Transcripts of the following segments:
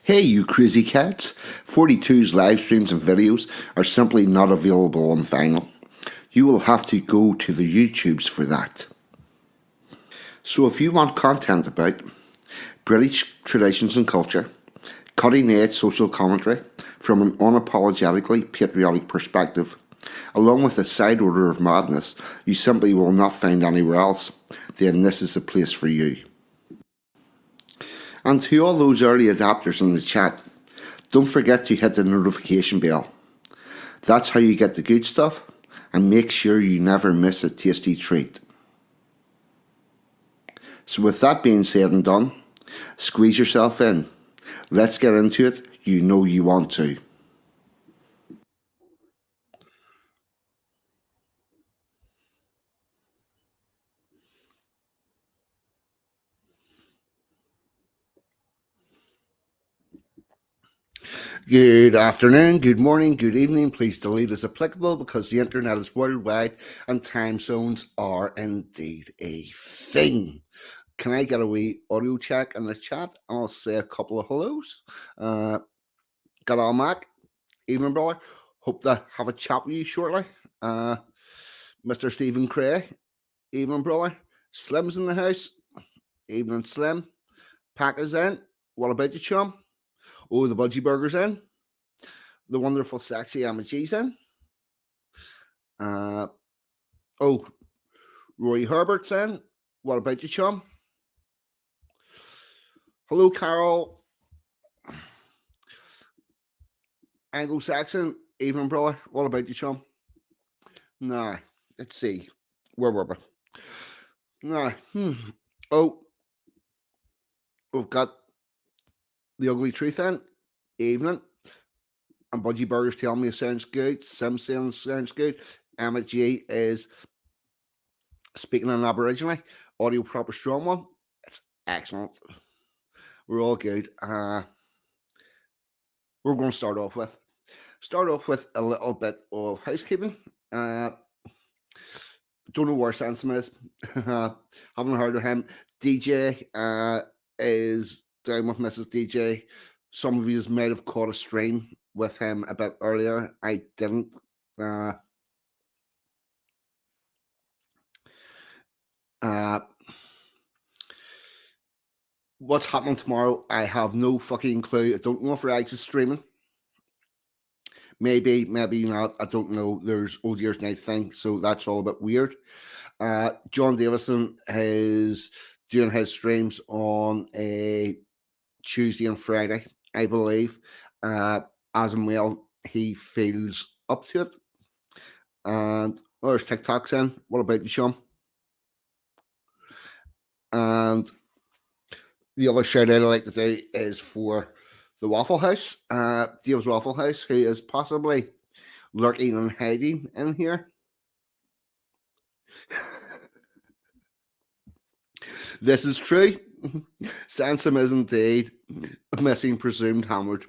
Hey, you crazy cats! 42's live streams and videos are simply not available on vinyl. You will have to go to the YouTubes for that. So if you want content about British traditions and culture, cutting edge social commentary from an unapologetically patriotic perspective, along with a side order of madness you simply will not find anywhere else, then this is the place for you. And to all those early adopters in the chat, don't forget to hit the notification bell. That's how you get the good stuff, and make sure you never miss a tasty treat. So with that being said and done, squeeze yourself in. Let's get into it. You know you want to. Good afternoon, good morning, good evening. Please delete as applicable because the internet is worldwide and time zones are indeed a thing. Can I get a wee audio check in the chat? I'll say a couple of hellos. Got all Mac, evening brother. Hope to have a chat with you shortly. Mr. Stephen Cray, evening brother. Slim's in the house, evening Slim. Pack is in. What about you, chum? Oh, the Budgie Burger's in. The wonderful, sexy Emma G's in. Oh, Roy Herbert's in. What about you, chum? Hello, Carol. Anglo-Saxon, evening, brother. What about you, chum? Nah, let's see. Where were we? Nah. Oh, we've got the ugly truth in. Evening. And Budgie Burgers telling me it sounds good. Sim saying it sounds good. Emma G is speaking in Aboriginal. Audio proper strong one. It's excellent. We're all good. We're going to start off with a little bit of housekeeping. Don't know where Sansom is. Haven't heard of him. DJ is down with Mrs. DJ. Some of you might have caught a stream with him a bit earlier. I didn't. What's happening tomorrow? I have no fucking clue. I don't know if Rags is streaming. Maybe not. I don't know. There's Old Year's Night thing, so that's all a bit weird. John Davison is doing his streams on a Tuesday and Friday, I believe. As and well, he feels up to it. And there's TikToks in. What about you, Sean? And the other shout out I like to do is for the Waffle House, Dave's Waffle House, who is possibly lurking and hiding in here. This is true. Sansom is indeed missing, presumed hammered,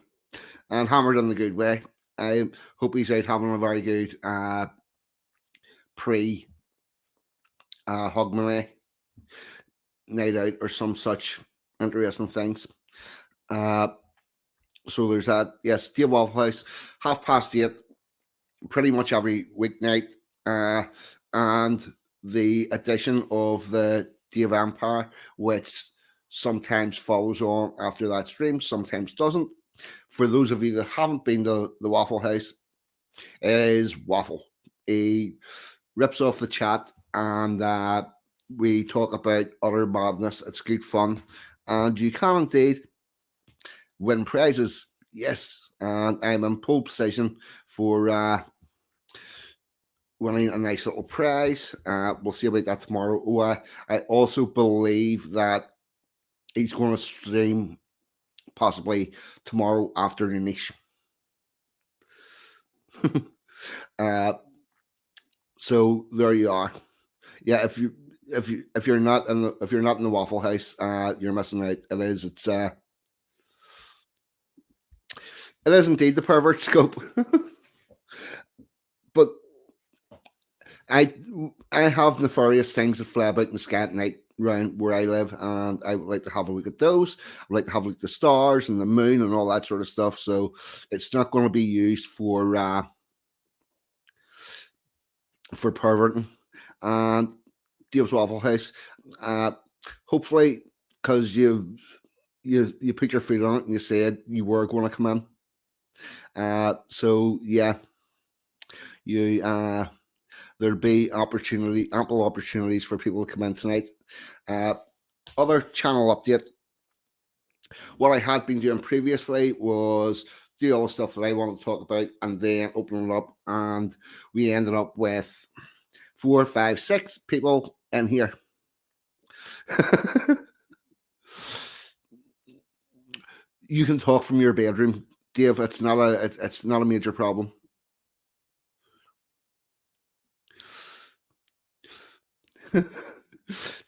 and hammered in the good way. I hope he's out having a very good pre Hogmanay night out or some such interesting things. So there's that. Yes, Dave Waffle House, 8:30, pretty much every weeknight, and the addition of the Dave Empire, which sometimes follows on after that stream, sometimes doesn't. For those of you that haven't been to the Waffle House, it is waffle. He rips off the chat and we talk about utter madness. It's good fun. And you can indeed win prizes. Yes. And I'm in pole position for winning a nice little prize. We'll see about that tomorrow. Oh, I also believe that he's going to stream possibly tomorrow afternoonish. So there you are. Yeah, if you're not in the Waffle House, you're missing out. It is indeed the pervert scope. But I have nefarious things that fly about in the sky at night. around where I live, and I would like to have a look at those. I'd like to have a look at the stars and the moon and all that sort of stuff. So it's not going to be used for perverting. And Dave's Waffle House, uh, hopefully, because you put your foot on it and you said you were going to come in. So yeah, you there'll be ample opportunities for people to come in tonight. Other channel update. What I had been doing previously was do all the stuff that I wanted to talk about and then open it up, and we ended up with 4, 5, 6 people in here. You can talk from your bedroom, Dave. It's not a major problem.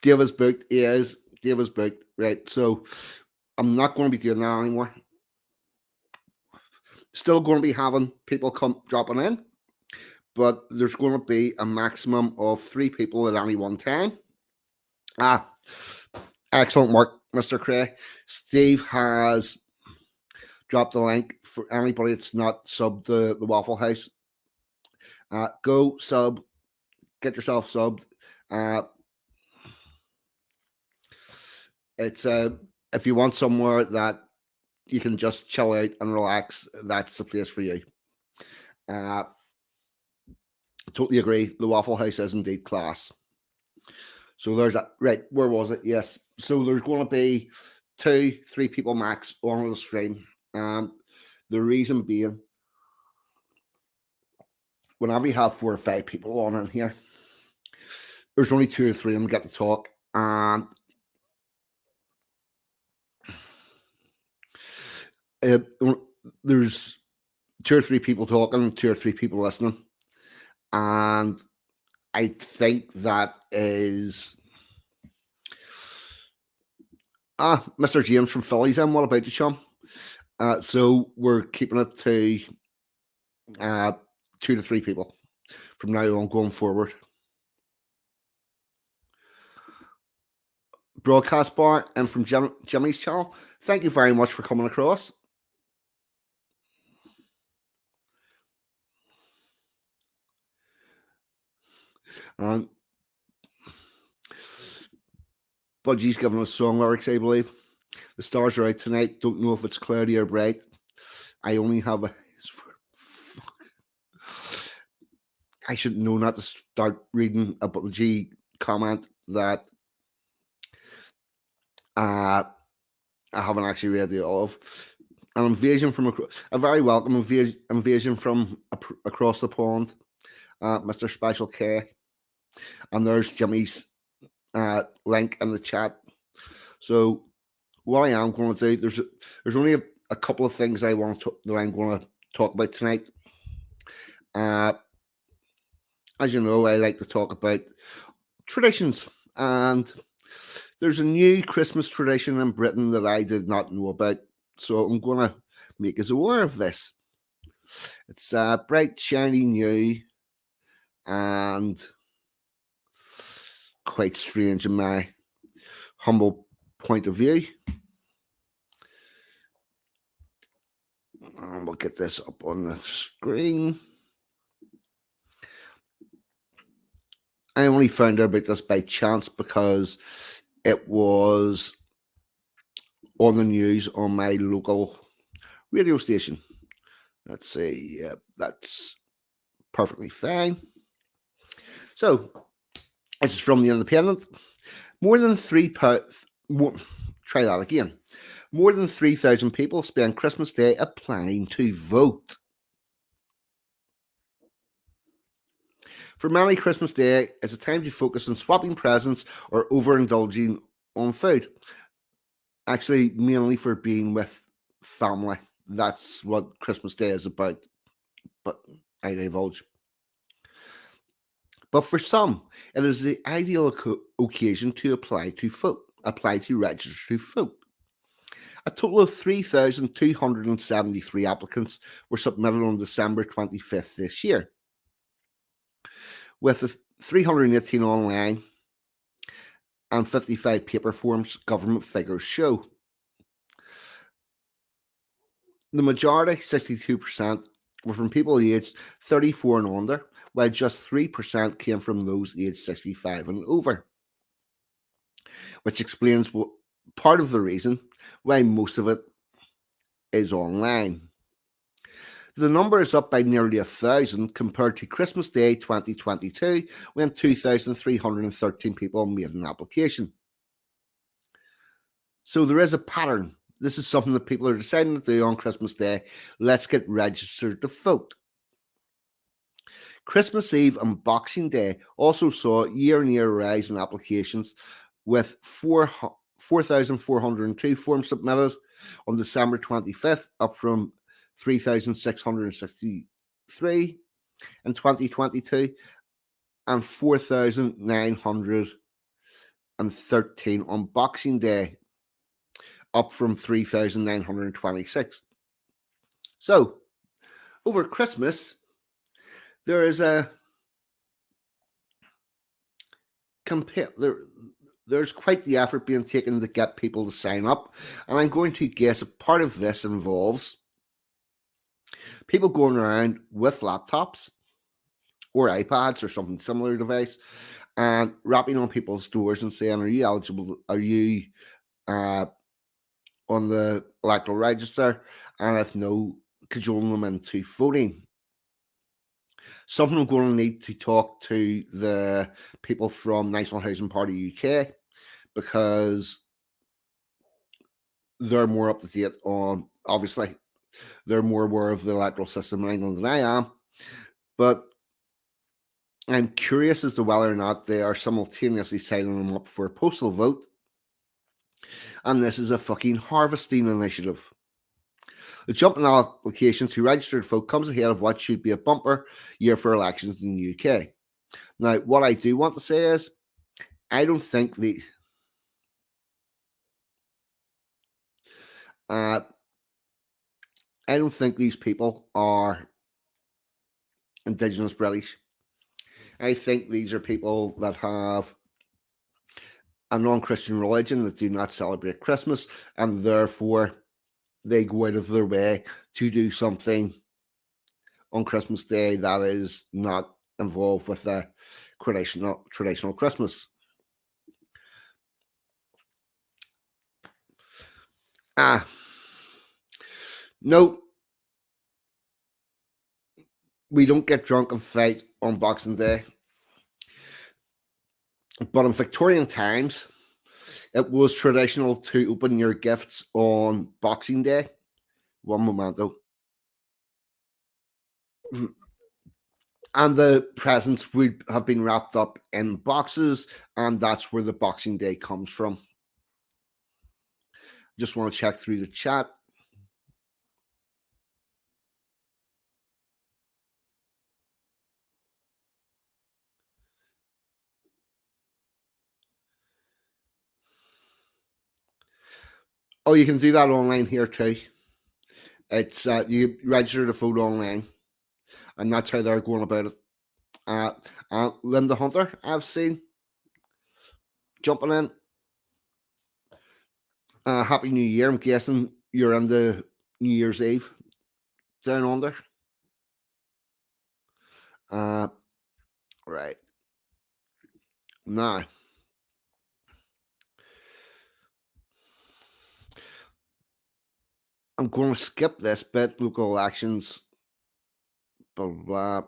Dave is booked. He is. Dave is booked. Right. So I'm not going to be doing that anymore. Still going to be having people come dropping in, but there's going to be a maximum of 3 people at any one time. Excellent work, Mr. Cray. Steve has dropped the link for anybody that's not subbed the Waffle House. Go sub, get yourself subbed. It's if you want somewhere that you can just chill out and relax, that's the place for you. Totally agree. The Waffle House is indeed class. So there's that. Right, where was it? Yes. So there's going to be 2, 3 people max on the stream. The reason being, whenever you have 4 or 5 people on in here, there's only 2 or 3 of them get to talk, and there's 2 or 3 people talking, 2 or 3 people listening, and I think that is Mr. James from Philly's in. What about you, chum? So we're keeping it to 2 to 3 people from now on going forward. Broadcast bar and from Jimmy's channel. Thank you very much for coming across. And Budgie's giving us song lyrics, I believe. The stars are out tonight. Don't know if it's cloudy or bright. I only have a. I should know not to start reading a Budgie comment that I haven't actually read the of. An invasion from a very welcome invasion from across the pond, Mr. Special K. And there's Jimmy's link in the chat. So what I am going to do, there's only a couple of things that I'm going to talk about tonight. As you know, I like to talk about traditions, and there's a new Christmas tradition in Britain that I did not know about, so I'm going to make us aware of this. It's bright, shiny, new, and quite strange in my humble point of view. And we'll get this up on the screen. I only found out about this by chance because it was on the news on my local radio station. Let's see, that's perfectly fine. So, this is from The Independent. More than 3,000 people spend Christmas Day applying to vote. For many, Christmas Day is a time to focus on swapping presents or overindulging on food. Actually, mainly for being with family. That's what Christmas Day is about. But I divulge. But for some, it is the ideal occasion to apply to register to vote. A total of 3,273 applicants were submitted on December 25th this year, with 318 online and 55 paper forms, government figures show. The majority, 62%, were from people aged 34 and under, while just 3% came from those aged 65 and over, which explains part of the reason why most of it is online. The number is up by nearly 1,000 compared to Christmas Day 2022, when 2,313 people made an application. So there is a pattern. This is something that people are deciding to do on Christmas Day. Let's get registered to vote. Christmas Eve and Boxing Day also saw a year-on-year rise in applications, with 4,402 forms submitted on December 25th, up from 3,663 in 2022 and 4,913 on Boxing Day, up from 3,926. So, over Christmas, there is a there's quite the effort being taken to get people to sign up, and I'm going to guess a part of this involves people going around with laptops or iPads or something similar device and rapping on people's doors and saying, "Are you eligible? Are you uh, on the electoral register?" And if no, cajoling them into voting. Something I'm going to need to talk to the people from National Housing Party UK, because they're more up to date on, obviously, they're more aware of the electoral system in England than I am. But I'm curious as to whether or not they are simultaneously signing them up for a postal vote. And this is a fucking harvesting initiative. The jump in applications to registered vote comes ahead of what should be a bumper year for elections in the UK. Now, what I do want to say is, I don't think I don't think these people are Indigenous British. I think these are people that have a non-Christian religion that do not celebrate Christmas, and therefore they go out of their way to do something on Christmas Day that is not involved with a traditional Christmas. No, we don't get drunk and fight on Boxing Day. But in Victorian times, it was traditional to open your gifts on Boxing Day. One momento. And the presents would have been wrapped up in boxes, and that's where the Boxing Day comes from. Just want to check through the chat. Oh, you can do that online here too. It's you register to vote online, and that's how they're going about it. Linda Hunter, I've seen jumping in. Happy New Year. I'm guessing you're in the New Year's Eve down under. Right. Now, I'm going to skip this bit. Local elections. Blah, blah, blah.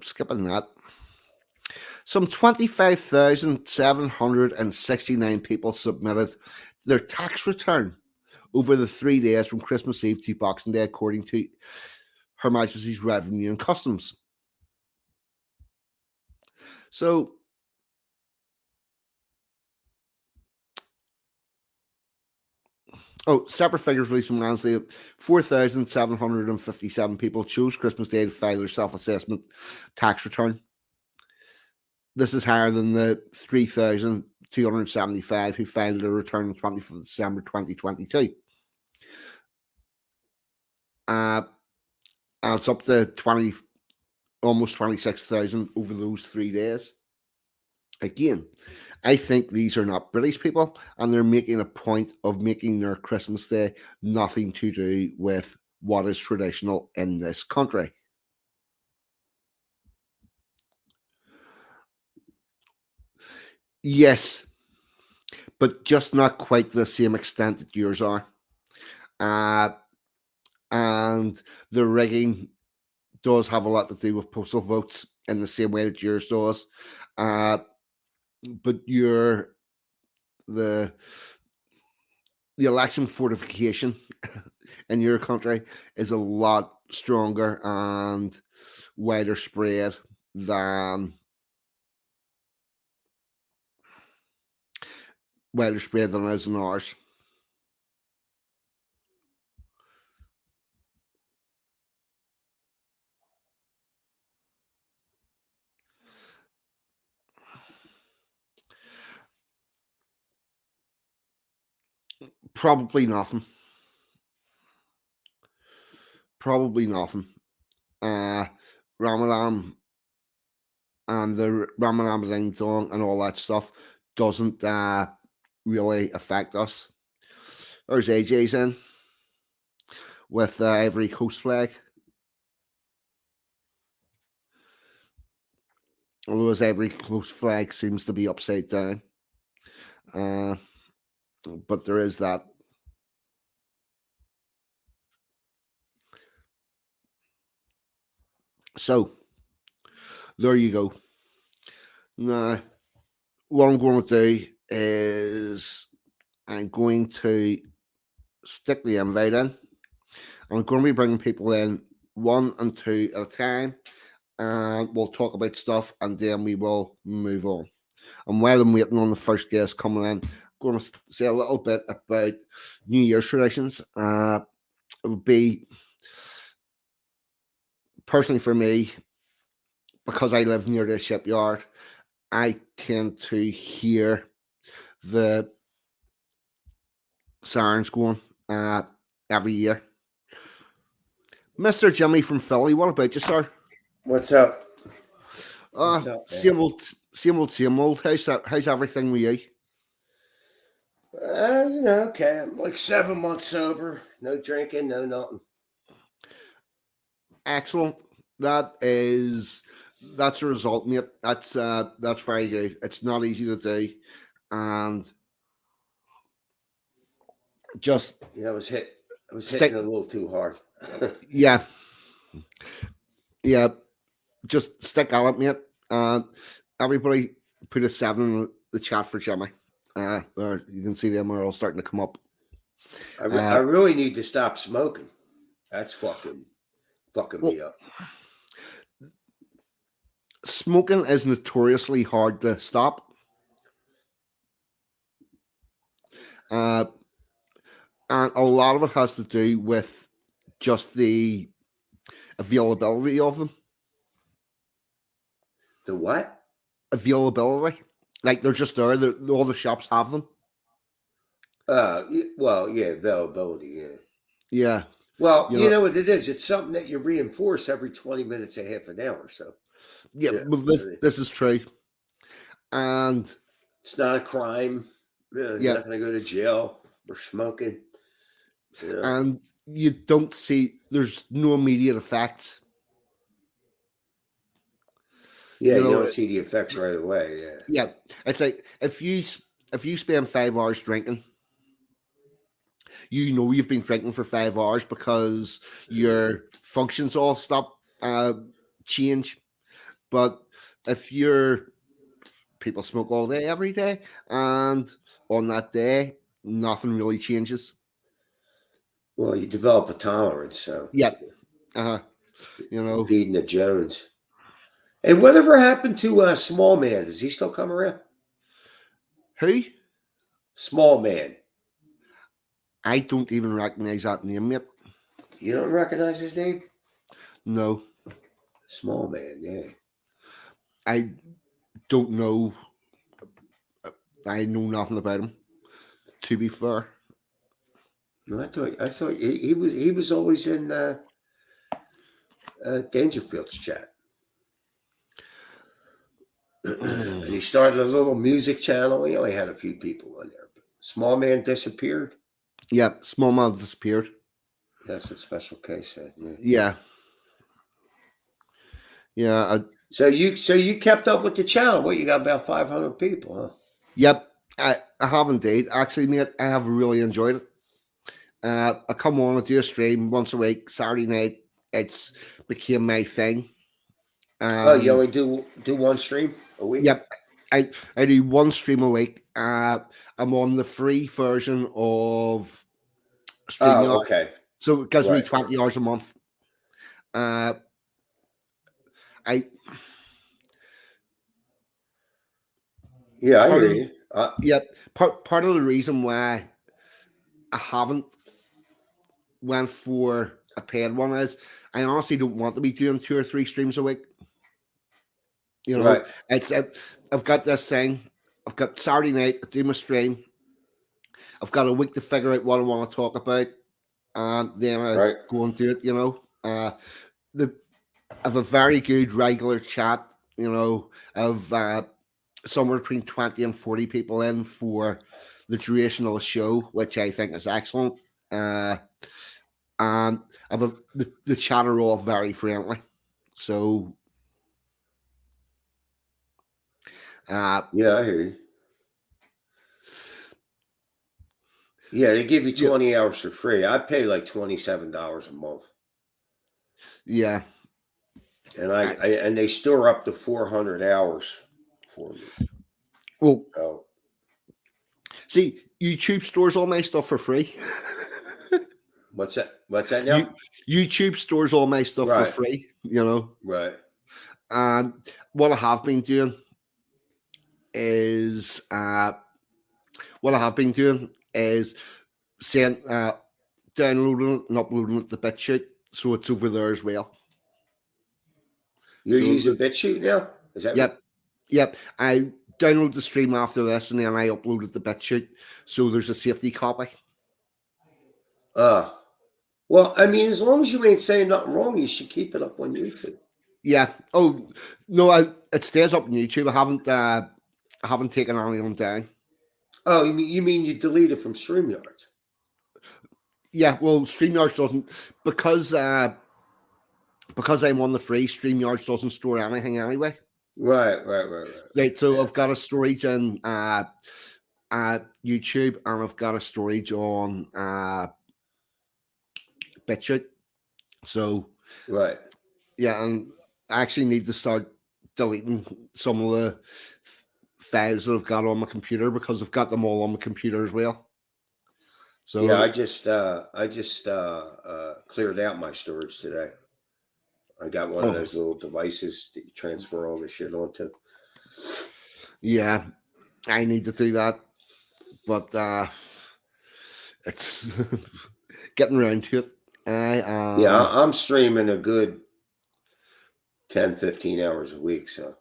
Skipping that. Some 25,769 people submitted their tax return over the 3 days from Christmas Eve to Boxing Day, according to Her Majesty's Revenue and Customs. So, separate figures released on Wednesday: 4,757 people chose Christmas Day to file their self-assessment tax return. This is higher than the 3,275 who filed their return on 25th of December 2022. it's up to 20, almost 26,000 over those 3 days. Again, I think these are not British people, and they're making a point of making their Christmas Day nothing to do with what is traditional in this country. Yes, but just not quite the same extent that yours are. Uh, and the rigging does have a lot to do with postal votes in the same way that yours does. Uh, but the the election fortification in your country is a lot stronger and wider spread than it is in ours. Probably nothing. Probably nothing. Ramadan and the Ramadan song and all that stuff doesn't really affect us. There's AJ's in with Ivory Coast flag. Although his Ivory Coast flag seems to be upside down. But there is that. So, there you go. Now, what I'm going to do is I'm going to stick the invite in. I'm going to be bringing people in 1 and 2 at a time, and we'll talk about stuff, and then we will move on. And while I'm waiting on the first guest coming in, I'm going to say a little bit about New Year's traditions. It would be, personally for me, because I live near the shipyard, I tend to hear the sirens going every year. Mr. Jimmy from Philly, what about you, sir? What's up? What's up, man? Same old, same old, same old. How's everything with you? Okay. I'm like 7 months sober. No drinking, no nothing. Excellent. That is that's the result, mate. That's very good. It's not easy to do, and just I was hitting stick. it a little too hard. Yeah, yeah. Just stick at it, mate. Everybody put a 7 in the chat for Jimmy. Or you can see them are all starting to come up. I really need to stop smoking. That's fucking Well, me up. smoking is notoriously hard to stop. Uh, and a lot of it has to do with just the availability of them. The what? Availability. Like they're just there. All the shops have them. Well, yeah, availability, yeah. Yeah. Well, You you know, know what it is? It's something that you reinforce every 20 minutes, a half an hour. So, yeah, yeah, but this is true. And it's not a crime. You're yeah, not going to go to jail for smoking. Yeah. and you don't see there's no immediate effects. Yeah, You you know, don't see the effects right away. Yeah. yeah, it's like if you spend 5 hours drinking, you know you've been drinking for 5 hours because your functions all stop change. But if you're people smoke all day every day, and on that day nothing really changes. Well, you develop a tolerance, so Yeah, uh, you know feeding the Jones. And whatever happened to Small Man? Does he still come around? who? Small Man. I don't even recognize that name yet. You don't recognize his name? No, Small Man, yeah. I don't know. I know nothing about him. To be fair, No, I thought he was always in Dangerfield's chat. And Mm. he started a little music channel. He only had a few people on there. But Small Man disappeared. Yeah, small man disappeared. That's what Special K said. Yeah. Yeah, yeah. So you kept up with the channel. What, you got about 500 people, huh? Yep. I have indeed. Actually, mate, I have really enjoyed it. I come on and do a stream once a week, Saturday night. It's became my thing. Oh, you And only do one stream a week? yep, I do one stream a week. I'm on the free version of Oh, StreamYard, okay. so it gives me Right. 20 hours a month. Uh, I Yeah, I part hear of you. Yep, part of the reason why I haven't went for a paid one is I honestly don't want to be doing 2 or 3 streams a week. You know, Right. it's I've got this thing. I've got Saturday night. I do my stream. I've got a week to figure out what I want to talk about, and then I Right. go and do it. The I have a very good regular chat. Of somewhere between 20 and 40 people in for the duration of the show, which I think is excellent. Uh, and the chat are all very friendly. So, uh, Yeah, I hear you. Yeah, they give you yeah, 20 hours for free. I pay like $27 a month. yeah. And and they store up to 400 hours for me. Well, Oh, see, YouTube stores all my stuff for free. what's that? What's that You now? YouTube stores all my stuff for Right. free. Right. And what I have been doing is what I have been doing is send downloading it and uploading it to Bitchute, so it's over there as well. You're So using BitChute now? Is that what? yep, yep. I download the stream after this, and then I upload it to Bitchute, so there's a safety copy. Uh, well, I mean, as long as you ain't saying nothing wrong, you should keep it up on YouTube. Yeah. Oh no, it stays up on YouTube. I haven't taken any of them down. Oh, you mean you delete it from StreamYard? Yeah. Well, Streamyard doesn't because I'm on the free. Streamyard doesn't store anything anyway. Right, right, right, right. Right. So Yeah, I've got a storage in YouTube, and I've got a storage on Bitchute. So right. yeah, and I actually need to start deleting some of the files that I've got on my computer because I've got them all on my computer as well. Yeah, So I just cleared out my storage today. I got one of oh those little devices that you transfer all the shit onto. yeah, I need to do that, but it's getting around to it. I Yeah, I'm streaming a good 10, 15 hours a week. So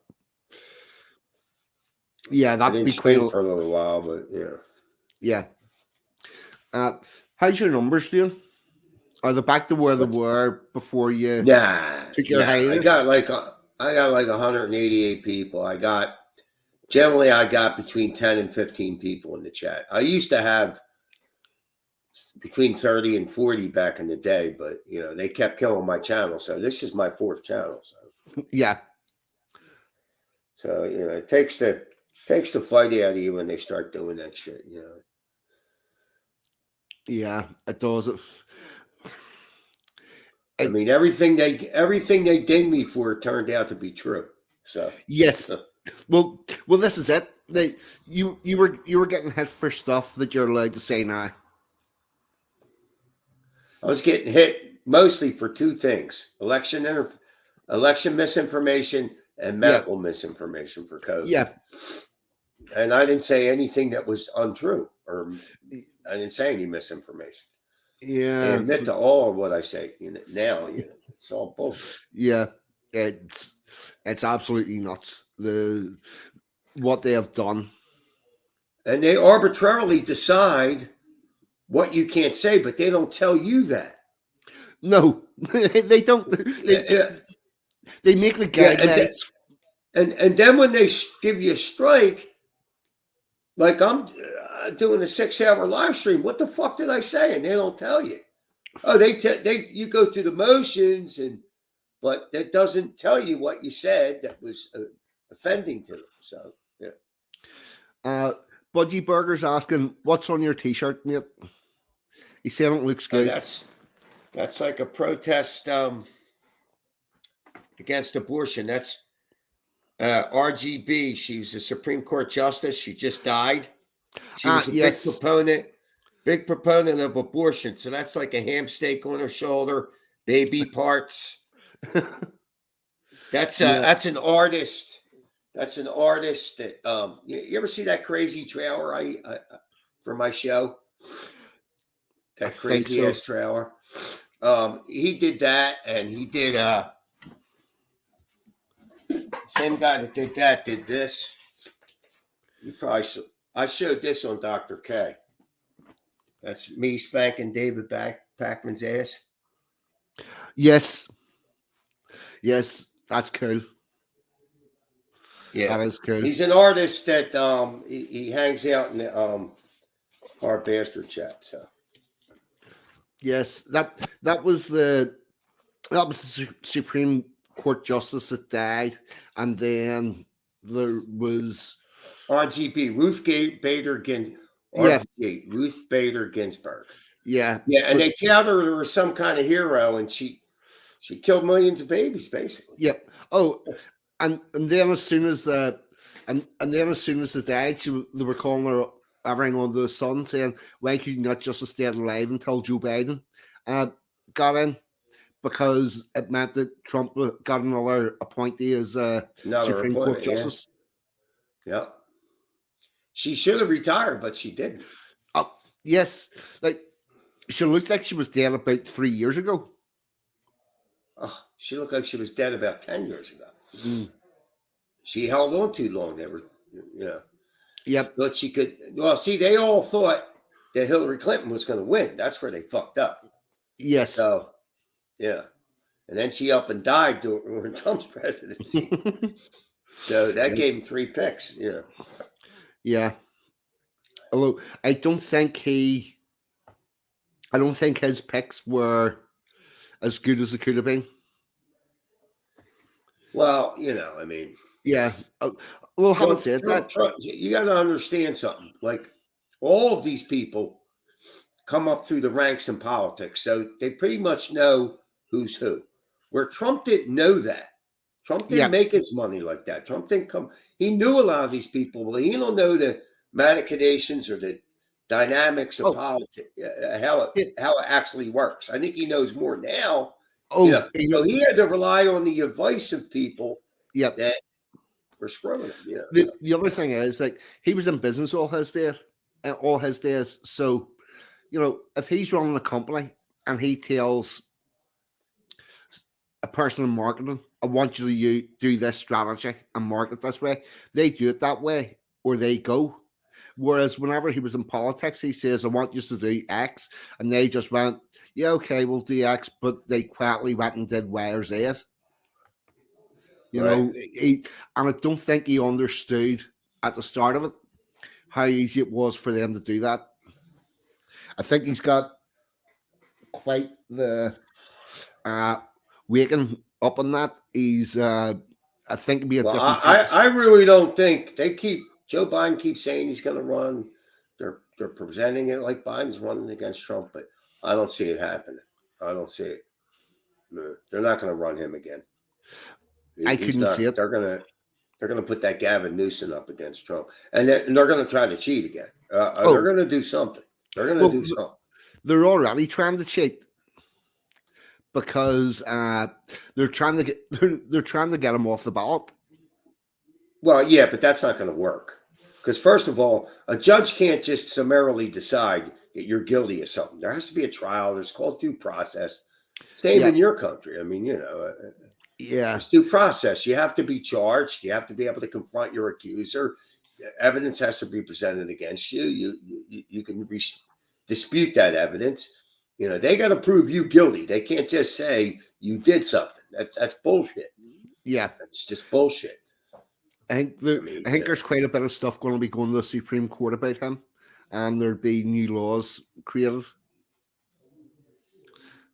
Yeah, I that'd didn't be quite stream a for a little while, but yeah. yeah. Uh, how's your numbers doing? Are they back to where they But were before you nah, took your nah. hiatus? I got like 188 people. Generally I got between 10 and 15 people in the chat. I used to have between 30 and 40 back in the day, but they kept killing my channel. So this is my fourth channel. Yeah, So it takes the fight out of you when they start doing that shit. yeah, it does. I It, mean, everything they dinged me for turned out to be true. So yes. Well, this is it. You were getting hit for stuff that you're allowed to say now. I was getting hit mostly for two things: election misinformation and Yeah, medical misinformation for COVID. yeah, And I didn't say anything that was untrue, or I didn't say any misinformation. I yeah, admit to all of what I say. Now, it's all bullshit. yeah. It's it's absolutely nuts. What they have done. And they arbitrarily decide what you can't say, but they don't tell you that. No, they don't. Yeah, yeah, They make the yeah. guidelines. And then when they give you a strike, like I'm doing a 6 hour live stream, what the fuck did I say? And they don't tell you. Oh, they you go through the motions, and but that doesn't tell you what you said that was offending to them. So yeah. Uh, Budgie Burger's asking, "What's on your T-shirt, mate?" He said it looks Oh, good. that's like a protest against abortion. That's RGB. She was a Supreme Court justice. She just died. She was a Yes, big proponent of abortion. So that's like a ham steak on her shoulder, baby parts. yeah, That's an artist. That's an artist that you ever see that crazy trailer I for my show? I That think crazy so. ass trailer. He did that, and he did same guy that did that did this. You probably I showed this on Dr. K. That's me spanking David Packman's ass. Yes, yes, that's cool. Yeah, That is cool. he's an artist that he hangs out in the our bastard chat. So Yes, that was the Supreme Court justice that died, and then there was RGB Bader yeah, Ruth Bader Ginsburg. yeah, Yeah, and but they touted her as some kind of hero, and she killed millions of babies, basically. yeah. Oh, and then as soon as and then as soon as they died, they were calling her everything on the sun, saying, "Why could you not just have stayed alive until Joe Biden uh, got in?" Because it meant that Trump got another appointee as Another Supreme Court appointment, yeah, justice. yeah. She should have retired, but she didn't. Oh, yes, like she looked like she was dead about 3 years ago. Oh, she looked like she was dead about 10 years ago. Mm. She held on too long. They were, you know, Yep. but she could. Well, see, they all thought that Hillary Clinton was going to win. That's where they fucked up. Yes. So, yeah. And then she up and died during Trump's presidency. So that Yep. gave him 3 picks. Yeah. Yeah. Although I don't think his picks were as good as they could have been. Well, I mean, Yeah. Well, having said that, Trump, you got to understand something. Like all of these people come up through the ranks in politics, so they pretty much know who's who. Where Trump didn't know that. Trump didn't yeah. make his money like that. Trump didn't come. He knew a lot of these people, but he don't know the machinations or the dynamics of Oh, politics, it, how it actually works. I think he knows more now. oh, you know, So he had to rely on the advice of people yeah. that were screwing him. So. The other thing is, like, he was in business all his days. So, if he's running a company and he tells a person in marketing, "I want you to do this strategy and market this way," they do it that way, or they go. Whereas whenever he was in politics, he says, "I want you to do X," and they just went, "Yeah, okay, we'll do X," but they quietly went and did Y or Z. Right. And I don't think he understood at the start of it how easy it was for them to do that. I think he's got quite the uh, waking up on that. I think it'd be a Well, different I really don't think Joe Biden keeps saying he's going to run. They're presenting it like Biden's running against Trump, but I don't see it happening. I don't see it. No, they're not going to run him again. I He's couldn't see not. it. They're gonna put that Gavin Newsom up against Trump, and they're going to try to cheat again. They're Oh, going to do something. They're going to well, do something. they're already trying to cheat because they're trying to get him off the ballot. Well, yeah, but that's not going to work. Because first of all, a judge can't just summarily decide that you're guilty of something. There has to be a trial. There's called due process. Same Yeah, in your country. I mean, yeah. there's due process. You have to be charged. You have to be able to confront your accuser. Evidence has to be presented against you. You can dispute that evidence. They got to prove you guilty. They can't just say you did something. That's bullshit. Yeah. That's just bullshit. I think there's quite a bit of stuff going to be going to the Supreme Court about him, and there'd be new laws created.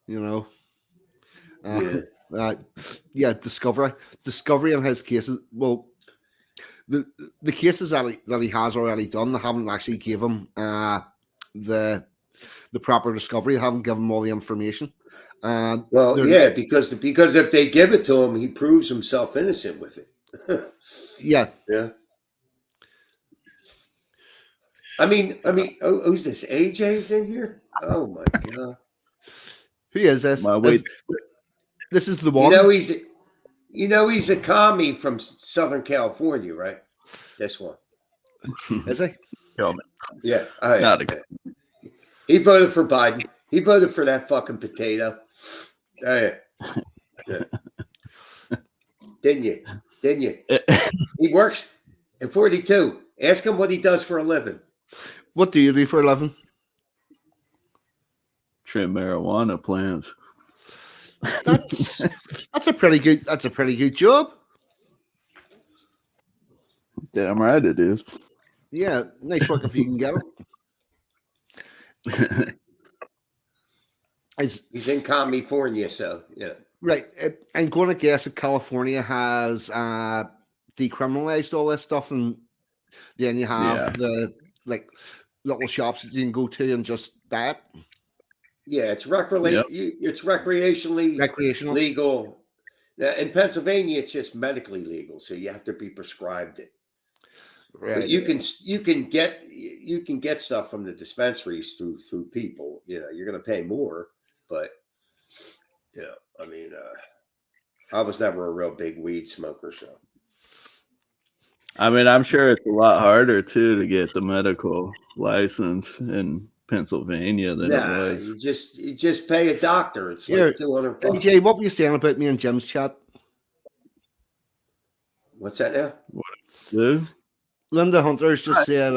Yeah. Discovery in his cases. Well, the cases that he has already done, they haven't actually gave him the proper discovery. They haven't given him all the information. Well, yeah, because if they give it to him, he proves himself innocent with it. Yeah. Yeah. I mean, who's this? AJ's in here? Oh my god. Who is this? This is the one. He's a commie from Southern California, right? This one. Is he? Yeah. He voted for Biden. He voted for that fucking potato. Oh, yeah. Didn't you? He works at 42. Ask him what he does for a living. What do you do for a living? Trim marijuana plants. That's a pretty good job. Damn right it is. Yeah, nice work if you can get it. He's in California, so yeah. Right. I'm going to guess that California has decriminalized all this stuff, and then you have the little shops that you can go to and just buy it. Yeah, it's recreationally legal. In Pennsylvania, it's just medically legal, so you have to be prescribed it. Right. But you can get stuff from the dispensaries through people. You're going to pay more, but I mean, I was never a real big weed smoker, so. I mean, I'm sure it's a lot harder too to get the medical license in Pennsylvania than it was. You just pay a doctor. It's like $200. AJ, what were you saying about me and Jim's chat? What's that now? What do? Linda Hunter's just said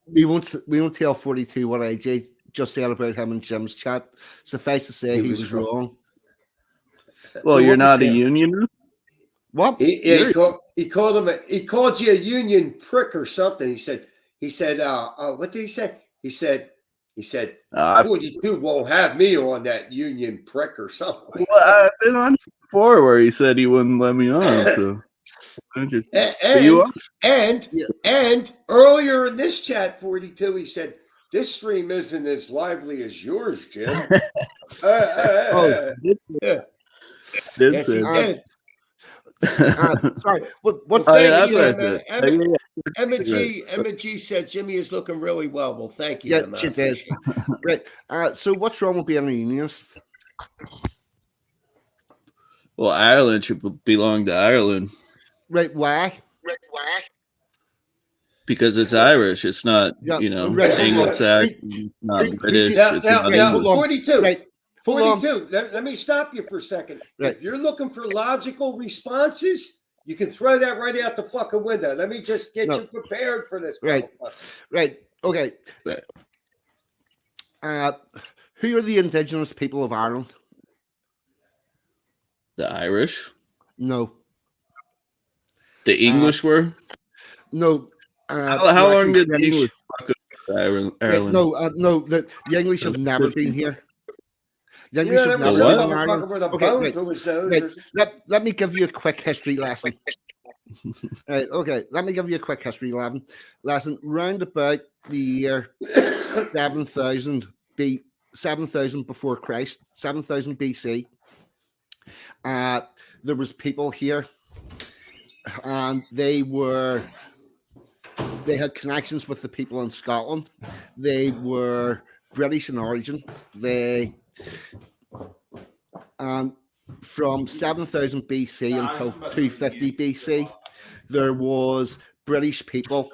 we won't tell 42 what AJ just said about him and Jim's chat. Suffice to say, he was wrong. Well, so you're not a unionist? What? He called you a union prick or something. He said, what did he say? He said, 42 won't have me on that union prick or something. Well, I've been on before where he said he wouldn't let me on. So. And earlier in this chat, 42, he said, this stream isn't as lively as yours, Jim. Yes, he did. Sorry. What Emma G said Jimmy is looking really well. Well, thank you. Yeah, she did. Right. So what's wrong with being a unionist? Well, Ireland should belong to Ireland. Right. Why? Because it's Irish. It's not, Anglo-Saxon, not British. Now, 42. Right. 42. Let me stop you for a second. Right. If you're looking for logical responses, you can throw that right out the fucking window. Let me just get you prepared for this. Right. Okay. Right. Who are the indigenous people of Ireland? The Irish? No. The English were? No. How long did the English fuck up Ireland? No. The English have never been here. The English have never been in Ireland. Let me give you a quick history lesson. Right. Okay. Let me give you a quick history lesson. Round about the year 7,000 before Christ, 7,000 BC. There was people here, and they had connections with the people in Scotland. They were British in origin. From 7,000 BC until 250 BC, there was British people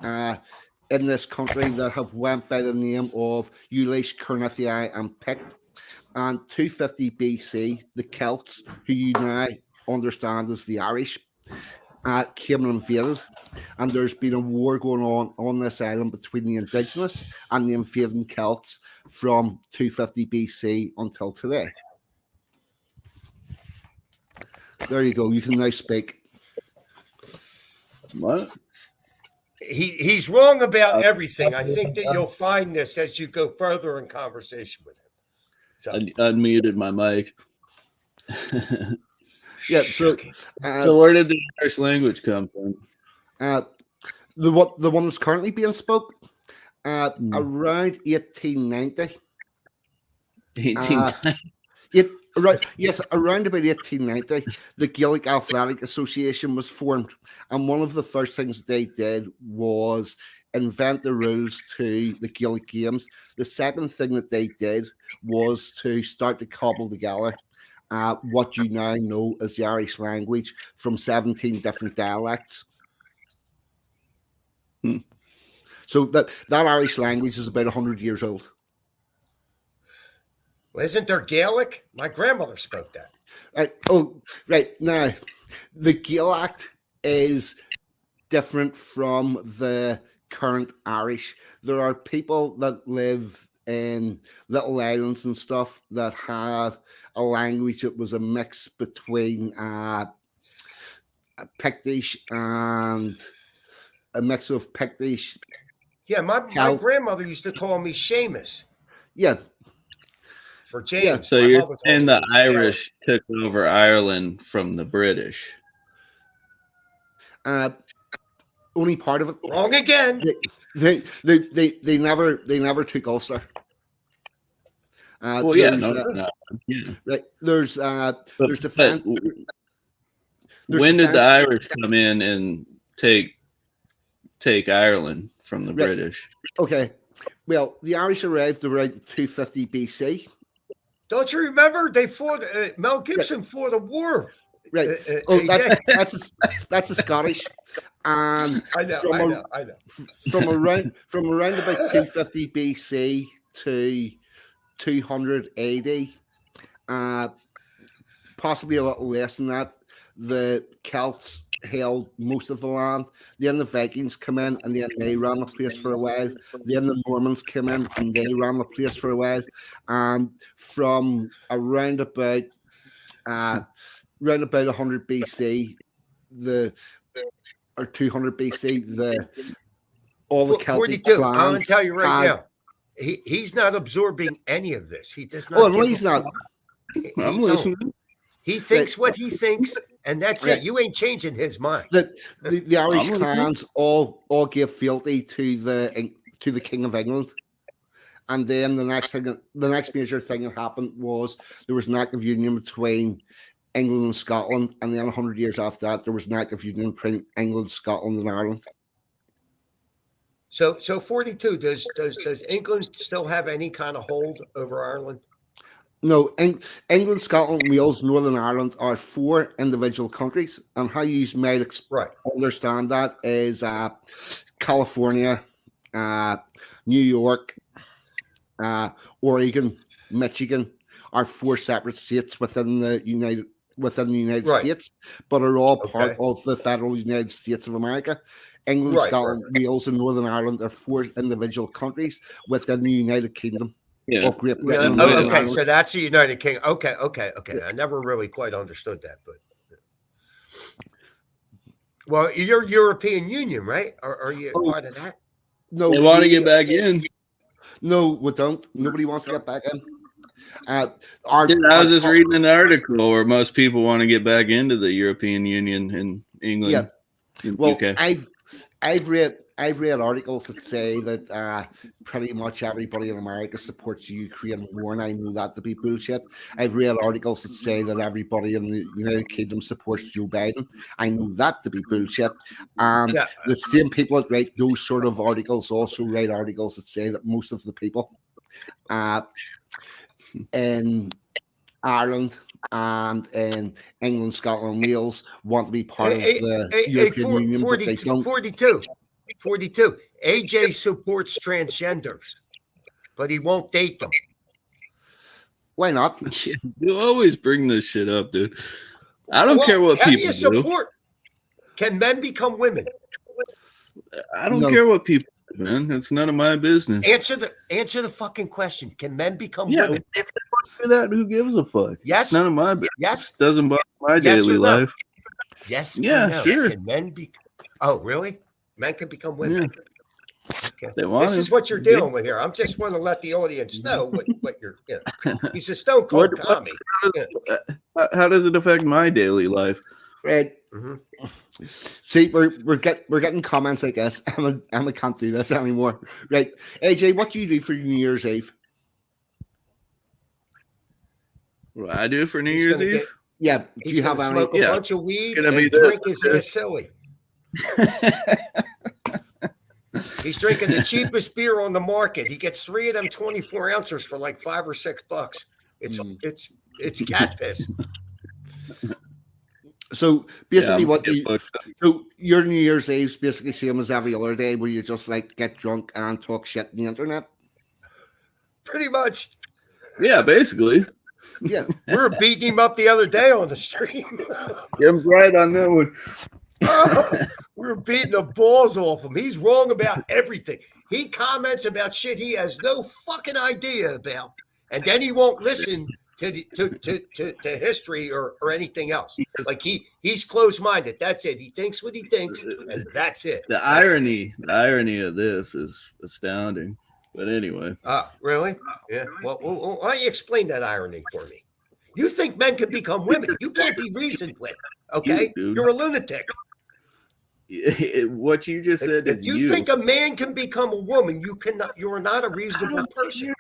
in this country that have went by the name of Ulish, Carnithii, and Pict. And 250 BC, the Celts, who you now understand as the Irish, came and invaded, and there's been a war going on this island between the indigenous and the invading Celts from 250 BC until today. There you go. You can now speak. What? He's wrong about everything. I think that you'll find this as you go further in conversation with him. So I unmuted my mic. Yeah. So, So where did the Irish language come from? the one that's currently being spoke around 1890. 1890. Around about 1890, the Gaelic Athletic Association was formed, and one of the first things they did was invent the rules to the Gaelic games. The second thing that they did was to start to cobble together what you now know as the Irish language from 17 different dialects. So that Irish language is about 100 years old. Well, isn't there Gaelic? My grandmother spoke that. Right. Oh, right. Now, the Gaelic is different from the current Irish. There are people that live in little islands and stuff that had a language that was a mix between Pictish and a mix of Pictish. Yeah, my grandmother used to call me Seamus. Yeah. For James. Yeah. So you're saying the Irish took over Ireland from the British? Only part of it. Wrong again. They never took Ulster. Well, yeah, yeah. Right. There's defense. When did the Irish come in and take Ireland from the British? Okay. Well, the Irish arrived around 250 BC. Don't you remember they fought? Mel Gibson fought a war. Right. That's a Scottish. And I know. From around about 250 BC to 200 AD, possibly a little less than that, the Celts held most of the land. Then the Vikings come in and then they ran the place for a while. Then the Normans came in and they ran the place for a while. And from around about 100 BC, or 200 BC, all the Celtic 42. clans. I'm going to tell you right now, he's not absorbing any of this. He does not. Oh, no, he's not. I'm listening. He thinks what he thinks, and that's it. You ain't changing his mind. The Irish clans all give fealty to the King of England, and then the next major thing that happened was there was an act of union between England and Scotland, and then 100 years after that, there was an act of union between England, Scotland, and Ireland. So 42. Does England still have any kind of hold over Ireland? No, England, Scotland, Wales, Northern Ireland are 4 individual countries, and how you might understand that is California, New York, Oregon, Michigan are 4 separate states within the United States, but are all part of the federal United States of America. England, Scotland, Wales, and Northern Ireland are 4 individual countries within the United Kingdom. Yeah. Of Great Britain. Okay, so that's the United Kingdom. Okay. I never really quite understood that, but well, you're European Union, right? Are you part of that? No, they want to get back in. No, we don't. Nobody wants to get back in. I was just reading an article where most people want to get back into the European Union in England. Yeah. Well, UK. I've read articles that say that pretty much everybody in America supports the Ukraine war, and I know that to be bullshit. I've read articles that say that everybody in the United Kingdom supports Joe Biden. I know that to be bullshit. And the same people that write those sort of articles also write articles that say that most of the people in Ireland and in England, Scotland, Wales want to be part of the European Union, but they don't. 42. AJ supports transgenders, but he won't date them. Why not? You always bring this shit up, dude. I don't care what people do. Can men become women? I don't No. care what people do, man. It's none of my business. Answer the fucking question. Can men become Yeah, women? if they want to do that, who gives a fuck? Yes? It's none of my business. Yes? Doesn't bother my Yes daily or no? life. Yes Yeah, or no? sure. Can men be? Oh, really? Men can become women. Yeah, Okay. they want This is to. what you're dealing with here. I'm just want to let the audience know what you're. He's a stone cold commie. How does it affect my daily life? Right. Mm-hmm. See, we're getting comments like this. Emma can't do this anymore. Right. AJ, what do you do for New Year's Eve? What do I do for New He's Year's gonna Eve? get. Yeah. Do He's you going have to any? smoke a Yeah. bunch of weed Gonna be and this. drink his ass silly. He's drinking the cheapest beer on the market. He gets 3 of them 24 ounces for like $5 or $6. It's cat piss. So Yeah, basically, I'm what gonna you get fucked up. so your New Year's Eve's basically same as every other day, where you just like get drunk and talk shit on the internet. Pretty much. Yeah, basically. Yeah. We were beating him up the other day on the stream. Jim's right on that one. We were beating the balls off him. He's wrong about everything. He comments about shit he has no fucking idea about, and then he won't listen to history or anything else. Like he's closed-minded. That's it. He thinks what he thinks, and that's it. The irony of this is astounding. But anyway, Really? Yeah. Well, why don't you explain that irony for me? You think men can become women? You can't be reasoned with. Okay, dude. you're a lunatic. What you just said If is you think a man can become a woman, you cannot. You are not a reasonable person.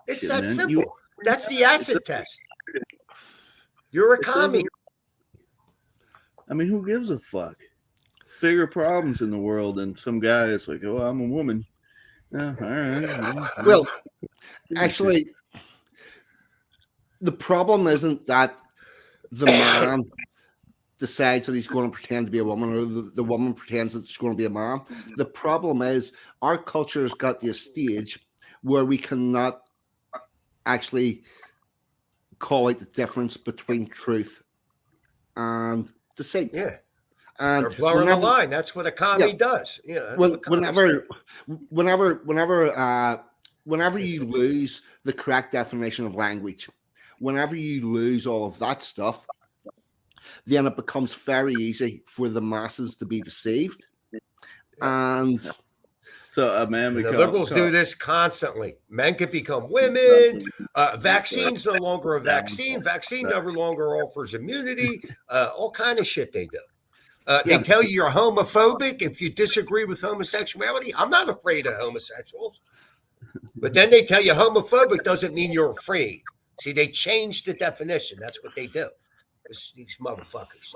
It's shit, that man. simple. That's the acid test. You're a commie. I mean, who gives a fuck? Bigger problems in the world than some guy that's like, oh, I'm a woman. Yeah, all right. Well, actually, the problem isn't that the man decides that he's going to pretend to be a woman, or the woman pretends that it's going to be a man. The problem is our culture has got to a stage where we cannot actually call out the difference between truth and deceit. Yeah. And They're blurring the line. That's what a commie does. Yeah. That's what whenever you lose the correct definition of language, whenever you lose all of that stuff, then it becomes very easy for the masses to be deceived. And so a man the liberals do this constantly. Men can become women. Vaccine's no longer a vaccine. Vaccine no longer offers immunity. All kind of shit they do. They tell you you're homophobic if you disagree with homosexuality. I'm not afraid of homosexuals. But then they tell you homophobic doesn't mean you're afraid. See, they changed the definition. That's what they do. These motherfuckers.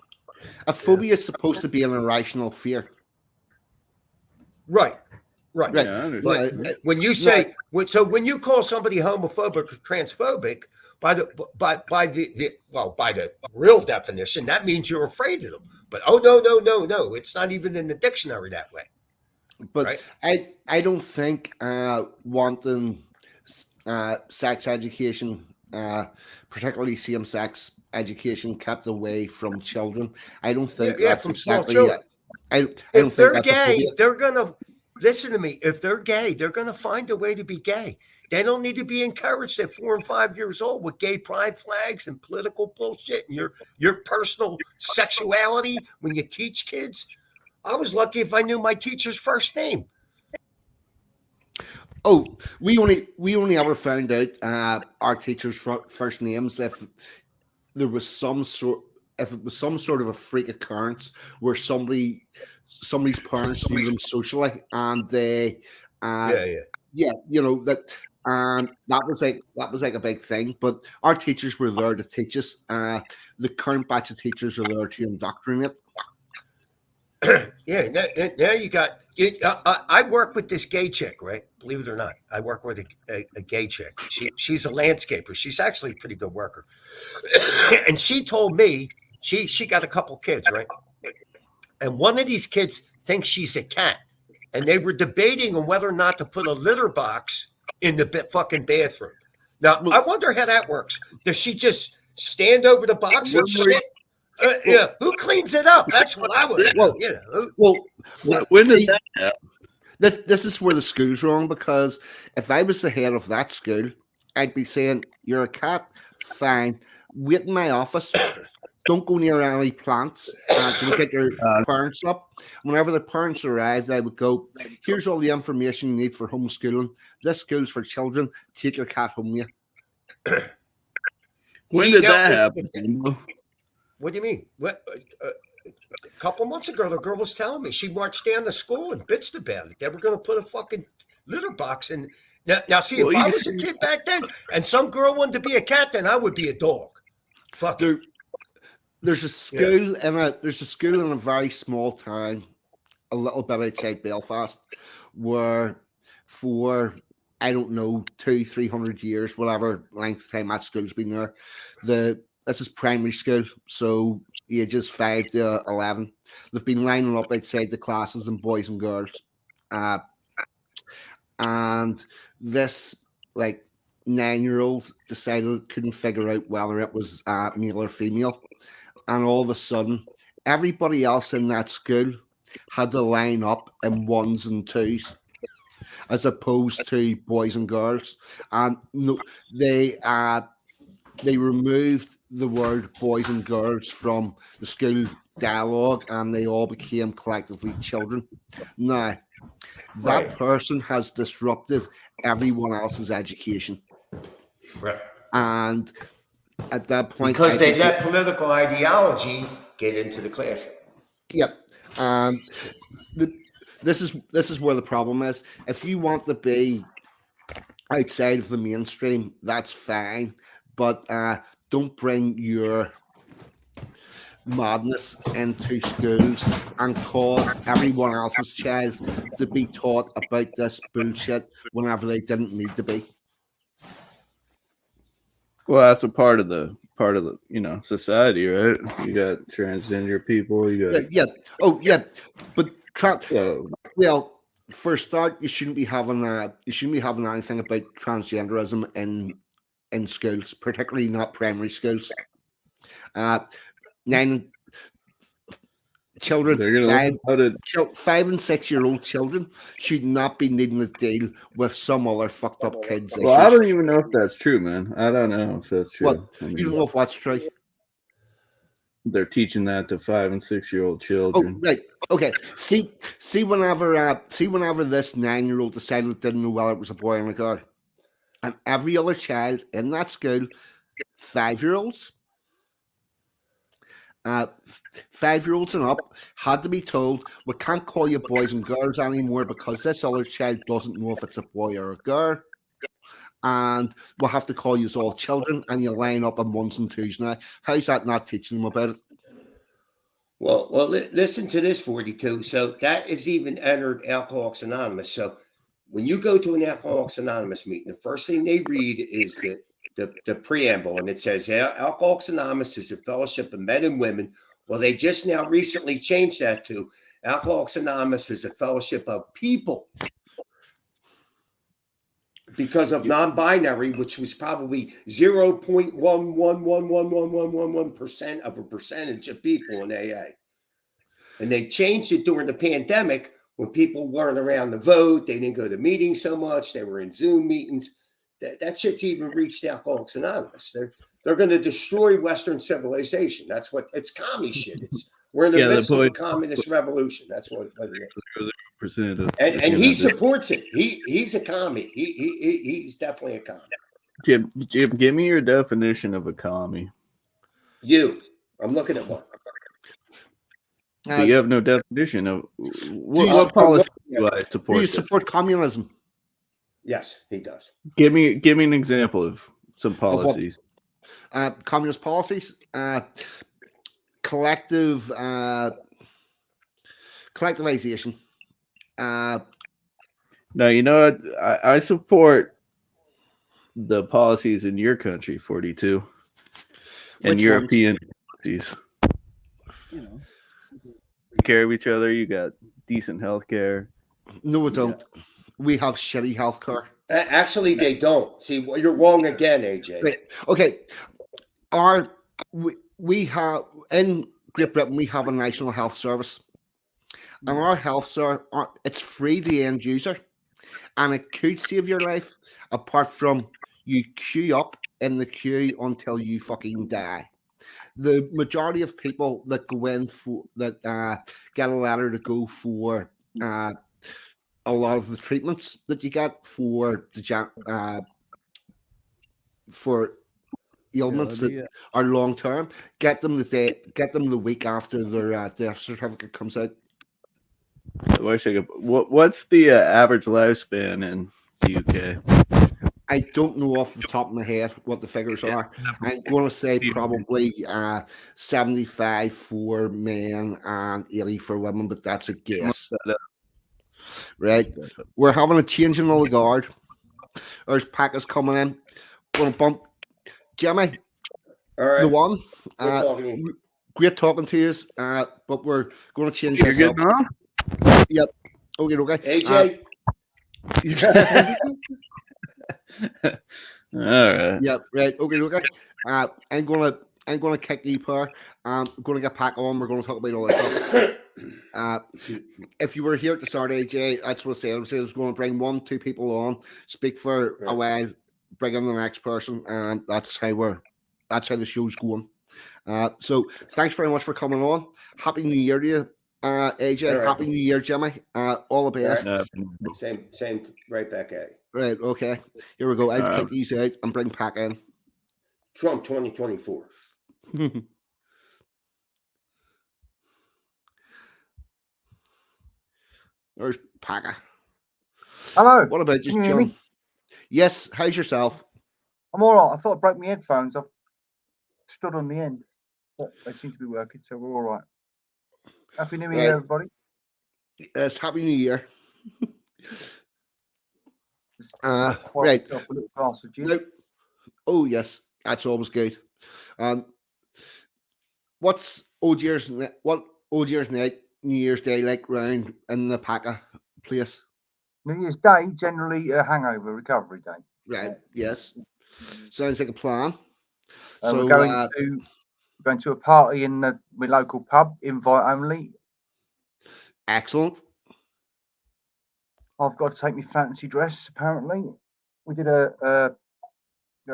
A phobia is supposed to be an irrational fear. Right. Yeah, but when you say when you call somebody homophobic or transphobic, by the real definition, that means you're afraid of them. But no, it's not even in the dictionary that way. But right? I don't think wanting sex education, particularly same-sex education, kept away from children. I don't think that's from exactly. Small children. If they're gay, they're gonna listen to me. If they're gay, they're gonna find a way to be gay. They don't need to be encouraged at 4 and 5 years old with gay pride flags and political bullshit and your personal sexuality when you teach kids. I was lucky if I knew my teacher's first name. Oh, we only ever found out our teachers' first names if there was some sort of a freak occurrence where somebody's parents knew them socially and they that, and that was like a big thing. But our teachers were there to teach us. The current batch of teachers are there to indoctrinate. Yeah, now you got. I work with this gay chick, right? Believe it or not, I work with a gay chick. She's a landscaper. She's actually a pretty good worker, and she told me she got a couple kids, right? And one of these kids thinks she's a cat, and they were debating on whether or not to put a litter box in the fucking bathroom. Now I wonder how that works. Does she just stand over the box and shit? Yeah, who cleans it up? That's what I want to know. Well, well, When did see, that happen? this is where the school's wrong, because if I was the head of that school, I'd be saying, "You're a cat, fine. Wait in my office. Don't go near any plants. Don't get your Uh, parents up." Whenever the parents arrived, I would go, "Here's all the information you need for homeschooling. This school's for children. Take your cat home with you." When See, did now, that happen? what do you mean? What? A couple months ago, the girl was telling me she marched down to school and bitched about it. They were going to put a fucking litter box in. Now, see, Well, if I you was a see, kid back then and some girl wanted to be a cat, then I would be a dog. Fuck it. There, there's a school in a very small town, a little bit outside Belfast, where for I don't know 200-300 years, whatever length of time that school's been there, this is primary school, so ages 5 to 11. They've been lining up outside the classes and boys and girls, uh, and this like 9-year-old decided couldn't figure out whether it was male or female, and all of a sudden, everybody else in that school had to line up in ones and twos as opposed to boys and girls. And no, they removed the word boys and girls from the school dialogue, and they all became collectively children. Now, that Right. person has disrupted everyone else's education. Right. And at that point, Because they let political ideology get into the classroom. yep. And this is where the problem is. If you want to be outside of the mainstream, that's fine, but don't bring your madness into schools and cause everyone else's child to be taught about this bullshit whenever they didn't need to be. well, that's a part of the society, right? You got transgender people. You Yeah, got yeah. Oh, yeah. But uh, well, for a start, you shouldn't be having anything about transgenderism in schools, particularly not primary schools. Uh, nine children, they're gonna learn how to. 5 and 6 year old children should not be needing to deal with some other fucked up kids' Well, I issues. don't even know if that's true, man. I don't know if that's What, true. I you don't mean, know if that's true? they're teaching that to 5 and 6 year old Oh, children. right. Okay. Whenever this 9-year-old decided it didn't know whether it was a boy or a girl, and every other child in that school, 5-year-olds, uh, 5-year-olds and up, had to be told, "We can't call you boys and girls anymore because this other child doesn't know if it's a boy or a girl, and we'll have to call you all children, and you line up in ones and twos now." How's that not teaching them about it? Well, listen to this 42. So that is even entered Alcoholics Anonymous. So when you go to an Alcoholics Anonymous meeting, the first thing they read is the preamble, and it says Alcoholics Anonymous is a fellowship of men and women. Well, they just now recently changed that to Alcoholics Anonymous is a fellowship of people because of non-binary, which was probably 0.1111111% of a percentage of people in AA. And they changed it during the pandemic when people weren't around to vote. They didn't go to meetings so much. They were in Zoom meetings. That shit's even reached Alcoholics Anonymous. They're going to destroy Western civilization. That's what it's commie shit. We're in the midst of a communist revolution. That's what it is. 0% of And he supports it. He's a commie. He's definitely a commie. Jim, give me your definition of a commie. I'm looking at one. But you have no definition of what policy do I support? Do you support communism? Yes, he does. Give me an example of some policies. Communist policies, collectivization. Now, you know what? I support the policies in your country, 42, and Which European policies. You know, take care of each other. You got decent health care. No, we don't. We have shitty health care. Actually, they don't. See, you're wrong again, AJ. Right. Okay. we have in Great Britain we have a national health service, and our health service it's free to the end user, and it could save your life. Apart from you queue up in the queue until you fucking die. The majority of people that go in for that get a letter to go for a lot of the treatments that you get for ailments that are long term. Get them the week after their death certificate comes out. What's the average lifespan in the UK? I don't know off the top of my head what the figures are. I'm going to say probably 75 for men and 80 for women, but that's a guess. Right? We're having a change in the guard. There's Packers coming in. Going to bump Jimmy. All right. The one. Great talking to you. But we're going to change this up. Yep. Okay. AJ. All right. Yep. Right. Okay. I'm gonna kick you per. I'm gonna get Pack on. We're gonna talk about all this stuff. If you were here at the start, AJ, that's what I said. I was going to bring 1-2 people on, speak for a while, bring in the next person, and that's how the show's going. So thanks very much for coming on. Happy New Year to you, AJ. Right. Happy New Year, Jimmy. All the best. Same right back at you. Right, okay. Here we go. I'll take these out and bring Pack in. Trump 2024. There's Packer. Hello. What about you, John? Yes, how's yourself? I'm all right. I thought I broke my headphones. I've stood on the end, but they seem to be working, so we're all right. Happy New Year, everybody. Yes, Happy New Year. Right. A little glass of gin. Now, oh yes, that's always good. What's old year's night, New Year's Day like round in the Packer place? New Year's Day, generally a hangover recovery day. Right. Yes. Sounds like a plan. So we're going to a party in my local pub, invite only. Excellent. I've got to take my fancy dress. Apparently, we did a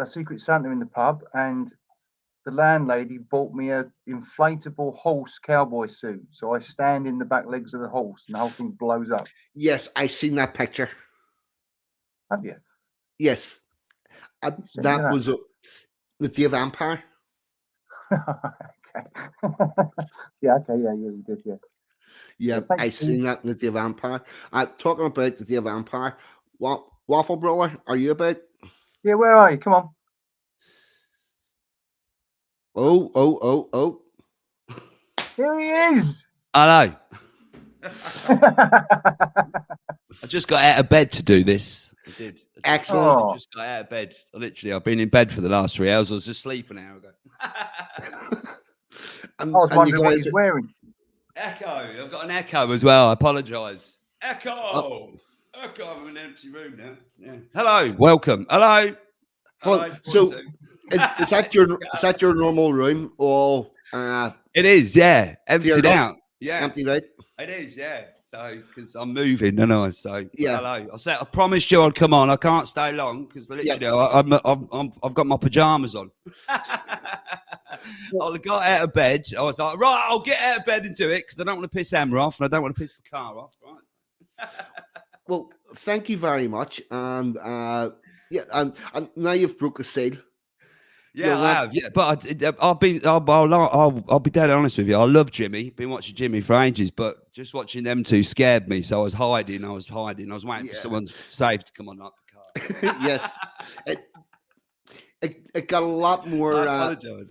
Secret Santa in the pub, and the landlady bought me a inflatable horse cowboy suit. So I stand in the back legs of the horse, and the whole thing blows up. Yes, I've seen that picture. Have you? Yes, that was the Day of Empire. Okay. Yeah. Okay. Yeah. You did. Yeah. Yeah, I seen that in the Day of Empire. Talking about the Day of Empire, Waffle Brother, are you about? Yeah, where are you? Come on. Oh. Here he is. Hello. I just got out of bed to do this. I did. Excellent. I just got out of bed. I've been in bed for the last 3 hours. I was asleep an hour ago. I was wondering what he's wearing. Echo. I've got an echo as well. I apologise. Echo. Echo. I'm in an empty room now. Yeah. Hello. Welcome. Hello. So, is that your normal room? All it is. Yeah. Emptied out. Yeah. Emptied out. It is. Yeah. So, because I'm moving, don't I? So, yeah. Hello. I promised you I'd come on. I can't stay long because literally, I've got my pajamas on. I got out of bed. I was like, right, I'll get out of bed and do it because I don't want to piss Emma off and I don't want to piss the car off. Right. Well, thank you very much. And and now you've broke the seal. Yeah, I have. Yeah, but I'll be dead honest with you. I love Jimmy. Been watching Jimmy for ages, but just watching them two scared me. So I was hiding. I was waiting for someone safe to come on up the car. Yes. It got a lot more. I apologize.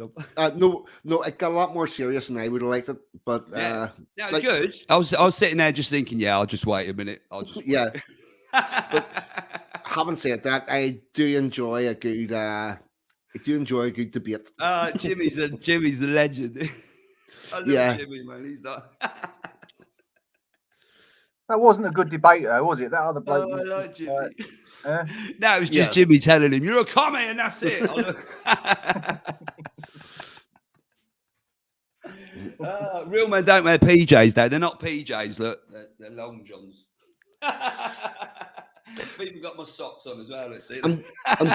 No, it got a lot more serious than I would have liked it. But it was good. I was sitting there just thinking, I'll just wait a minute. But having said that, I do enjoy a good. Debate. Jimmy's a legend. I love Jimmy, man. He's like. That wasn't a good debate, though, was it? That other bloke. I like Jimmy. No, it was just Jimmy telling him, "You're a commie," and that's it. Real men don't wear PJs, though. They're not PJs. Look, they're long johns. I've even got my socks on as well. Let's see. I'm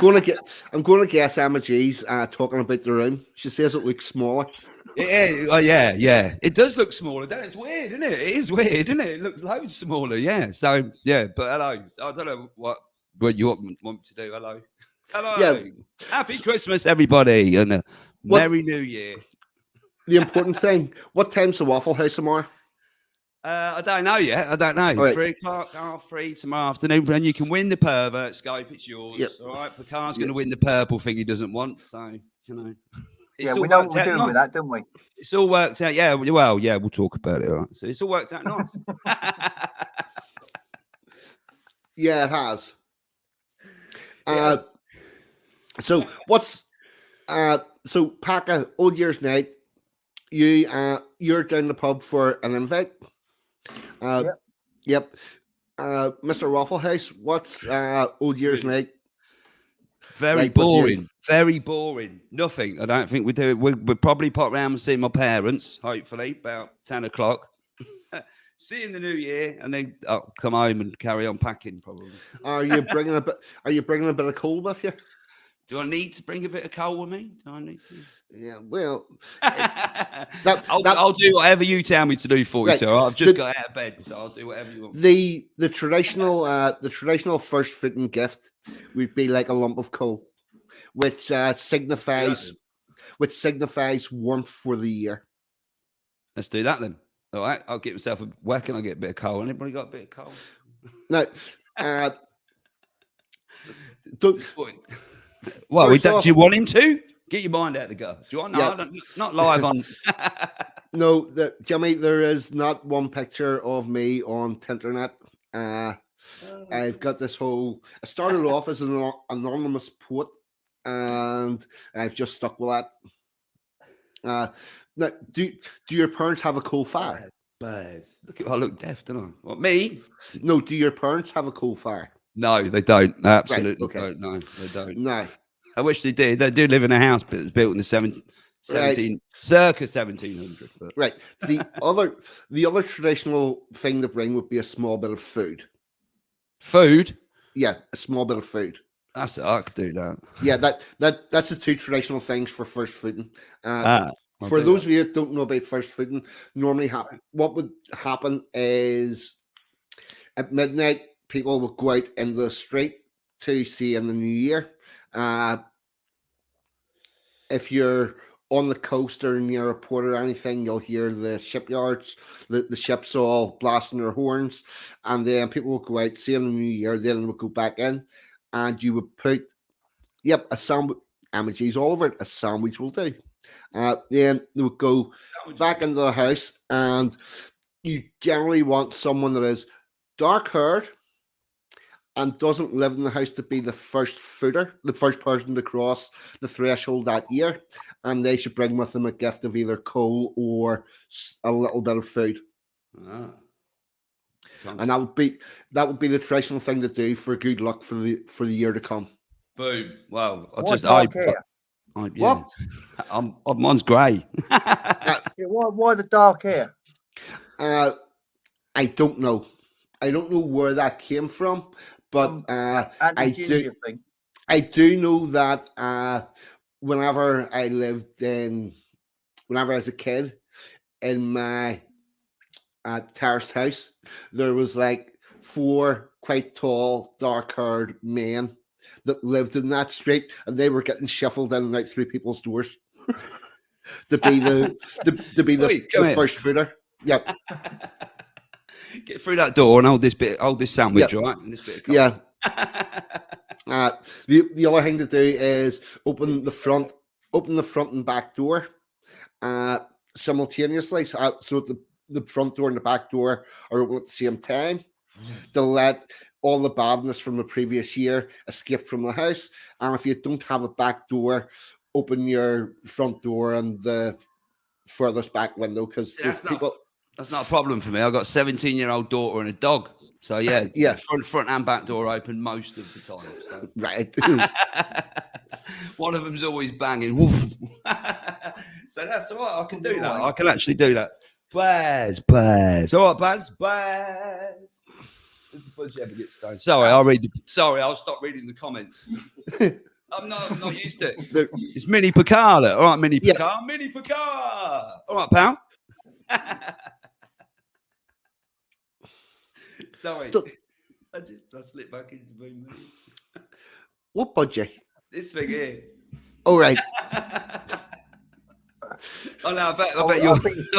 gonna guess Emma G's talking about the room. She says it looks smaller. Yeah. It does look smaller, don't it? It's weird, isn't it? It is weird, isn't it? It looks loads smaller, yeah. So, yeah, but hello. I don't know what you want me to do. Hello. Yeah. Happy Christmas, everybody, and a Merry New Year. The important thing, what time's the Waffle House tomorrow? I don't know yet. I don't know. Right. 3 o'clock, 3:30 tomorrow afternoon, and you can win the pervert scope. It's yours. Yep. All right. Picard's going to win the purple thing he doesn't want. So, you know. Yeah, we know what we're doing with that, don't we? It's all worked out. Yeah. Well, yeah, we'll talk about it. All right. So it's all worked out nice. Yeah, it has. Yes. So what's so Paca, Old Year's Night, you're down the pub for an invite. Yep. Mr. Waffle House, what's Old Year's Night? Very like with you? boring. Very boring. Nothing. I don't think we do. We'll probably pop round and see my parents, hopefully, about 10 o'clock. See you in the new year, and then come home and carry on packing, probably. Are you bringing a bit of coal with you? Do I need to bring a bit of coal with me? Do I need to? Yeah, well, I'll do whatever you tell me to do for you, Right. sir. I've just got out of bed, so I'll do whatever you want. the traditional first footing gift would be like a lump of coal, which signifies warmth for the year. Let's do that then. All right, I'll get myself a whack and I'll get a bit of coal. Anybody got a bit of coal? Now, don't, Well, First do off- you want him to? Get your mind out the gutter. Do you want? No, Yeah. I don't, not live on. no, Jimmy, there is not one picture of me on Tinternet. I've got this whole. I started off as an anonymous poet, and I've just stuck with that. Now, do your parents have a coal fire? Look at I look deaf, don't I? What, me? No, do your parents have a coal fire? No, they don't. They absolutely okay. don't. No, they don't. No. I wish they did. They do live in a house, but it was built in the 17 circa 1700. But. Right. The other traditional thing to bring would be a small bit of food. Food? Yeah, a small bit of food. That's it. I could do that. Yeah, that's the two traditional things for first footing. For Okay. those of you that don't know about first footing, normally what would happen is at midnight people would go out in the street to see in the new year. If you're on the coast or near a port or anything, you'll hear the shipyards, the ships all blasting their horns, and then people will go out, see in the new year, then we'll go back in, and you would put, a sandwich, MG's all over it, a sandwich will do. Then they would go back into the house, and you generally want someone that is dark-haired and doesn't live in the house to be the first footer, the first person to cross the threshold that year, and they should bring with them a gift of either coal or a little bit of food. And that would be the traditional thing to do for good luck for the year to come. Boom. Well, Dark hair? yeah. Mine's grey. Why the dark hair? I don't know. I don't know where that came from, but I do know that whenever I was a kid in my terraced house, there was like 4 quite tall, dark-haired men that lived in that street, and they were getting shuffled in and out through people's doors to be the first footer. Yep. Get through that door and hold this sandwich, right? And this bit of coal. Yeah. The other thing to do is open the front and back door simultaneously, so the front door and the back door are open at the same time to let all the badness from the previous year escape from the house. And if you don't have a back door, open your front door and the furthest back window, because there's people. That's not a problem for me. I've got a 17-year-old daughter and a dog. So, yeah. Front and back door open most of the time. So. Right. One of them's always banging. Woof. So that's all right. I can do that. I can actually do that. Baz. All right, Baz. Does the fudge ever get stoned? Sorry, I'll stop reading the comments. I'm not used to it. It's Mini Picard. All right, Mini Picard. Mini Picard. All right, pal. Sorry. I slipped back into being me. What budget? This thing here. All right. Oh no, I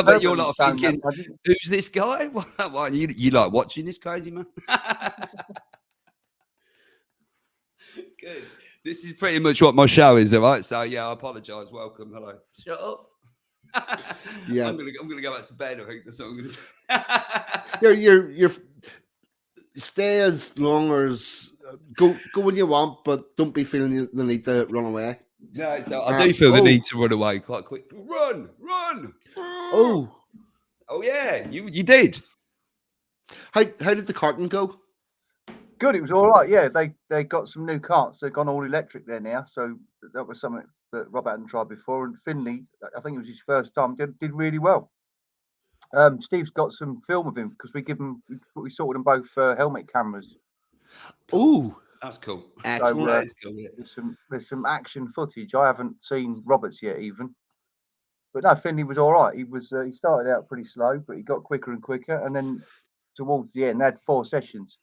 bet you're not thinking, who's this guy? Why you like watching this crazy man? Good. This is pretty much what my show is, all right? So yeah, I apologise. Welcome. Hello. Shut up. Yeah. I'm gonna go back to bed. I think that's what I'm gonna do. You're stay as long as go when you want, but don't be feeling the need to run away. No, so I do feel the need to run away quite quick. Run! Oh yeah, you did. How did the carton go? Good, it was all right. Yeah, they got some new carts. They've gone all electric there now, so that was something that Rob hadn't tried before. And Finley, I think it was his first time, did really well. Steve's got some film of him because we sorted them both helmet cameras. Oh, that's cool. Excellent. That is cool, yeah. There's some action footage. I haven't seen Roberts yet, even. But no, Finley was all right. He started out pretty slow, but he got quicker and quicker. And then towards the end, they had 4 sessions.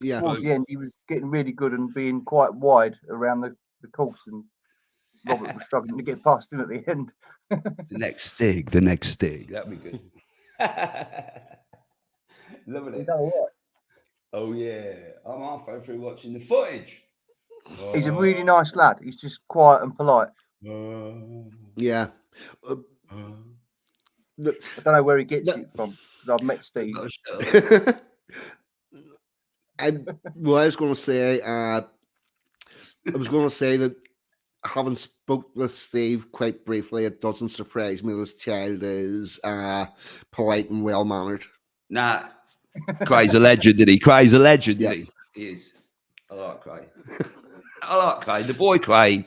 Yeah. Towards the end, he was getting really good and being quite wide around the course, and Robert was struggling to get past him at the end. The next stig. That'd be good. Loving it. Oh yeah, I'm halfway through watching the footage. He's a really nice lad. He's just quiet and polite. Yeah. I don't know where he gets it from because I've met Steve. I was going to say that having spoke with Steve quite briefly, it doesn't surprise me this child is polite and well mannered. Nah, Cray's a legend, did he? Cray's a legend, did he? He is. I like Cray. The boy Cray.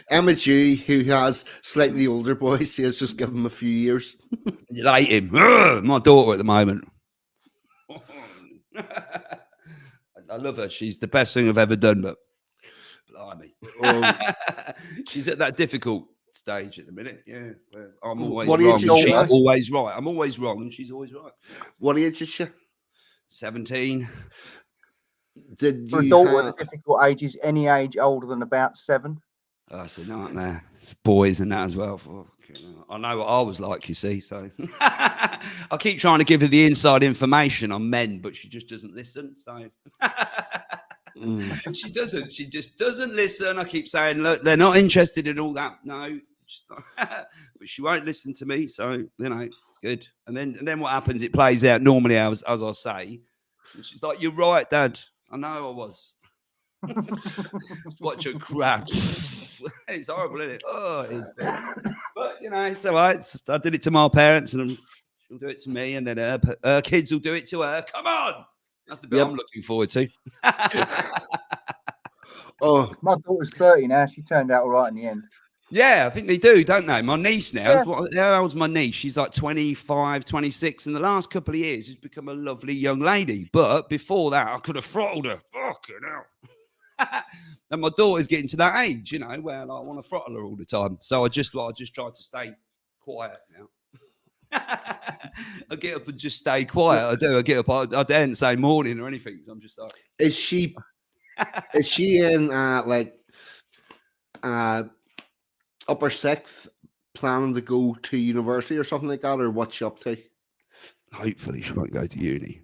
Emma who has slightly older boys, he has just given him a few years. You hate him. My daughter at the moment. I love her. She's the best thing I've ever done, but blimey. She's at that difficult stage at the minute. Yeah. I'm always wrong. She's always right. I'm always wrong and she's always right. What age is she? 17. For a daughter at the difficult ages, any age older than about 7? Oh, it's a nightmare. It's boys and that as well. I know what I was like, you see. So I keep trying to give her the inside information on men, but she just doesn't listen. So she doesn't. She just doesn't listen. I keep saying, look, they're not interested in all that. No, but she won't listen to me. So good. And then what happens? It plays out normally as I say. And she's like, "You're right, Dad. I know I was." Watch her crap. It's horrible, isn't it? Oh, it is. But it's all right. I did it to my parents, and she'll do it to me, and then her kids will do it to her. Come on, that's the bit I'm looking forward to. My daughter's 30 now. She turned out all right in the end. Yeah, I think they do, don't they? My niece now, how old's my niece? She's like 25, 26. In the last couple of years, she's become a lovely young lady. But before that, I could have throttled her. Fucking hell. And my daughter's getting to that age, where I want to throttle her all the time. So I just try to stay quiet now. I get up and just stay quiet. I do. I get up. I daren't say morning or anything. So I'm just like, is she in upper 6th, planning to go to university or something like that, or what's she up to? Hopefully she won't go to uni.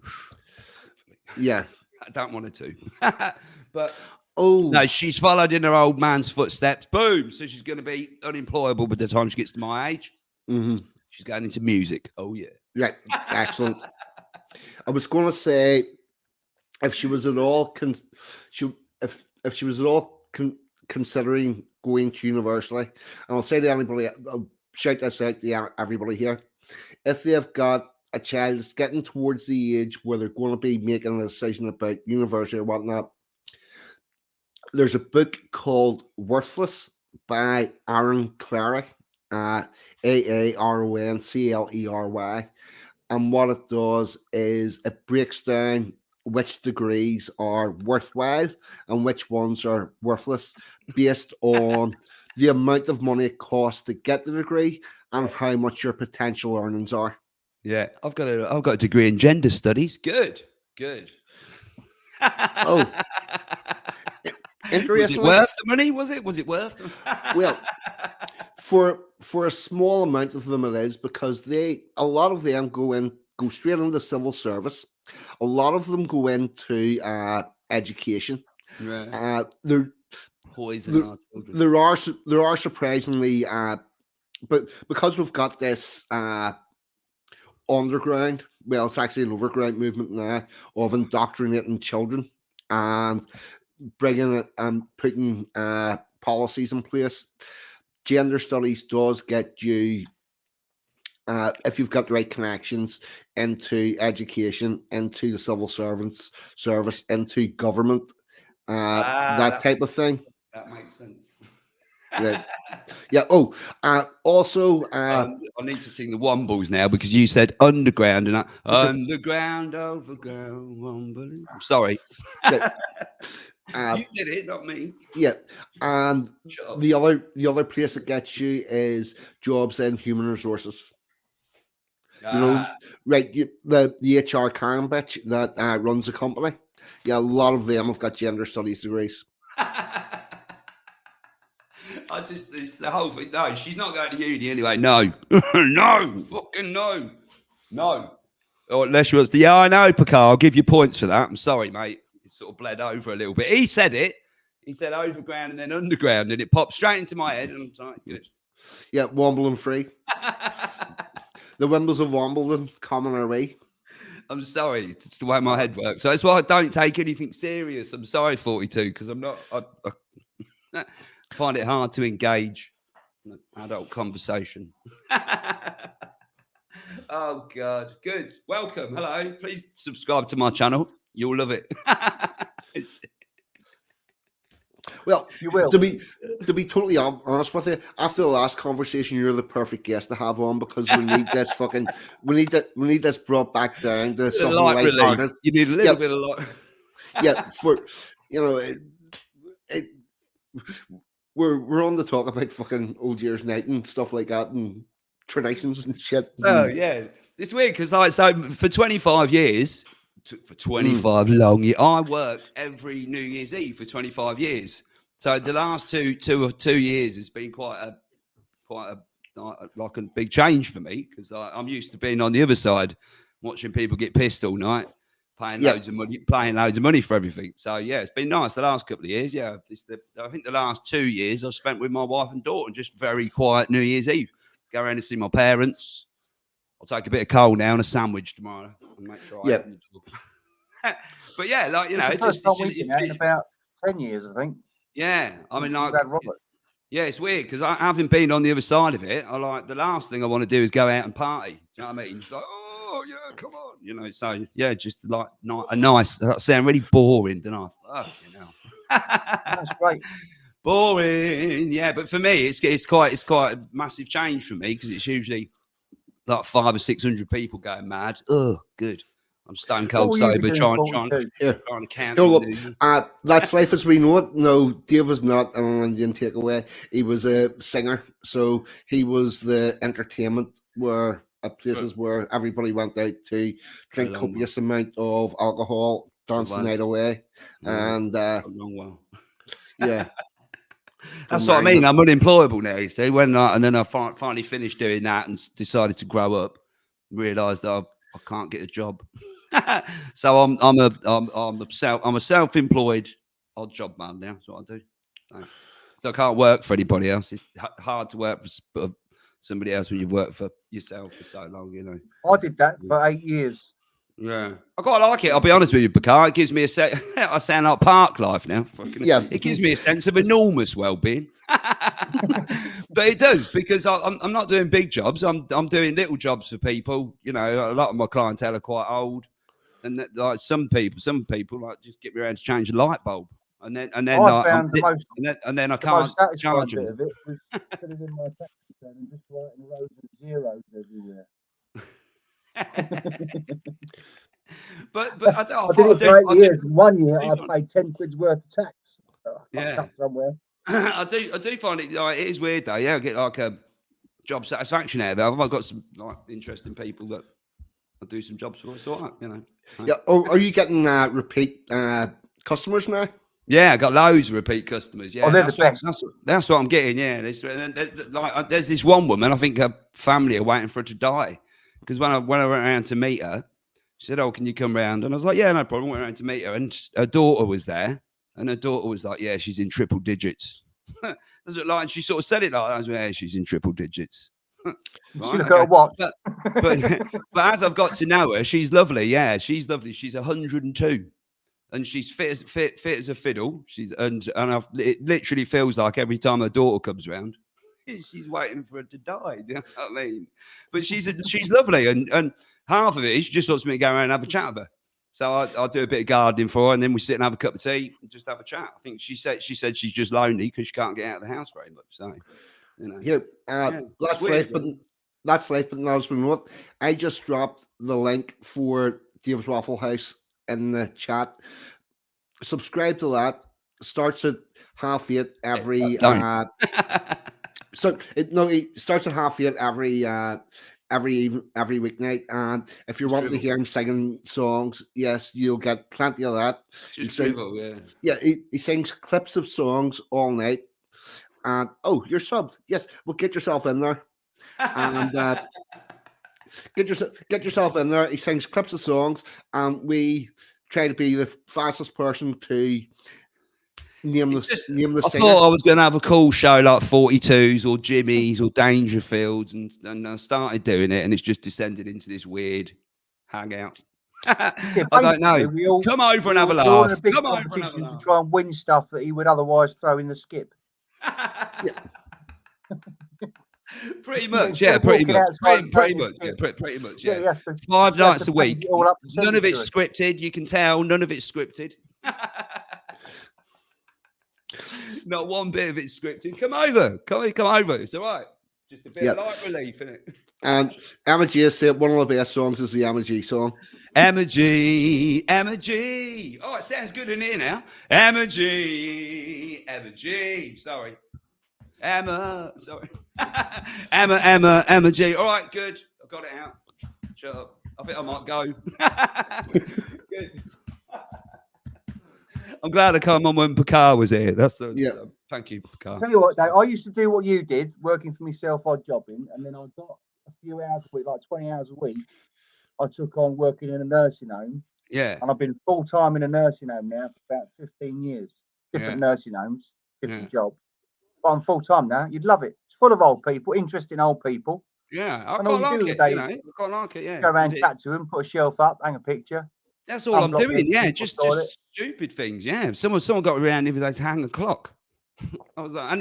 Yeah, I don't want her to. But no, she's followed in her old man's footsteps. Boom. So she's going to be unemployable by the time she gets to my age. Mm-hmm. She's going into music. Oh yeah. Right. Excellent. I was going to say, if she was at all considering going to university, and I'll say to anybody, I'll shout this out to everybody here, if they have got a child that's getting towards the age where they're going to be making a decision about university or whatnot, there's a book called Worthless by Aaron Clery, Aaronclery. And what it does is it breaks down which degrees are worthwhile and which ones are worthless based on the amount of money it costs to get the degree and how much your potential earnings are. Yeah, I've got a degree in gender studies. Good. Oh, Was it interestingly, worth the money? Was it worth them? well, for a small amount of them it is, because a lot of them go straight into civil service. A lot of them go into education. Yeah. There Poison our children. there are surprisingly, but because we've got this underground, well, it's actually an overground movement now of indoctrinating children and bringing it and putting policies in place. Gender studies does get you, if you've got the right connections, into education, into the civil servants service, into government, that type of thing. That makes sense. Yeah. Yeah. Oh, also, I need to sing the Wombles now because you said underground and underground, overground, Womble. I'm sorry. yeah, You did it, not me. yeah. And Shut up. the other place that gets you is jobs in human resources. You know, right? The HR Karen bitch that runs the company. Yeah, a lot of them have got gender studies degrees. It's the whole thing. No, she's not going to uni anyway. No, no, fucking no. Or unless she wants to, I know, Picard, I'll give you points for that. I'm sorry, mate. It sort of bled over a little bit. He said it. He said overground and then underground, and it popped straight into my head. And I'm like, good. Yeah, Wimbledon free. The Wimbles of Wimbledon coming our way. I'm sorry. It's the way my head works. So that's why I don't take anything serious. I'm sorry, 42, because I'm not. I find it hard to engage in an adult conversation. Oh, God. Good. Welcome. Hello. Please subscribe to my channel. You'll love it. Well, You will. to be totally honest with you, after the last conversation, you're the perfect guest to have on, because we need this we need this brought back down to something Light relief. lighthearted. You need a little bit of light. Yeah, for we're on the talk about fucking old year's night and stuff like that and traditions and shit. Oh, yeah. It's weird because for 25 years, for 25 long years, I worked every New Year's Eve for 25 years. So the last two years has been quite a like a big change for me, because I'm used to being on the other side, watching people get pissed all night, paying loads of money for everything. So yeah, it's been nice the last couple of years. Yeah, I think the last 2 years I've spent with my wife and daughter, just very quiet New Year's Eve. Go around and see my parents. I'll take a bit of coal now and a sandwich tomorrow and make sure I open the door. But yeah, like, you know, it's in about 10 years, I think. Yeah, I mean, like, Robert. yeah, it's weird because I haven't been on the other side of it. I like, the last thing I want to do is go out and party. Do you know what I mean? It's like, oh yeah, come on, you know. So yeah, just like a nice. That sound really boring, don't I? Fuck, you know. That's great. Boring, yeah. But for me, it's quite a massive change for me, because it's usually like 500 or 600 people going mad. Oh, good. I'm stone cold sober, trying to count. That's life as we know it. No, Dave was not an Indian takeaway. He was a singer, so he was the entertainment where at places where everybody went out to drink copious amount of alcohol, dance the night away, and yeah. That's what I mean. I'm unemployable now. You see, and then I finally finished doing that and decided to grow up, realised that I can't get a job. So I'm a self-employed odd job man now. That's what I do. So I can't work for anybody else. It's hard to work for somebody else when you've worked for yourself for so long, you know. I did that for 8 years. Yeah, I quite like it. I'll be honest with you, Picard. It gives me I sound like Park Life now. Yeah, it gives me a sense of enormous well-being. But it does, because I'm not doing big jobs. I'm doing little jobs for people. You know, a lot of my clientele are quite old, and like some people like just get me around to change a light bulb. and then I like, found the most and then I the most can't satisfying charge bit them. of it was putting in my tax return and just writing rows of zeros everywhere. But I, I thought did it for 8 I years. And one year do I find- paid 10 quid's worth of tax. Yeah. Up somewhere. I do find it like, it is weird though. Yeah, I get like a job satisfaction out of it. I've got some like interesting people that I do some jobs for. It's all right, you know. Yeah. Oh, are you getting repeat customers now? Yeah, I got loads of repeat customers. Yeah, Oh, they're the best. That's what I'm getting. Yeah, there's this one woman. I think her family are waiting for her to die because when I went around to meet her, she said, "Oh, can you come round?" And I was like, "Yeah, no problem." Went around to meet her, and her daughter was there, and her daughter was like, "Yeah, she's in triple digits." Does it like? And she sort of said it like that. I was like, "Yeah, she's in triple digits." She look at a watch. But but as I've got to know her, she's lovely. Yeah, she's lovely. She's 102. And she's fit as a fiddle. It literally feels like every time her daughter comes around, she's waiting for her to die. You know what I mean? But she's lovely, and half of it is she just wants me to go around and have a chat with her. So I'll do a bit of gardening for her, and then we sit and have a cup of tea and just have a chat. I think she said she's just lonely because she can't get out of the house very much. So you know, Here, that's life, but that's life. But not as what I just dropped the link for Dave's Waffle House in the chat. Subscribe to that. Starts at 8:30 every. It starts at 8:30 every weeknight. And if you're wanting to hear him singing songs, yes, you'll get plenty of that. He sings clips of songs all night. And you're subbed. Yes, well, get yourself in there. And get yourself in there. He sings clips of songs, and we try to be the fastest person to name the singer. Thought I was going to have a cool show like 42s or Jimmy's or Dangerfields, and I started doing it, and it's just descended into this weird hangout. I don't know. Come over and have a laugh. All in a big competition to try and win stuff that he would otherwise throw in the skip. Pretty much, yeah. Pretty much, yeah. 5 nights a week. None of it's scripted. You can tell. None of it's scripted. Not one bit of it's scripted. Come over. It's all right. Just a bit of light relief, isn't it? And Emma G said one of the best songs is the Emma G song. Emma G. Oh, it sounds good in here now. Emma G. Sorry. Emma G. All right, good. I got it out. Shut up. I think I might go. Good. I'm glad I came on when Picard was here. Thank you, Picard. Tell you what, Dave, I used to do what you did, working for myself, odd jobbing, and then I got a few hours a week, like 20 hours a week. I took on working in a nursing home. Yeah. And I've been full time in a nursing home now for about 15 years. Different nursing homes, different jobs. But I'm full time now. You'd love it. It's full of old people, interesting old people. Yeah, I quite like it. I quite like it. Yeah. Go around, chat to them, put a shelf up, hang a picture. That's all I'm doing. Yeah, just stupid things. Yeah. Someone got around the other day to hang a clock. I was like,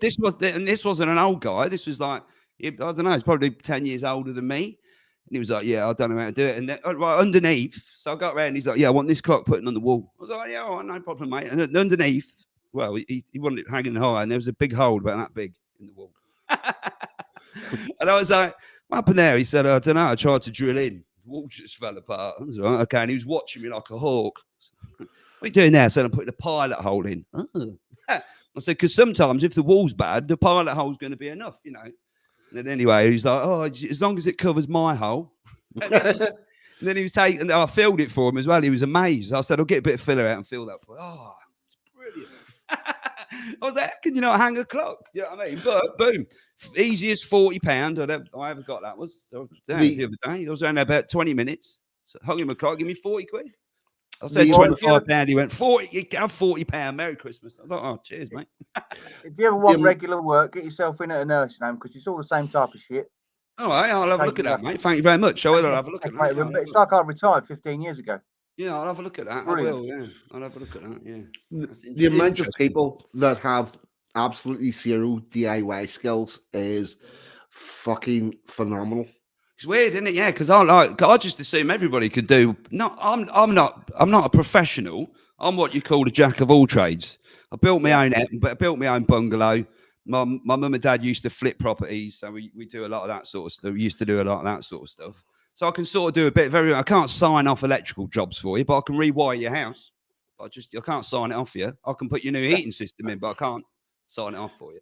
this wasn't an old guy. This was like, I don't know, he's probably 10 years older than me. And he was like, yeah, I don't know how to do it. And then right underneath, so I got around. He's like, yeah, I want this clock putting on the wall. I was like, yeah, all right, no problem, mate. And underneath, well, he wanted it hanging high, and there was a big hole about that big in the wall. And I was like, what happened there? He said, I don't know. I tried to drill in. The wall just fell apart. I was like, okay. And he was watching me like a hawk. What are you doing there? I said, I'm putting a pilot hole in. Oh. I said, because sometimes if the wall's bad, the pilot hole's going to be enough, you know. And then anyway, he's like, oh, as long as it covers my hole. And then he was taking, I filled it for him as well. He was amazed. I said, I'll get a bit of filler out and fill that for you. Oh, it's brilliant. I was like, how can you not hang a clock? You know what I mean? But boom, easiest £40. I haven't got that. The other day. I was around there about 20 minutes. So hung him a clock, give me 40 quid. I said £25. He went 40. You can have £40. Merry Christmas. I was like, oh, cheers, mate. If you ever want regular work, get yourself in at a nursing home because it's all the same type of shit. All right, I'll have a look at that, mate. Thank you very much. I will have a look at that. But it's like I retired 15 years ago. Yeah, I'll have a look at that. Brilliant. I will, yeah. I'll have a look at that, yeah. The amount of people that have absolutely zero DIY skills is fucking phenomenal. It's weird, isn't it? Yeah, because I just assume everybody could do. I'm not a professional. I'm what you call a jack of all trades. I built my own, but I built my own bungalow. My mum and dad used to flip properties, so we do a lot of that sort of stuff. We used to do a lot of that sort of stuff. So I can sort of do a bit. I can't sign off electrical jobs for you, but I can rewire your house. I can't sign it off for you. I can put your new heating system in, but I can't sign it off for you.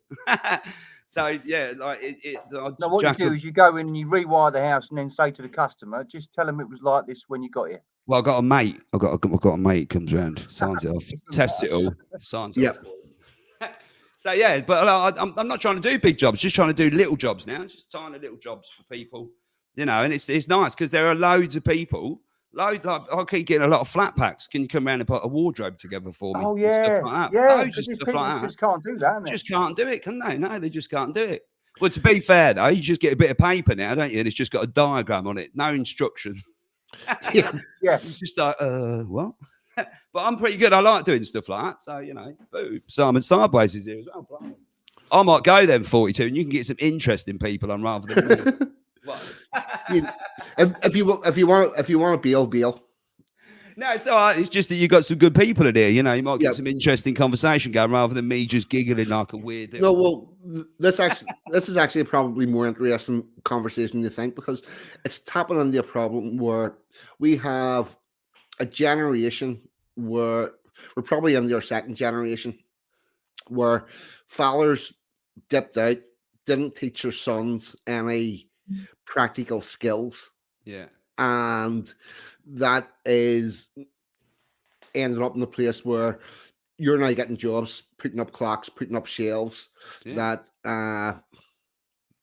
So yeah, like Now what you do is you go in and you rewire the house and then say to the customer, just tell them it was like this when you got here. Well, I've got a mate. I've got a mate comes around, signs it off, tests it all, signs it off. So yeah, but I'm not trying to do big jobs. Just trying to do little jobs now. Just tiny little jobs for people, you know. And it's nice because there are loads of people. Like I keep getting a lot of flat packs. Can you come around and put a wardrobe together for me? Oh yeah, like yeah. Because these people just can't do that. Just can't do it, can they? No, they just can't do it. Well, to be fair though, you just get a bit of paper now, don't you? And it's just got a diagram on it, no instruction. Yeah. It's just like, what? But I'm pretty good. I like doing stuff like that. So, you know, Simon Sideways is here as well. I might go then 42 and you can get some interesting people on rather than me. If you want to Beal. No, it's all right. It's just that you got some good people in here. You know, you might get some interesting conversation going rather than me just giggling like a weird. No, well, this is actually probably more interesting conversation you think, because it's tapping into a problem where we have a generation where we're probably in their second generation where fathers dipped out, didn't teach their sons any practical skills. Yeah. And that is ended up in the place where you're now getting jobs, putting up clocks, putting up shelves. That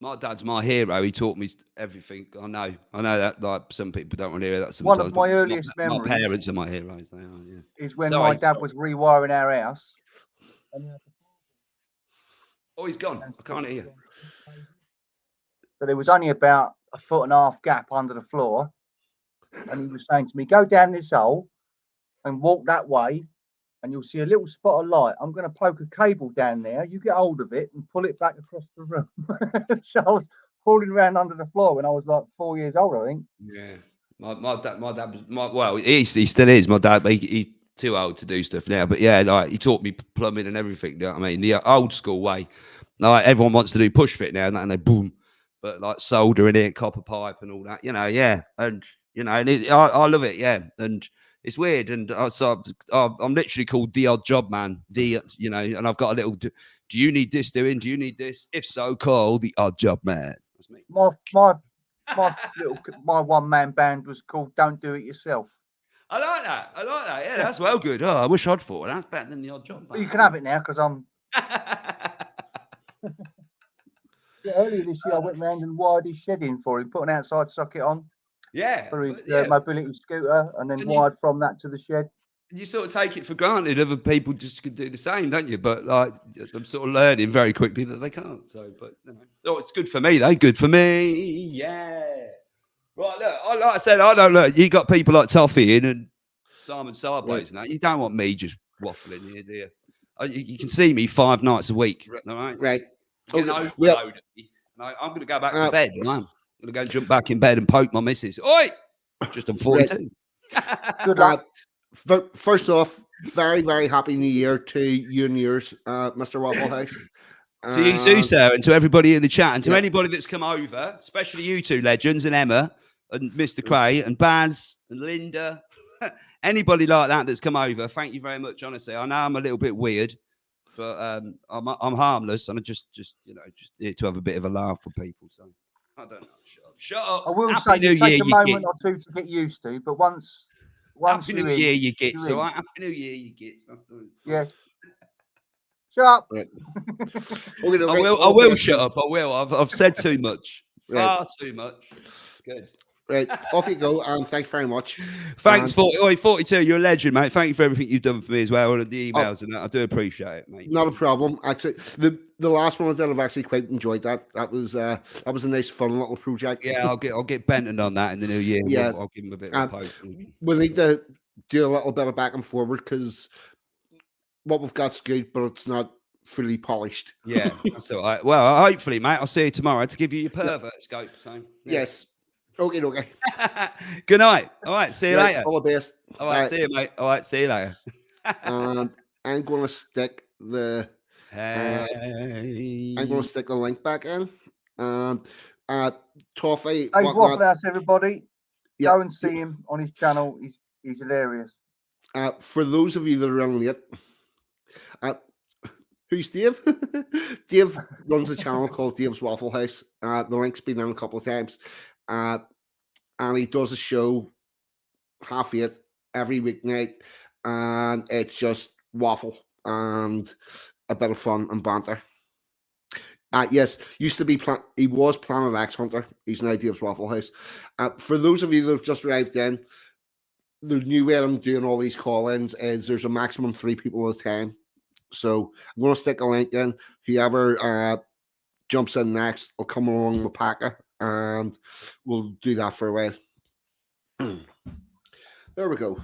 my dad's my hero. He taught me everything. I know that. Like some people don't want to hear that. One of my earliest memories. My parents are my heroes. They are. Yeah. Is when my dad was rewiring our house. Oh, he's gone. I can't hear you. So there was only about 1.5 foot gap under the floor, and he was saying to me, "Go down this hole and walk that way, and you'll see a little spot of light. I'm going to poke a cable down there. You get hold of it and pull it back across the room." So I was crawling around under the floor when I was like 4 years old, I think. Yeah, my dad well, he still is. My dad, he's too old to do stuff now, but yeah, like he taught me plumbing and everything. You know what I mean? The old school way. Like everyone wants to do push fit now, and they boom, but like soldering it, copper pipe, and all that. You know, yeah, and you know, and I love it, yeah, and. It's weird, and so I'm literally called the odd job man. You know, and I've got a little. Do you need this doing? Do you need this? If so, call the odd job man. That's me. My one man band was called "Don't Do It Yourself." I like that. Yeah, that's well good. Oh, I wish I'd thought that's better than the odd job man. Well, you can have it now because I'm. Earlier this year, I went round and wired his shed in for him, put an outside socket on. Yeah, for his mobility scooter, and then wired from that to the shed. You sort of take it for granted other people just could do the same, don't you? But like, I'm sort of learning very quickly that they can't. So, but you know, it's good for me. They good for me. Yeah. Right. Look, like I said, I don't look. You got people like Toffee in and Simon Sideways now. You don't want me just waffling here, do you? You can see me 5 nights a week. All right. Right. I'm going to go back to bed. I'm going to go and jump back in bed and poke my missus. Oi! Just on 42. Good luck. First off, very, very happy New Year to you and yours, Mr. Waffle House. To you too, sir, and to everybody in the chat, and to anybody that's come over, especially you two legends, and Emma, and Mr. Cray, and Baz, and Linda, anybody like that that's come over, thank you very much, honestly. I know I'm a little bit weird, but I'm harmless, and I just here to have a bit of a laugh with people, so... I don't know. Shut up. I will say you take a moment or two to get used to, but once Happy New Year you get. So Happy New Year you get. Yeah. Shut up. Right. I will shut up. I will. I've said too much. Far too much. Good. Right, off you go, and thanks very much. Thanks, 42. You're a legend, mate. Thank you for everything you've done for me as well, and the emails and that. I do appreciate it, mate. Not a problem. Actually, the last one I did, I've actually quite enjoyed that. That was a nice, fun little project. Yeah, I'll get Benton on that in the new year. Yeah, I'll give him a bit of a post. We need to do a little bit of back and forward because what we've got's good, but it's not fully polished. Yeah, that's all right. Well, hopefully, mate, I'll see you tomorrow to give you your pervert scope. So yes. Okay. Good night. All right. See you later. All the best. All right. See you, mate. All right. See you later. and I'm gonna stick the I'm gonna Hey. stick the link back in. And Toffee, Dave Waffle whatnot. House, everybody. Yeah. Go and see him on his channel. He's hilarious. For those of you that are running late, who's Dave? Dave runs a channel called Dave's Waffle House. The link's been in a couple of times. And he does a show 8:30 every weeknight. And it's just waffle and a bit of fun and banter. Yes, used to be he was Planet X Hunter. He's now Dave's Waffle House. For those of you that have just arrived in, the new way I'm doing all these call-ins is there's a maximum 3 people at a time. So I'm going to stick a link in. Whoever jumps in next will come along with Packer, and we'll do that for a while. There we go.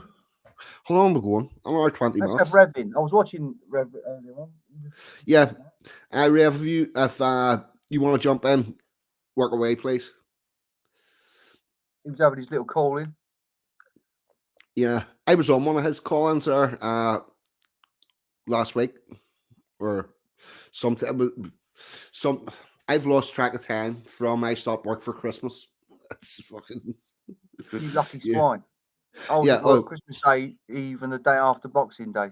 How long are we going? I'm around 20 Let's minutes. have Rev in. I was watching Rev earlier on. Yeah. Rev, if you want to jump in, work away, please. He was having his little call in. Yeah. I was on one of his call-ins there last week or something. I've lost track of time from I stopped work for Christmas. It's fucking You lucky swine. I was at work Christmas Eve and the day after Boxing Day.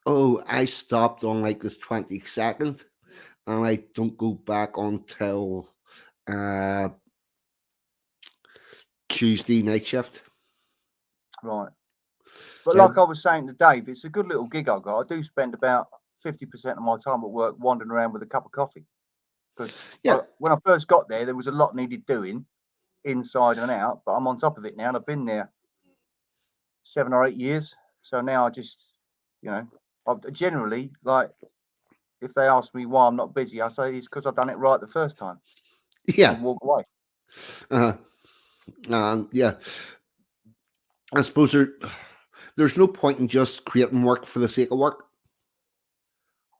Oh, I stopped on like the 22nd, and I don't go back until Tuesday night shift. Right. But like I was saying to Dave, it's a good little gig I got. I do spend about 50% of my time at work wandering around with a cup of coffee. Because when I first got there was a lot needed doing inside and out, but I'm on top of it now, and I've been there 7 or 8 years. So now I just, I generally, like, if they ask me why I'm not busy, I say it's because I've done it right the first time. Yeah. And walk away. Yeah. I suppose there's no point in just creating work for the sake of work.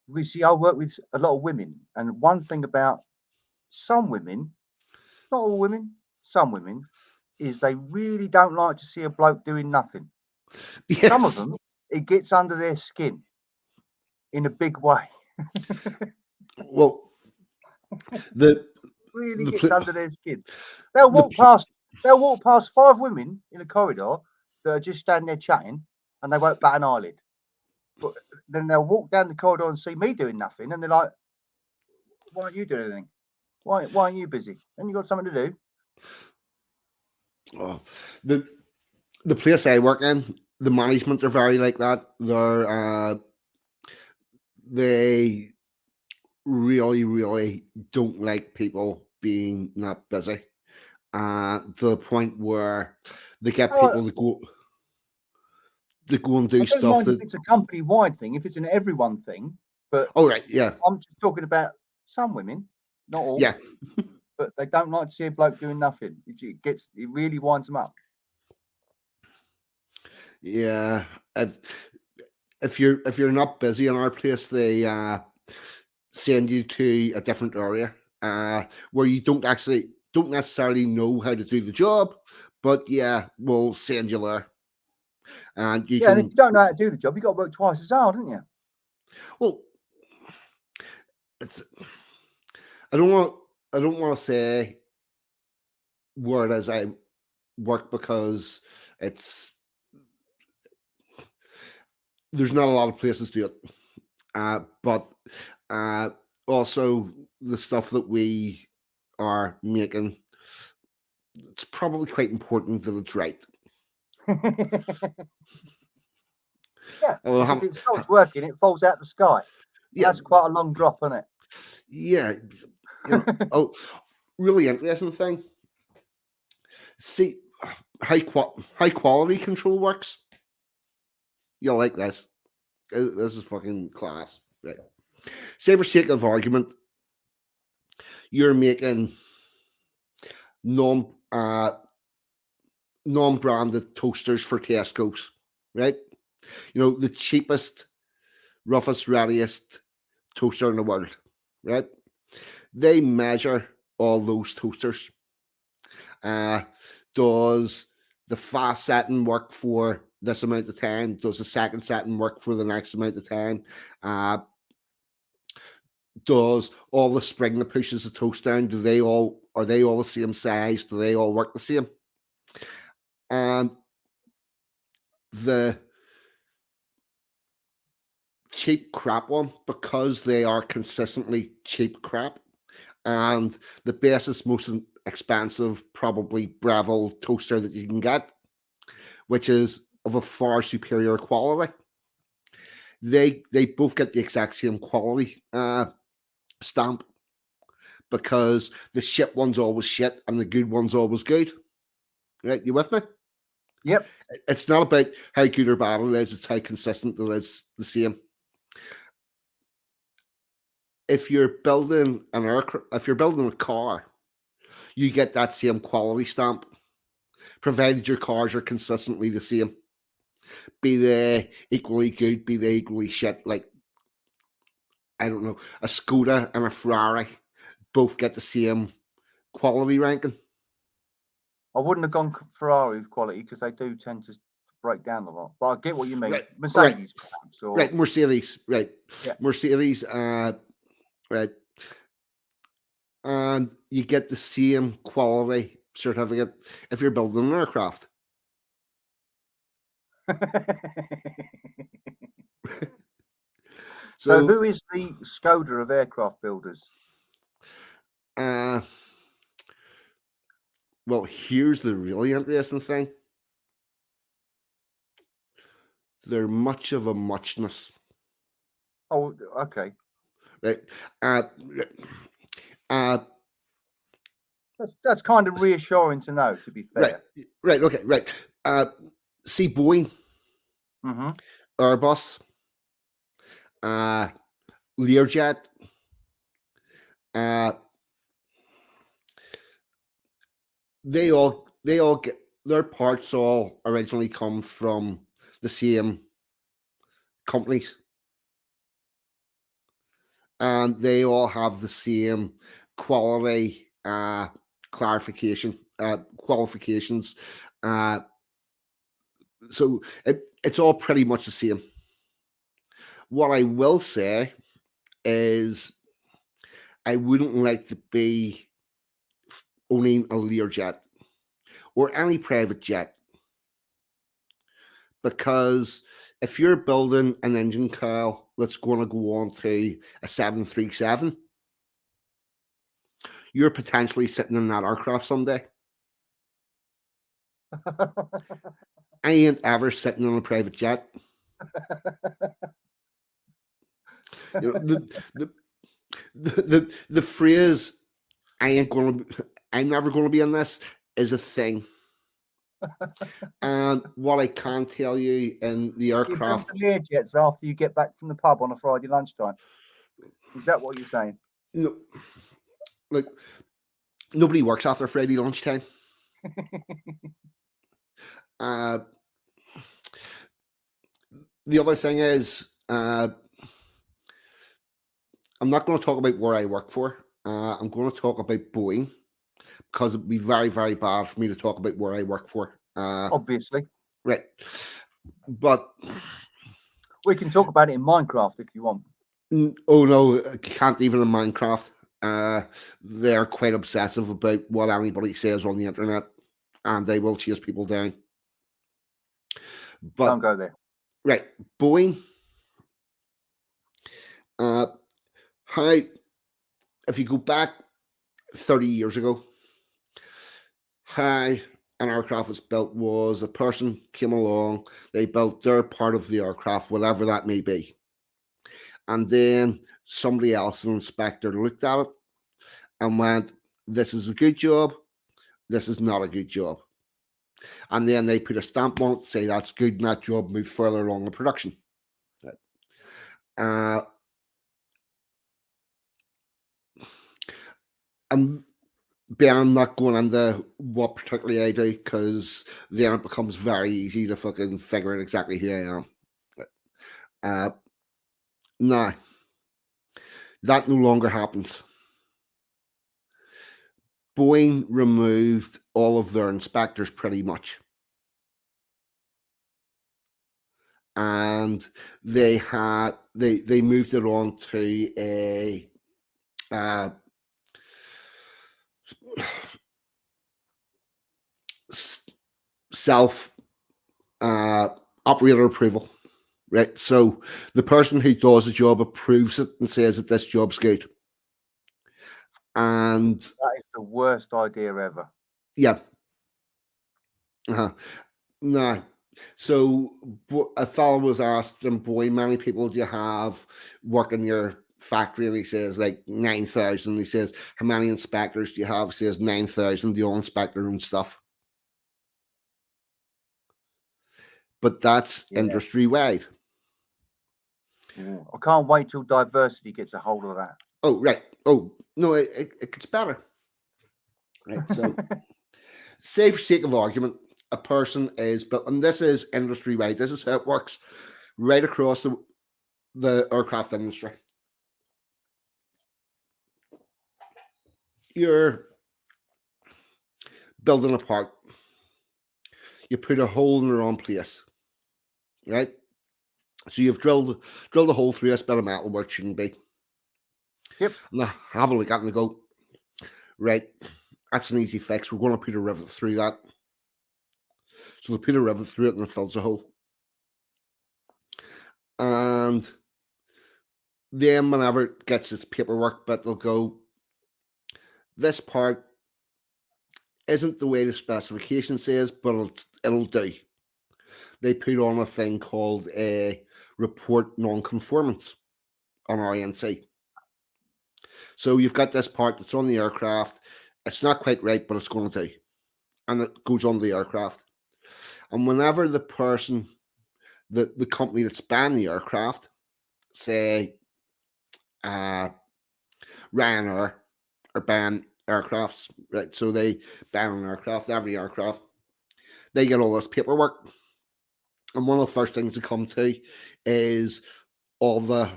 We see, I work with a lot of women, and one thing about some women, not all women, some women, is they really don't like to see a bloke doing nothing. Yes. Some of them, it gets under their skin in a big way. Well, really gets under their skin. They'll walk past 5 women in a corridor that are just standing there chatting, and they won't bat an eyelid. But then they'll walk down the corridor and see me doing nothing, and they're like, "Why aren't you doing anything? Why aren't you busy? And you got something to do?" Oh, the place I work in, the management are very like that. They really, really don't like people being not busy. To the point where they get people to go and do stuff. I don't mind if it's a company-wide thing, if it's an everyone thing. But right, yeah. I'm just talking about some women, not all. Yeah. But they don't like to see a bloke doing nothing. It really winds them up. Yeah. If you're not busy in our place, they send you to a different area where you don't necessarily know how to do the job, but we'll send you there. And and if you don't know how to do the job, you got to work twice as hard, haven't you? Well, I don't want to say where it is I work, because there's not a lot of places to do it. But also the stuff that we are making, it's probably quite important that it's right. Yeah, if it stops working, it falls out the sky. Yeah, that's quite a long drop, isn't it? Yeah. Really interesting thing. See how quality control works. You'll like this. This is fucking class, right? Say for sake of argument, you're making non-branded toasters for Tesco's, right? The cheapest, roughest, readiest toaster in the world, right? They measure all those toasters. Does the fast setting work for this amount of time? Does the second setting work for the next amount of time? Does all the spring that pushes the toast down, are they all the same size? Do they all work the same? And the cheap crap one, because they are consistently cheap crap, and the basis most expensive, probably Breville toaster that you can get, which is of a far superior quality. They both get the exact same quality stamp, because the shit one's always shit and the good one's always good. Right, you with me? Yep. It's not about how good or bad it is, it's how consistent it is the same. If you're building if you're building a car, you get that same quality stamp, provided your cars are consistently the same. Be they equally good, be they equally shit. Like, I don't know, a Skoda and a Ferrari both get the same quality ranking. I wouldn't have gone Ferrari with quality because they do tend to break down a lot. But I get what you mean. Right, Mercedes, perhaps, or right, Mercedes, right, Yeah. Mercedes, right, and you get the same quality certificate if you're building an aircraft. So who is the Skoda of aircraft builders? Well, here's the really interesting thing. They're much of a muchness. Oh, okay. Right. That's kind of reassuring to know, to be fair. Right. Okay. Right. See Boeing, Mm-hmm. Airbus, Learjet, they all get their parts all originally come from the same companies, and they all have the same quality qualifications. So it's all pretty much the same. What I will say is I wouldn't like to be owning a Learjet or any private jet, because if you're building an engine coil that's going to go on to a 737, you're potentially sitting in that aircraft someday. I ain't ever sitting on a private jet. You know, the phrase I'm never going to be in this is a thing. And what I can tell you in the aircraft, You build the Learjets after you get back from the pub on a Friday lunchtime. Is that what you're saying? no, like, nobody works after Friday lunchtime. The other thing is, I'm not going to talk about where I work for. I'm going to talk about Boeing, because it'd be very, very bad for me to talk about where I work for. Obviously. Right. But we can talk about it in Minecraft if you want. Oh no, can't even in Minecraft. They're quite obsessive about what anybody says on the internet, and they will chase people down. But don't go there. Right, Boeing. If you go back 30 years ago, how an aircraft was built was a person came along, they built their part of the aircraft, whatever that may be. And then somebody else, an inspector, looked at it and went, this is a good job, this is not a good job. And then they put a stamp on it to say that's good, and that job moved further along in production. I'm not going into what particularly I do, because then it becomes very easy to fucking figure out exactly who I am. Nah, that no longer happens. Boeing removed all of their inspectors pretty much. and they moved it on to a self operator approval, right? So the person who does the job approves it and says that this job's good. And that is the worst idea ever. yeah. No. So a fellow was asked him, boy, many people do you have work in your factory? And he says, like 9,000. He says, how many inspectors do you have? He says, 9,000. They all inspect their own stuff. But that's industry wide. I can't wait till diversity gets a hold of that. Oh, right. Oh, no, it gets better. Right. So, say for sake of argument, a person is, but and this is industry wide. This is how it works right across the aircraft industry. You're building a part. You put a hole in the wrong place, right? So you've drilled a hole through this bit of metal where it shouldn't be. Yep. Now have a look at it and go, right, that's an easy fix. We're going to put a rivet through that. So they put a rivet through it and it fills a hole. And then whenever it gets its paperwork bit, they'll go, this part isn't the way the specification says, but it'll do. They put on a thing called a report non-conformance on RNC. So you've got this part that's on the aircraft. It's not quite right, but it's going to do. And it goes on the aircraft. And whenever the person, the company that's banned the aircraft, say Ryanair or ban aircrafts, right? So they ban an aircraft, every aircraft. They get all this paperwork. And one of the first things to come to is all the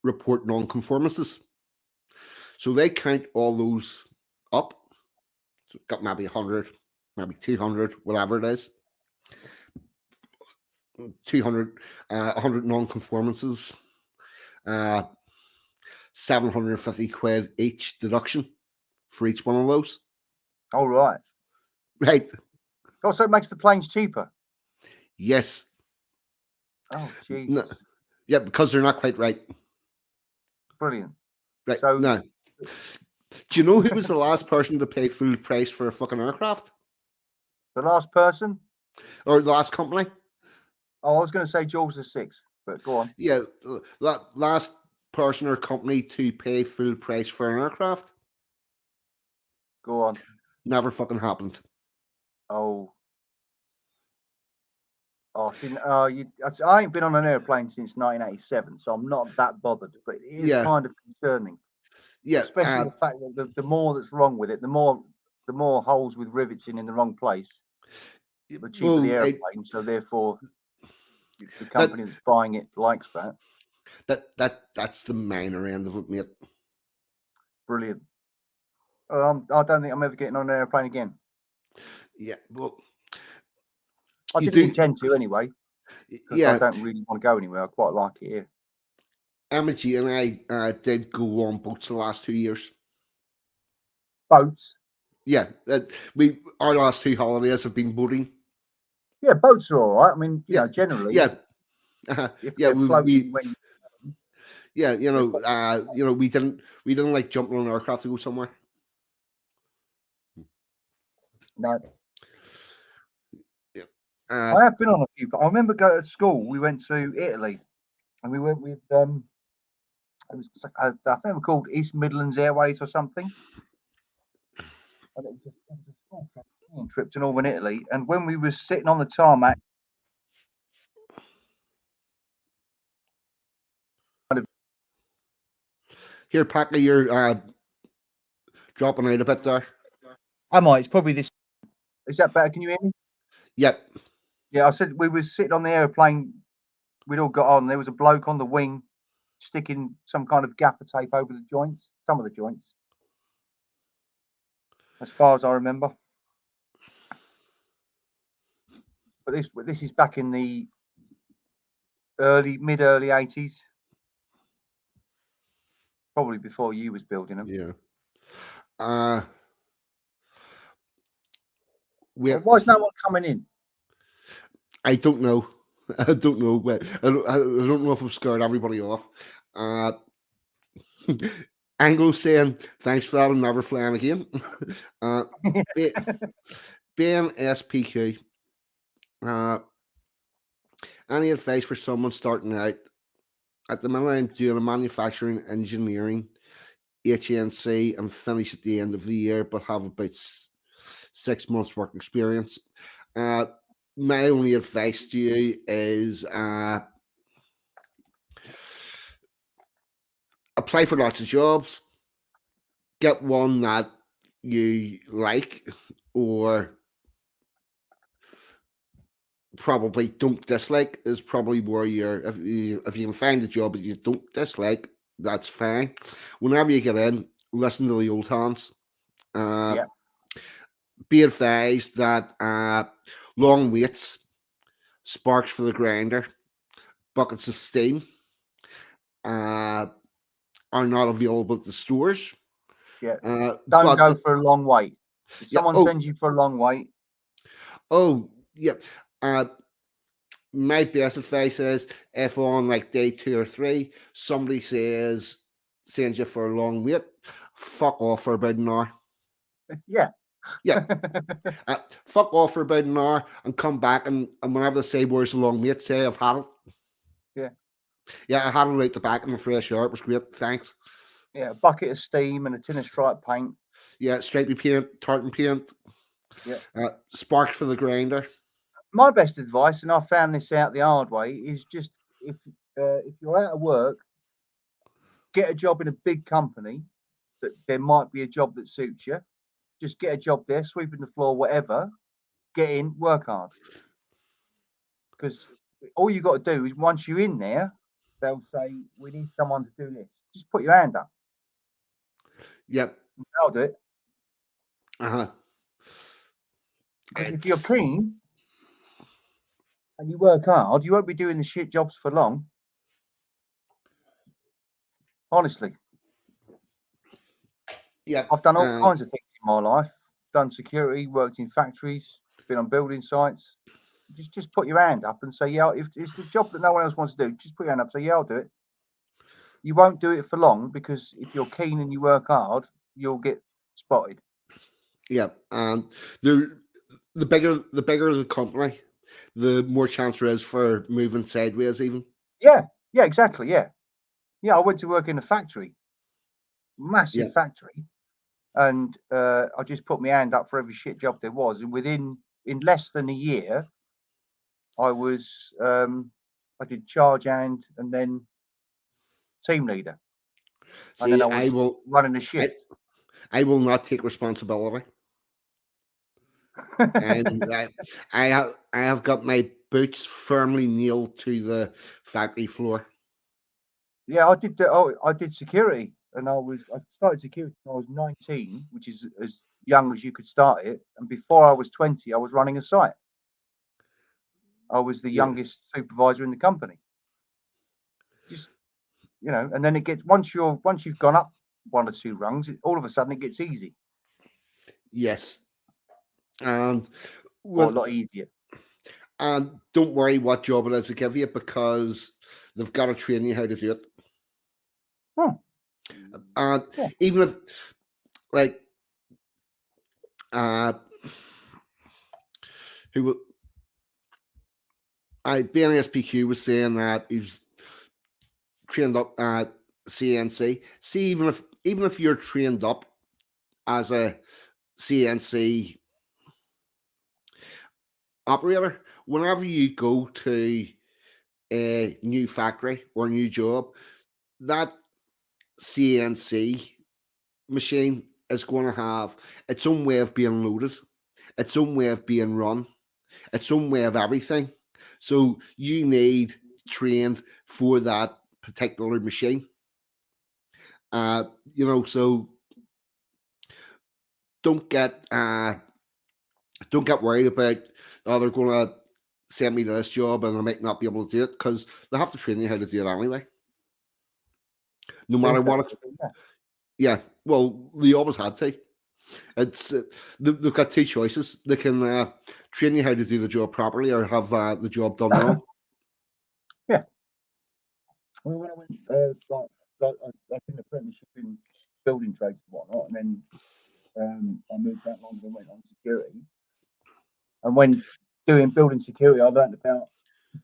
report non-conformances. So they count all those up. So got maybe 100, maybe 200, whatever it is. 200, 100 non-conformances, 750 quid each deduction for each one of those. All right. Right. Also, it makes the planes cheaper. Yes. Oh, jeez. No, yeah, because they're not quite right. Brilliant. Right. So, now, do you know who was the last person to pay full price for a fucking aircraft? The last person? Or the last company? Oh, I was going to say Jaws the Sixth, but go on. Yeah, that last person or company to pay full price for an aircraft? Go on. Never fucking happened. Oh. See, I ain't been on an airplane since 1987, so I'm not that bothered. But it is kind of concerning. Yeah, especially the fact that the more that's wrong with it, the more holes with rivets in the wrong place, the cheaper the airplane. So therefore, the company that's buying it likes that. That's the minor end of it, mate. Brilliant. I don't think I'm ever getting on an airplane again. Yeah, well, I didn't intend to anyway. Yeah, I don't really want to go anywhere. I quite like it here. Emma G and I did go on boats the last 2 years. Boats? Yeah, our last 2 holidays have been boating. Yeah, boats are all right. I mean, you know, generally. Yeah. We didn't like jumping on an aircraft to go somewhere. No. Yeah. I have been on a few, but I remember going to school. We went to Italy, and we went with it was I think it was called East Midlands Airways or something. And it was a school trip to Northern Italy. And when we were sitting on the tarmac, Here, Packer, you're dropping out a bit there. Am I? It's probably this. Is that better? Can you hear me? Yep. Yeah, I said we were sitting on the airplane. We'd all got on. There was a bloke on the wing sticking some kind of gaffer tape over the joints, some of the joints, as far as I remember. But this is back in the mid early 80s. Probably before you was building them. Yeah. Well, why is no one coming in? I don't know. I don't know. But I don't know if I've scared everybody off. Anglo saying, thanks for that, I'm never flying again. Ben SPQ. Any advice for someone starting out? At the moment, I'm doing a manufacturing engineering HNC and finish at the end of the year, but have about 6 months work experience. My only advice to you is apply for lots of jobs, get one that you like or probably don't dislike is probably where if you can find a job that you don't dislike, that's fine. Whenever you get in, listen to the old hands. Yeah. Be advised that long waits, sparks for the grinder, buckets of steam are not available at the stores. Yeah. Don't go for a long wait. If someone oh, sends you for a long wait. Oh, yeah. My best advice is if on like day 2 or 3, somebody sends you for a long wait, fuck off for about an hour. Yeah. Yeah. Fuck off for about an hour and come back and whenever they say where's the long wait, say I've had it. Yeah. Yeah, I had it out the back in the fresh air. It was great. Thanks. Yeah, a bucket of steam and a tin of stripe paint. Yeah, stripey paint, tartan paint. Yeah. Sparks for the grinder. My best advice, and I found this out the hard way, is just if you're out of work, get a job in a big company that there might be a job that suits you. Just get a job there, sweeping the floor, whatever. Get in, work hard. Because all you got to do is once you're in there, they'll say, we need someone to do this. Just put your hand up. Yep. I'll do it. Uh-huh. Because if you're keen and you work hard, you won't be doing the shit jobs for long. Honestly. Yeah. I've done all kinds of things in my life. Done security, worked in factories, been on building sites. Just put your hand up and say, yeah, if it's the job that no one else wants to do, just put your hand up and say, yeah, I'll do it. You won't do it for long because if you're keen and you work hard, you'll get spotted. Yeah, and the bigger the company, the more chance there is for moving sideways even. Yeah, exactly. Yeah. I went to work in a factory, massive factory, and I just put my hand up for every shit job there was, and in less than a year, I was I did charge hand and then team leader. See, and then I was running a shift. I will not take responsibility. And I have got my boots firmly nailed to the factory floor. Yeah, I did security, and I started security when I was 19, which is as young as you could start it. And before I was 20, I was running a site. I was the youngest supervisor in the company. Just and then it gets once you've gone up 1 or 2 rungs, all of a sudden it gets easy. Yes, and a lot easier. And don't worry what job it is to give you because they've got to train you how to do it. And even if, like, BNSPQ was saying that he's trained up at CNC. See, even if you're trained up as a CNC operator, whenever you go to a new factory or a new job, that CNC machine is going to have its own way of being loaded, its own way of being run, its own way of everything. So you need trained for that particular machine. So don't get worried about they're going to send me to this job and I might not be able to do it because they have to train you how to do it anyway. No matter what. Yeah. Well, they always had to. It's they've got two choices. They can train you how to do the job properly or have the job done wrong. Yeah. Well, when I went, I did an apprenticeship in building trades and whatnot, and then I moved out London and went on security. And when doing building security, I learned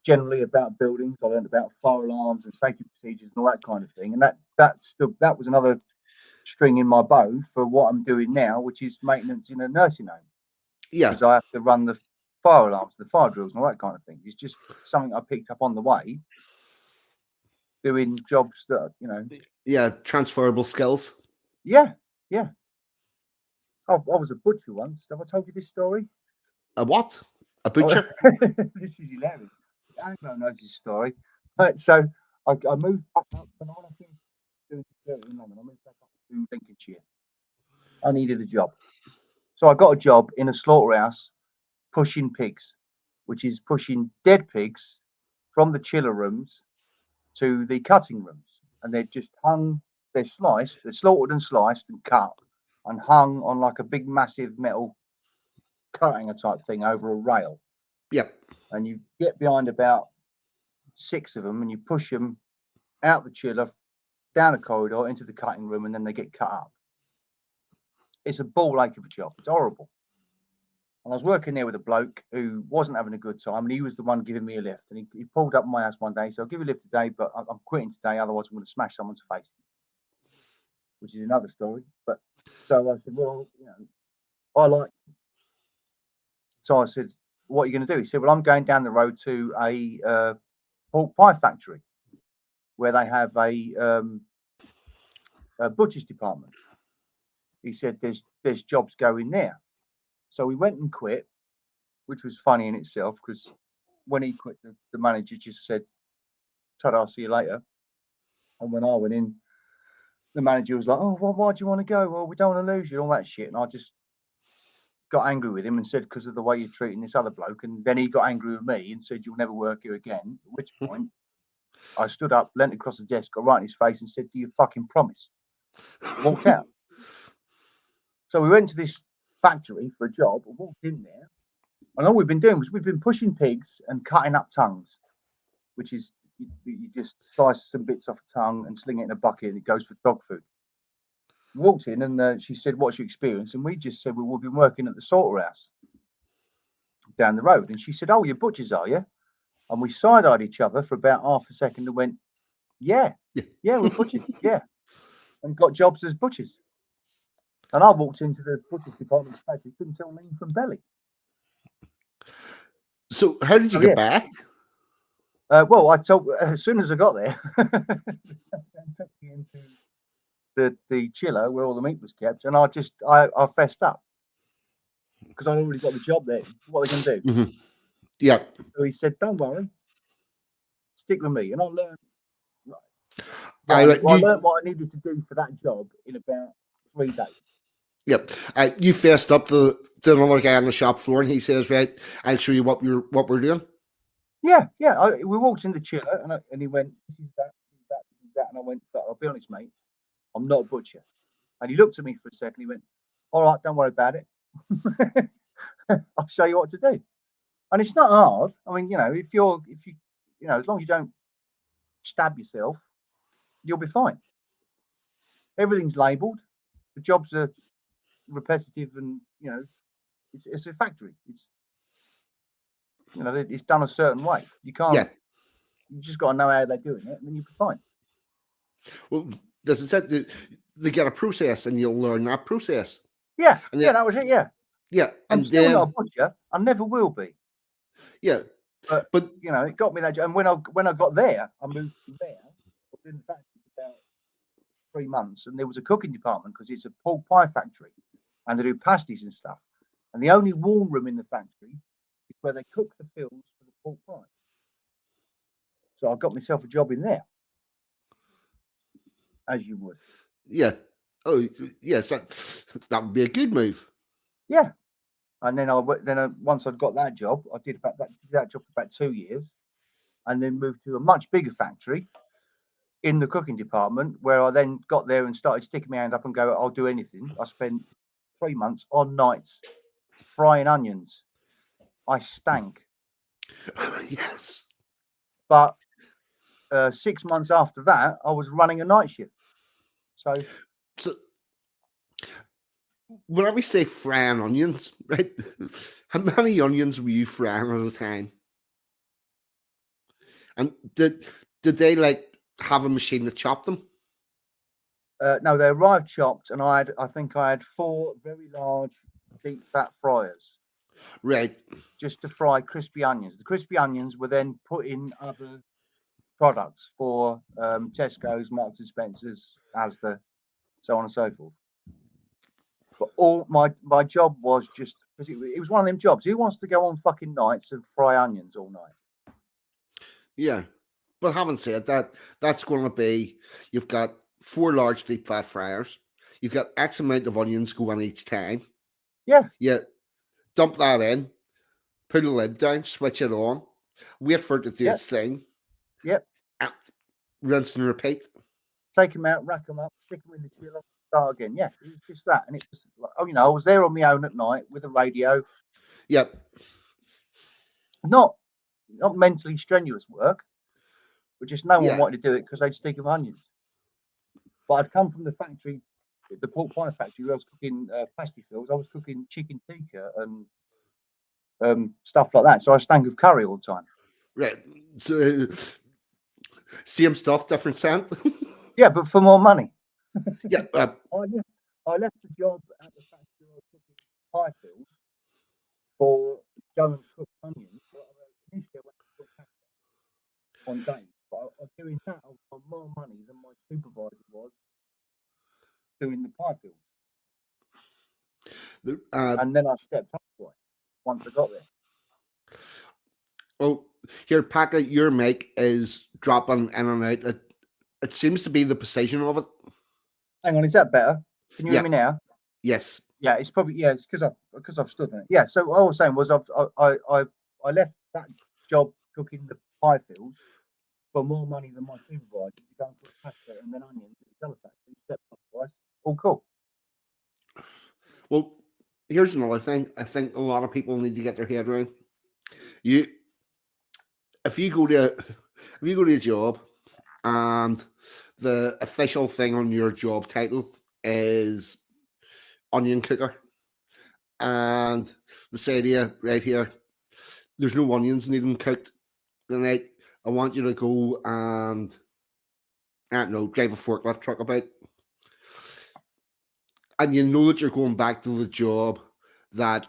generally about buildings. I learned about fire alarms and safety procedures and all that kind of thing. And that was another string in my bow for what I'm doing now, which is maintenance in a nursing home. Yeah. Because I have to run the fire alarms, the fire drills, and all that kind of thing. It's just something I picked up on the way, doing jobs that, Yeah, transferable skills. Yeah. I was a butcher once. Have I told you this story? A what? A butcher? This is hilarious. Anglo knows this story. Right, so I moved back up when I finished doing security in London. I moved back up to Lincolnshire. I needed a job. So I got a job in a slaughterhouse pushing pigs, which is pushing dead pigs from the chiller rooms to the cutting rooms. And they're just hung, they're slaughtered and sliced and cut and hung on like a big, massive metal cutting type thing over a rail. Yep. And you get behind about 6 of them and you push them out the chiller, down a corridor into the cutting room, and then they get cut up. It's a ball ache of a job. It's horrible. And I was working there with a bloke who wasn't having a good time, and he was the one giving me a lift. And he pulled up at my house one day, so I'll give you a lift today, but I'm quitting today, otherwise I'm going to smash someone's face, which is another story. But so I said, well, I liked him. So I said, what are you going to do? He said, well, I'm going down the road to a pork pie factory where they have a butcher's department. He said, there's jobs going there. So we went and quit, which was funny in itself because when he quit, the manager just said, ta-da, see you later. And when I went in, the manager was like, oh, well, why do you want to go? Well, we don't want to lose you, all that shit. And I just got angry with him and said, because of the way you're treating this other bloke. And then he got angry with me and said, you'll never work here again. At which point I stood up, leant across the desk, got right in his face and said, do you fucking promise? Walked out. So we went to this factory for a job. I walked in there. And all we've been doing was we've been pushing pigs and cutting up tongues, which is you just slice some bits off a tongue and sling it in a bucket and it goes for dog food. We walked in and she said, what's your experience? And we just said, well, we've been working at the slaughterhouse down the road. And she said, oh, you're butchers, are you? And we side-eyed each other for about half a second and went, yeah, we're butchers, yeah. And got jobs as butchers. And I walked into the butcher's department, couldn't tell lean from belly. So how did you get back? Well, I told as soon as I got there, they took me into the chiller where all the meat was kept, and I fessed up because I'd already got the job there. What are they going to do? Mm-hmm. Yeah. So he said, "Don't worry, stick with me," and I learned. I learned what I needed to do for that job in about 3 days. Yep. You fessed up to another guy on the shop floor, and he says, "Right, I'll show you what we're doing." Yeah. We walked in the chiller, and he went, "This is that, this is that, this is that," and I went, "But I'll be honest, mate, I'm not a butcher." And he looked at me for a second. He went, "All right, don't worry about it. I'll show you what to do." And it's not hard. I mean, if you as long as you don't stab yourself, you'll be fine. Everything's labelled. The jobs are repetitive, and it's a factory. It's it's done a certain way. You can't. Yeah. You just got to know how they're doing it, and then you'll be fine. Well, as I said, they get a process, and you'll learn that process. Yeah, that was it. Yeah. And I'm still not a butcher. I never will be. Yeah, but it got me that job. And when I got there, I moved from there. I was in the factory for about 3 months, and there was a cooking department because it's a pork pie factory, and they do pasties and stuff. And the only warm room in the factory is where they cook the fills for the pork pies. So I got myself a job in there, as you would. Yeah. Oh, yes. That would be a good move. Yeah. And then once I'd got that job, I did that job for about 2 years, and then moved to a much bigger factory in the cooking department, where I then got there and started sticking my hand up and go, I'll do anything. I spent 3 months on nights frying onions. I stank. Yes. But 6 months after that, I was running a night shift. So whenever we say frying onions, right? How many onions were you frying at a time? And did they like have a machine that chopped them? No, they arrived chopped, and I think I had 4 very large deep fat fryers. Right. Just to fry crispy onions. The crispy onions were then put in other products for Tesco's, Marks and Spencer's, Asda, so on and so forth. But all my job was just because it was one of them jobs. Who wants to go on fucking nights and fry onions all night? Yeah. But having said that, that's going to be, you've got 4 large deep fat fryers. You've got X amount of onions going each time. Yeah. Yeah. Dump that in, put the lid down, switch it on, wait for it to do its thing. Yep. Rinse and repeat. Take them out, rack them up, stick them in the chiller, start again. Yeah, it was just that. And it was like, I was there on my own at night with a radio. Yep. Not mentally strenuous work, but just no one wanted to do it because they'd stick of onions. But I'd come from the factory, the pork pie factory, where I was cooking pasty fills. I was cooking chicken tikka and stuff like that. So I stank of curry all the time. Right. So, same stuff, different scent. Yeah, but for more money. Yeah. I left the job at the factory where I was cooking pie fills for go and cook onions. Initially, I went to cook pasta on days, but I was doing that on more money than my supervisor was doing the pie fills. And then I stepped up twice once I got there. Oh, here, Packet, your mic is dropping in and out. It seems to be the precision of it. Hang on, is that better? Can you hear me now? Yes. Yeah, it's probably it's because I've stood in it. Yeah. So all I was saying was I left that job cooking the pie fills for more money than my supervisor to go and cook pasta and then onions at the factory. Stepped up twice. All cool. Well, here's another thing. I think a lot of people need to get their head around. If you go to a job and the official thing on your job title is onion cooker, and they say to you right here, there's no onions needing cooked tonight. I want you to go and I don't know, drive a forklift truck about. And you know that you're going back to the job that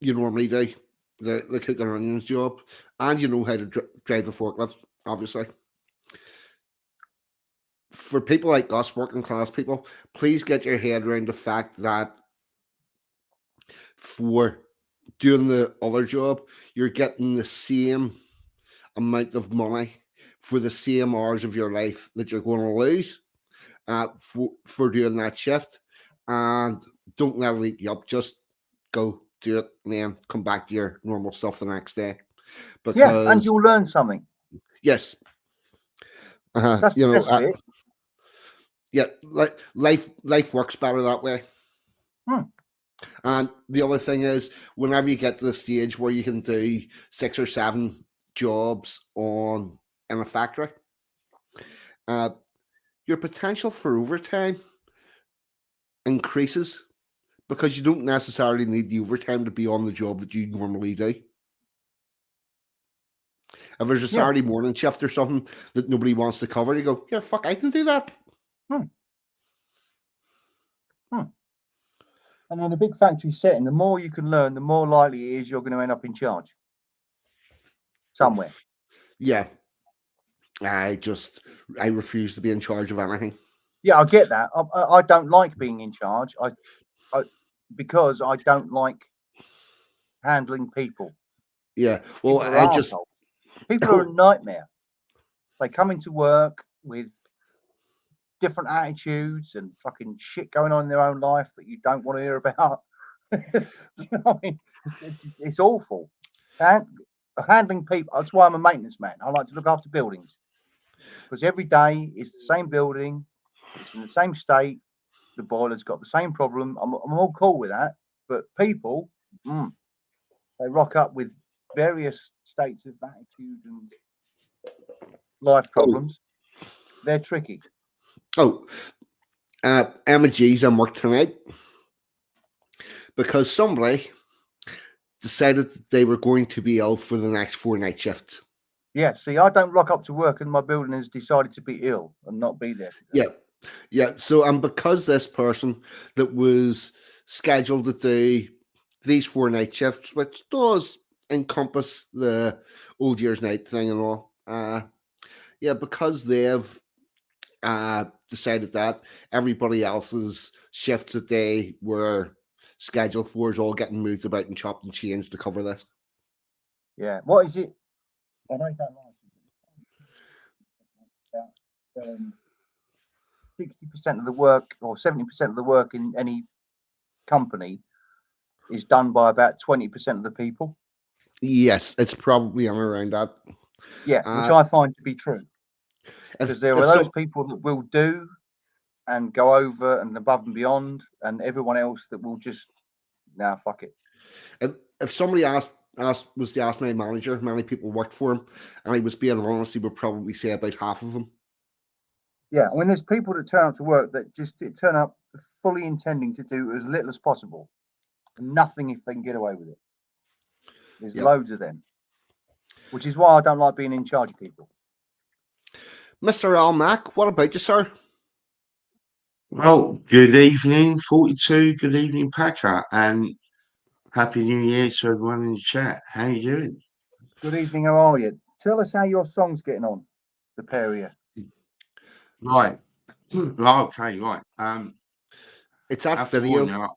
you normally do, the cooking onions job, and you know how to drive a forklift, obviously. For people like us, working class people, please get your head around the fact that for doing the other job, you're getting the same amount of money for the same hours of your life that you're going to lose for doing that shift. And don't let it eat you up. Just go do it and then come back to your normal stuff the next day. Because and you'll learn something. Yes. That's the best bit. Yeah, life works better that way. And the other thing is, whenever you get to the stage where you can do 6 or 7 jobs in a factory, your potential for overtime increases because you don't necessarily need the overtime to be on the job that you normally do. If there's a Saturday morning shift or something that nobody wants to cover, you go, yeah, fuck, I can do that. And in a big factory setting, the more you can learn, the more likely it is you're going to end up in charge somewhere. Yeah. I refuse to be in charge of anything. Yeah, I get that. I don't like being in charge. Because I don't like handling people. Yeah. Well, people are a nightmare. They come into work with different attitudes and fucking shit going on in their own life that you don't want to hear about. You know what I mean? It's awful. Handling people. That's why I'm a maintenance man. I like to look after buildings because every day is the same building. It's in the same state. The boiler's got the same problem. I'm all cool with that. But people, they rock up with various states of attitude and life problems. They're tricky. Oh, Emma G's on work tonight because somebody decided that they were going to be ill for the next 4 night shifts. Yeah, see, I don't rock up to work and my building has decided to be ill and not be there today. Yeah. So, and because this person that was scheduled to do these 4 night shifts, which does encompass the old year's night thing and all, because they've decided that everybody else's shifts that they were scheduled for is all getting moved about and chopped and changed to cover this. Yeah. What is it? I know you don't like it. 60% of the work or 70% of the work in any company is done by about 20% of the people. Yes, it's probably on around that. Yeah, which I find to be true. Because there are those some, people that will do and go over and above and beyond, and everyone else that will just, nah, fuck it. If somebody was to ask my manager how many people worked for him, and he was being honest, he would probably say about half of them. Yeah, when there's people that turn up to work that just turn up fully intending to do as little as possible, and nothing if they can get away with it. There's loads of them, which is why I don't like being in charge of people. Mr. Al Mac, what about you, sir? Well, good evening, 42. Good evening, Packer, and Happy New Year to everyone in the chat. How you doing? Good evening, how are you? Tell us how your song's getting on, the pair of you. Right. Okay, right. It's that after video. all now,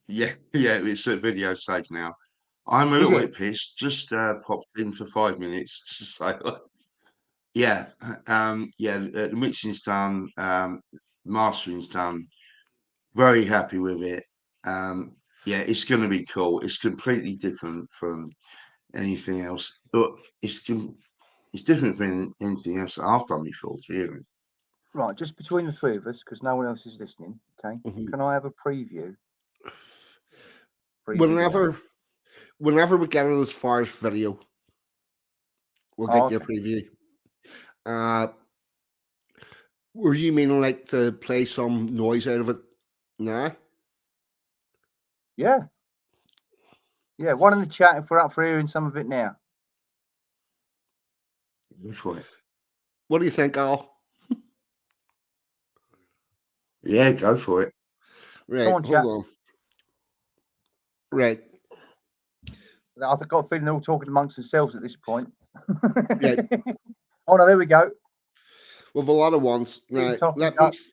yeah, it's a video stage now. I'm a Is little it? bit pissed. Just popped in for 5 minutes to say, the mixing's done, mastering's done. Very happy with it. It's going to be cool. It's completely different from anything else, but it's different from anything else that I've done before, really. Right, just between the three of us, because no one else is listening. Okay, Can I have a preview? Whenever we get it as far as video, we'll get you a preview. Were you meaning like to play some noise out of it now? Yeah. Yeah, one in the chat if we're up for hearing some of it now. Go for it. What do you think, Al? Yeah, go for it. Right, Come on, chat. hold on. Right. I've got a feeling they're all talking amongst themselves at this point. Yeah. Oh no, there we go. With a lot of ones. Now,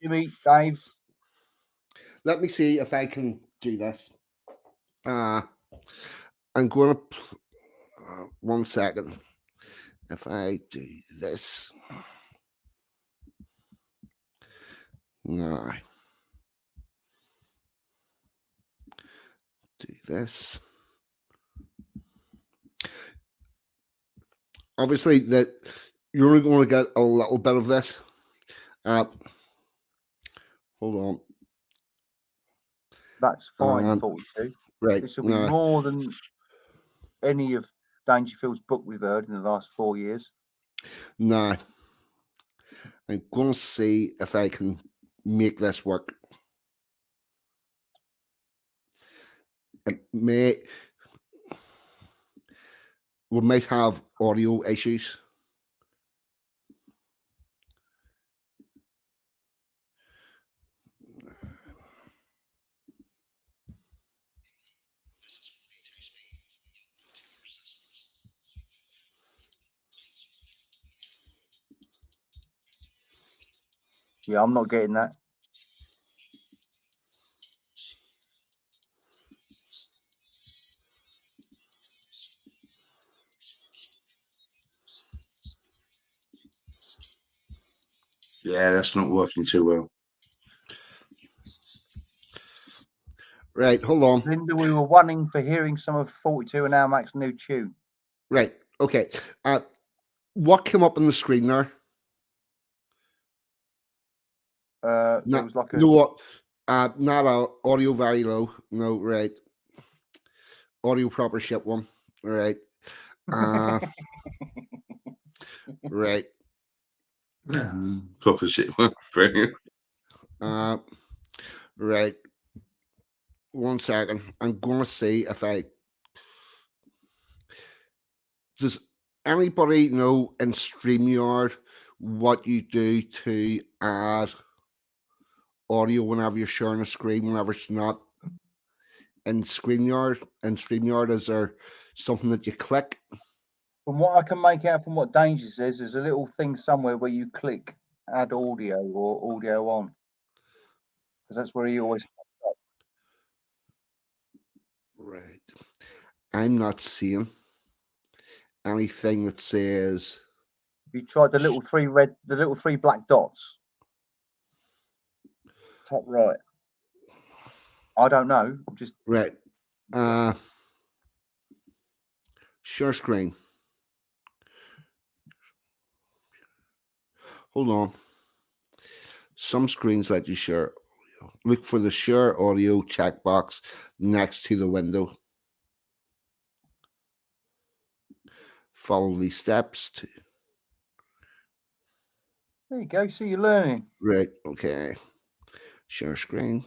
Jimmy, Dave's. Let me see if I can do this. I'm going to 1 second. If I do this now, do this. Obviously, that you're only going to get a little bit of this. Hold on. That's fine, 42. Right. This will be more than any of Dangerfield's book we've heard in the last 4 years. Now, I'm going to see if I can make this work. We might have audio issues. Yeah, I'm not getting that. Yeah, that's not working too well. Right, hold on. Linda, we were wanting for hearing some of 42 and Al Mac's new tune. Right, okay. What came up on the screen there? There Not, was like a. you know what? Not audio very low. No, right. Audio proper shit one. Right. Right. Proper shit. Brilliant. Right. 1 second. I'm gonna see if I. Does anybody know in StreamYard what you do to add audio whenever you're sharing a screen, whenever it's not in StreamYard? In StreamYard, is there something that you click? From what I can make out from what Danger says, there's a little thing somewhere where you click add audio or audio on. Because that's where he always. Right. I'm not seeing anything that says. You tried the little three black dots. Top right. I don't know. Just Right. Share screen. Hold on. Some screens let you share. Look for the share audio checkbox next to the window. Follow these steps. there you go. See, you're learning. Right. Okay. Share screen.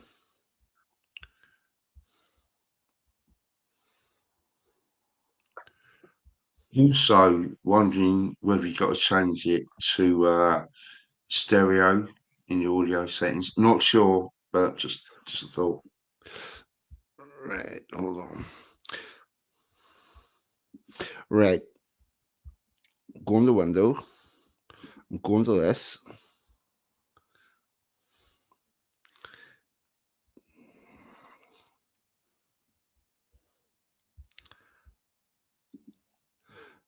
Also wondering whether you've got to change it to stereo in your audio settings. Not sure, but just a thought. Right. Hold on. Right. Go in the window. Go into this.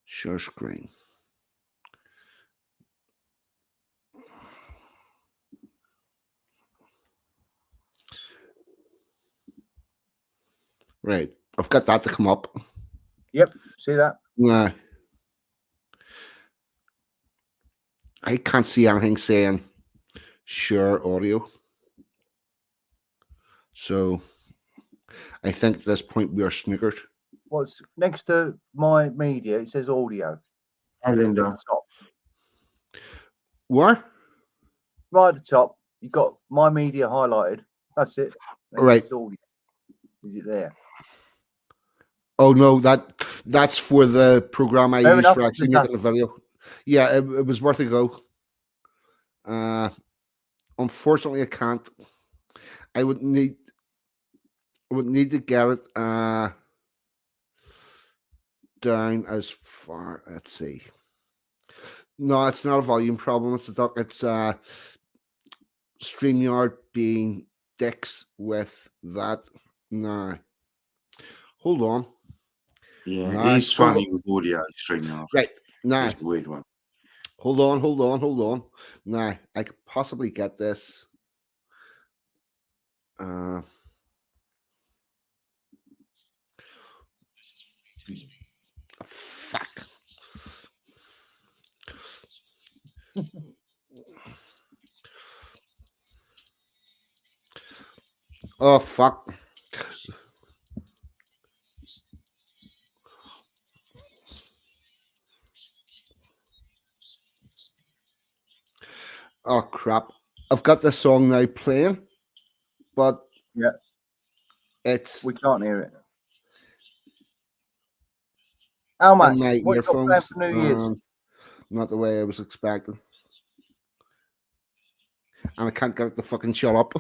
Share screen. Right. I've got that to come up. Yep. See that? Nah. I can't see anything saying share audio. So I think at this point we are snookered. What's next to my media? It says audio. Hi, At Linda. the top. What? Right at the top, you've got my media highlighted. That's it. Then Right. it's audio. Is it there? Oh no, that's for the program I Fair use enough. for actually Just making the asking. video. Yeah, it was worth a go. Unfortunately, I can't. I would need to get it down as far. Let's see. No, it's not a volume problem. It's StreamYard being dicks with that. No. Hold on. Yeah, Nah, it's funny with audio streaming off. Right. Nah. It's a weird one. Hold on. Nah, I could possibly get this. Fuck. Oh fuck. Oh crap. I've got the song now playing, but Yeah, it's we can't hear it. Al Mac, in my what you got planned earphones. for New Year's? Not the way I was expecting. And I can't get it to fucking shut up.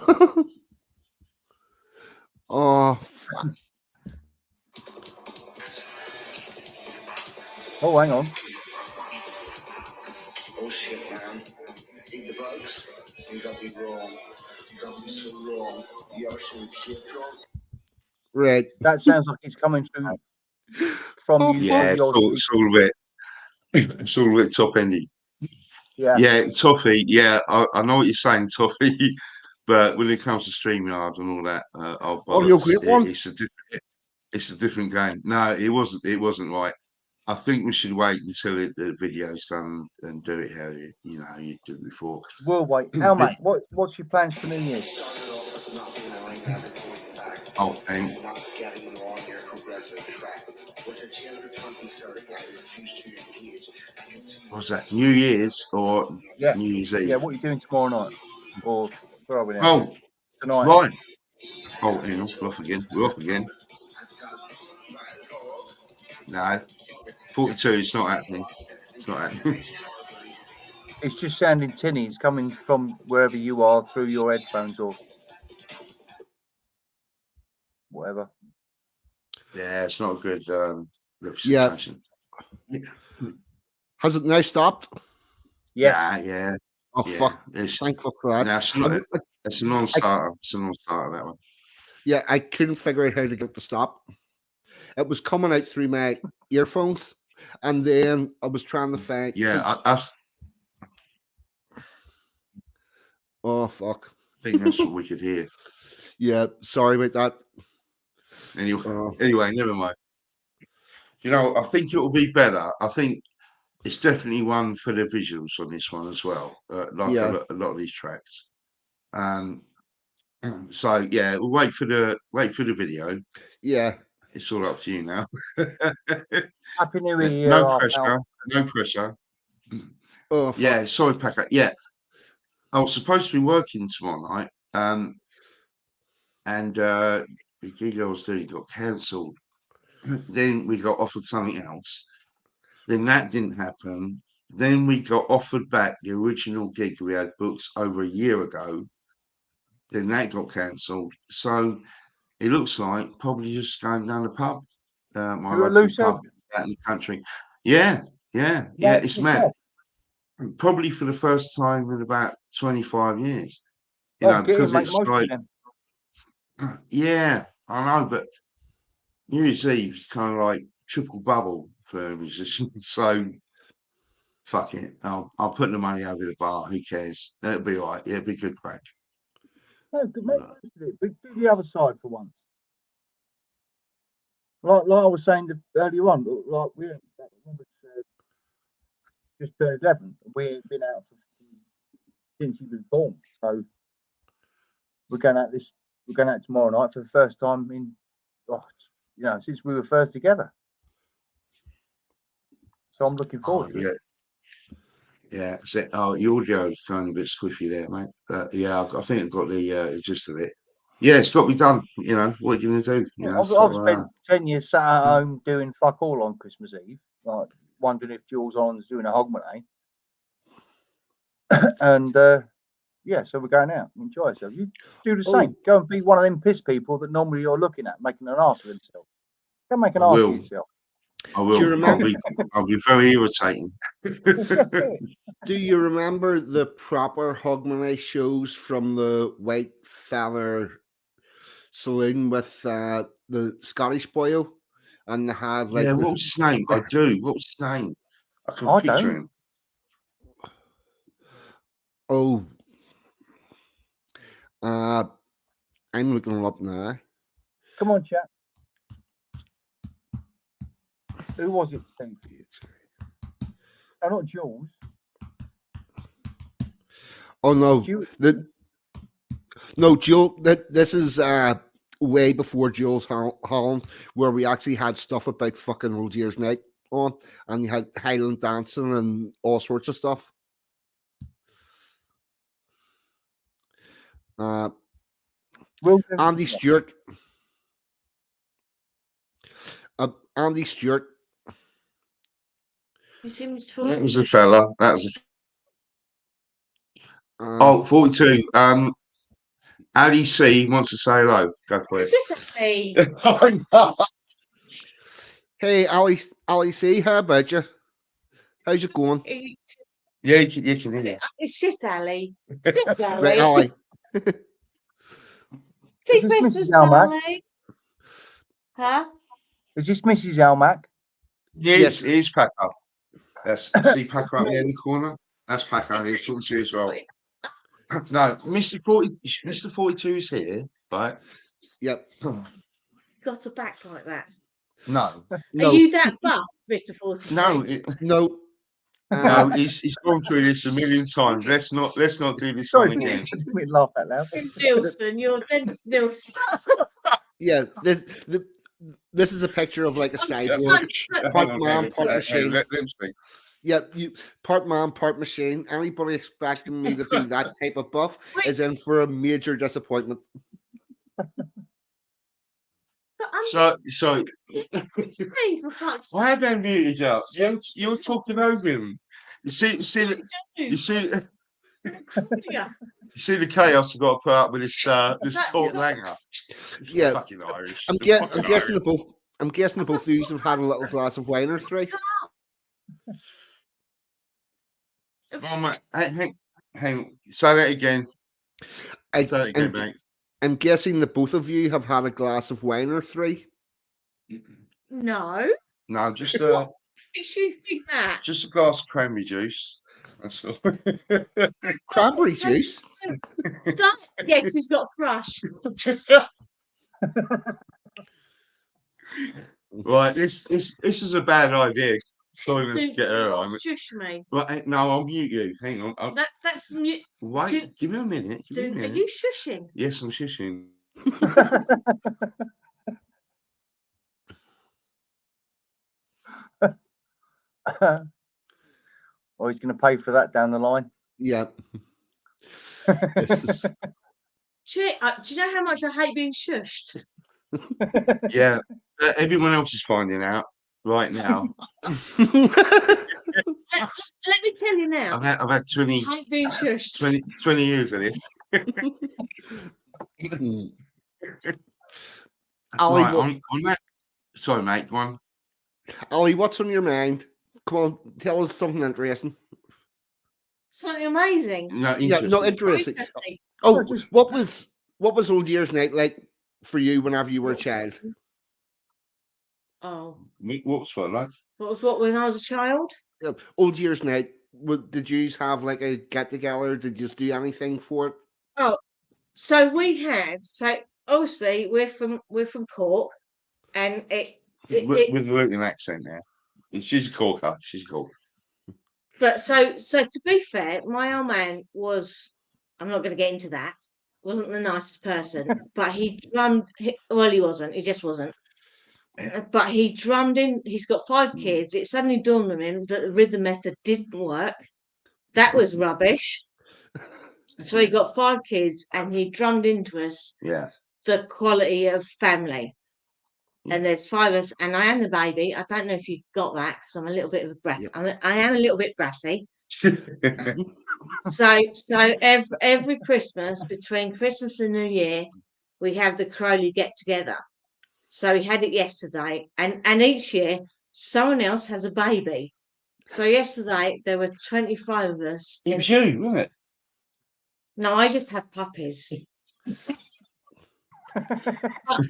Oh fuck. Oh, hang on. Oh shit, man. Eat the bugs. You got me wrong. You got me so wrong. You ever seen a kid drunk? Right. That sounds like it's coming through from Oh, you. fuck. Yeah, Your it's all a bit top endy. yeah. Yeah, Toffee. Yeah, I know what you're saying, Toffee. But when it comes to StreamYard and all that, old Audio bollocks, great one. it's a different game. No, it wasn't right. I think we should wait until the video's done and do it how you did it before. We'll wait. Almac, what's your plans for New Year's? Oh, and what's that? New Year's or Yeah. New Year's Eve? Yeah, what are you doing tomorrow night? Or where are we now? Oh, Tonight. right. Oh, hang on, we're off again. We're off again. No, 42. It's not happening. It's not happening. It's just sounding tinny. It's coming from wherever you are through your headphones or whatever. Yeah, it's not a good Yeah. representation. Has it now stopped? Yes. Yeah. Oh Yeah, fuck! it's Thankful for that. no, it's a non-starter. It's a non-starter, that one. Yeah, I couldn't figure out how to get it to stop. It was coming out through my earphones, and then I was trying to find. Yeah, Oh fuck! I think that's what we could hear. Yeah, sorry about that. Anyway, never mind. I think it will be better. I think it's definitely one for the visuals on this one as well. Like Yeah. a lot of these tracks. So yeah, we'll wait for the video. Yeah. It's all up to you now. Happy New Year. No pressure. No pressure. Oh fuck. Yeah, sorry, Packer. Yeah, I was supposed to be working tomorrow night, and the gig I was doing got cancelled. Then we got offered something else. Then that didn't happen. Then we got offered back the original gig we had booked over a year ago. Then that got cancelled. So it looks like probably just going down the pub, my You're a local loose pub out in the country. Yeah. It's mad. Probably for the first time in about 25 years. Get because in, make it's most like, of them. yeah, I know, but New Year's Eve is kind of like triple bubble for a musician. So fuck it. I'll put the money over the bar. Who cares? It'll be all right. Yeah, it'll be good crack. No, make most of it. But do the other side for once. Like I was saying earlier on, like we just turned 11. We ain't been out since he was born. So we're going out tomorrow night for the first time since we were first together. So I'm looking forward to it. Yeah. So, your audio's kind of a bit squiffy there, mate. But yeah, I think I've got the gist of it. Yeah, it's got to be done. What are you going to do? I've spent 10 years sat at home doing fuck all on Christmas Eve, like wondering if Jules Holland's doing a Hogmanay. And so we're going out. Enjoy yourself. You do the same. Go and be one of them piss people that normally you're looking at making an arse of themselves. Go make an arse of yourself. I will. Do you remember? I'll be very irritating. Do you remember the proper Hogmanay shows from the White Feather Saloon with the Scottish boyo? And they had like what was his name? I do. What was his name? I can picture him. Oh, I'm looking him up now. Come on, chat. Who was it, Steve? Oh, not Jules. Oh no, Jules. This is way before Jules Holland, where we actually had stuff about fucking Old Year's Night on, and you had Highland dancing and all sorts of stuff. Andy Stewart. Andy Stewart. That was a fella. That was a 42. Ali C wants to say hello. Go for it. Hey, Ali C, how about you? How's it going? Yeah, you can hear me. It's just Ali. Right, Ali. Is this Mrs. Almac? Huh? Is this Mrs. Almac? Yes, it is Packer. See Packer up there in the corner? That's Packer. He's talking to you as well. No, Mr. 42 is here, right? Yep. Got a back like that. No, Are No. you that buff, Mr. 42? no, No. he's gone through this a million times. Let's not do this Sorry, one again. I didn't mean to laugh out loud. Nielsen, you're Dennis Nielsen. Yeah. This is a picture of like a cyborg. Part man, part machine. Let them speak. Yeah, you part man, part machine. Anybody expecting me to be that type of buff is in for a major disappointment. So Hey, for fuck's why have they muted you? You're talking over him. You see the chaos I've got to put up with this talk langer. Yeah. Fucking Irish. I'm guessing the both of you have had a little glass of wine or three. Oh, mate, hang on. Say that again. Say that again, mate. I'm guessing the both of you have had a glass of wine or three. No. No, just What makes you think that? just a glass of cranberry juice. That's all. Cranberry juice. Don't forget he's got a crush. Right, this is a bad idea. Sorry to get her on. Shush me. Right, no, I'll mute you. Hang on. That's mute. Wait, give me a minute. Are you shushing? Yes, I'm shushing. Oh, he's going to pay for that down the line. Yeah. Do you know how much I hate being shushed? Yeah, everyone else is finding out right now. Let me tell you now. I've had 20, I hate being shushed. 20 years of this. Ali, Right, on that. Sorry, mate. Go on. Ali, what's on your mind? Come on, tell us something interesting. Something amazing. No, Yeah, no, interesting. interesting. Oh, what was Old Year's Night like for you whenever you were a child? Oh, What was fun, like? what was what when I was a child? Old Year's Night. Did you have like a get together? Did you do anything for it? Oh, so obviously we're from Cork, and With the Luton accent now. She's a corker. She's a corker. But so to be fair, my old man was, I'm not going to get into that, wasn't the nicest person, but he drummed, well, he wasn't, he just wasn't. But he drummed in, he's got 5 kids. It suddenly dawned on him that the rhythm method didn't work. That was rubbish. So he got 5 kids and he drummed into us the quality of family. And there's 5 of us, and I am the baby. I don't know if you've got that because I'm a little bit of a brat. I am a little bit bratty. So every Christmas, between Christmas and New Year, we have the Crowley get together. So we had it yesterday, and each year someone else has a baby. So yesterday there were 25 of us. It was you, wasn't it? No, I just have puppies.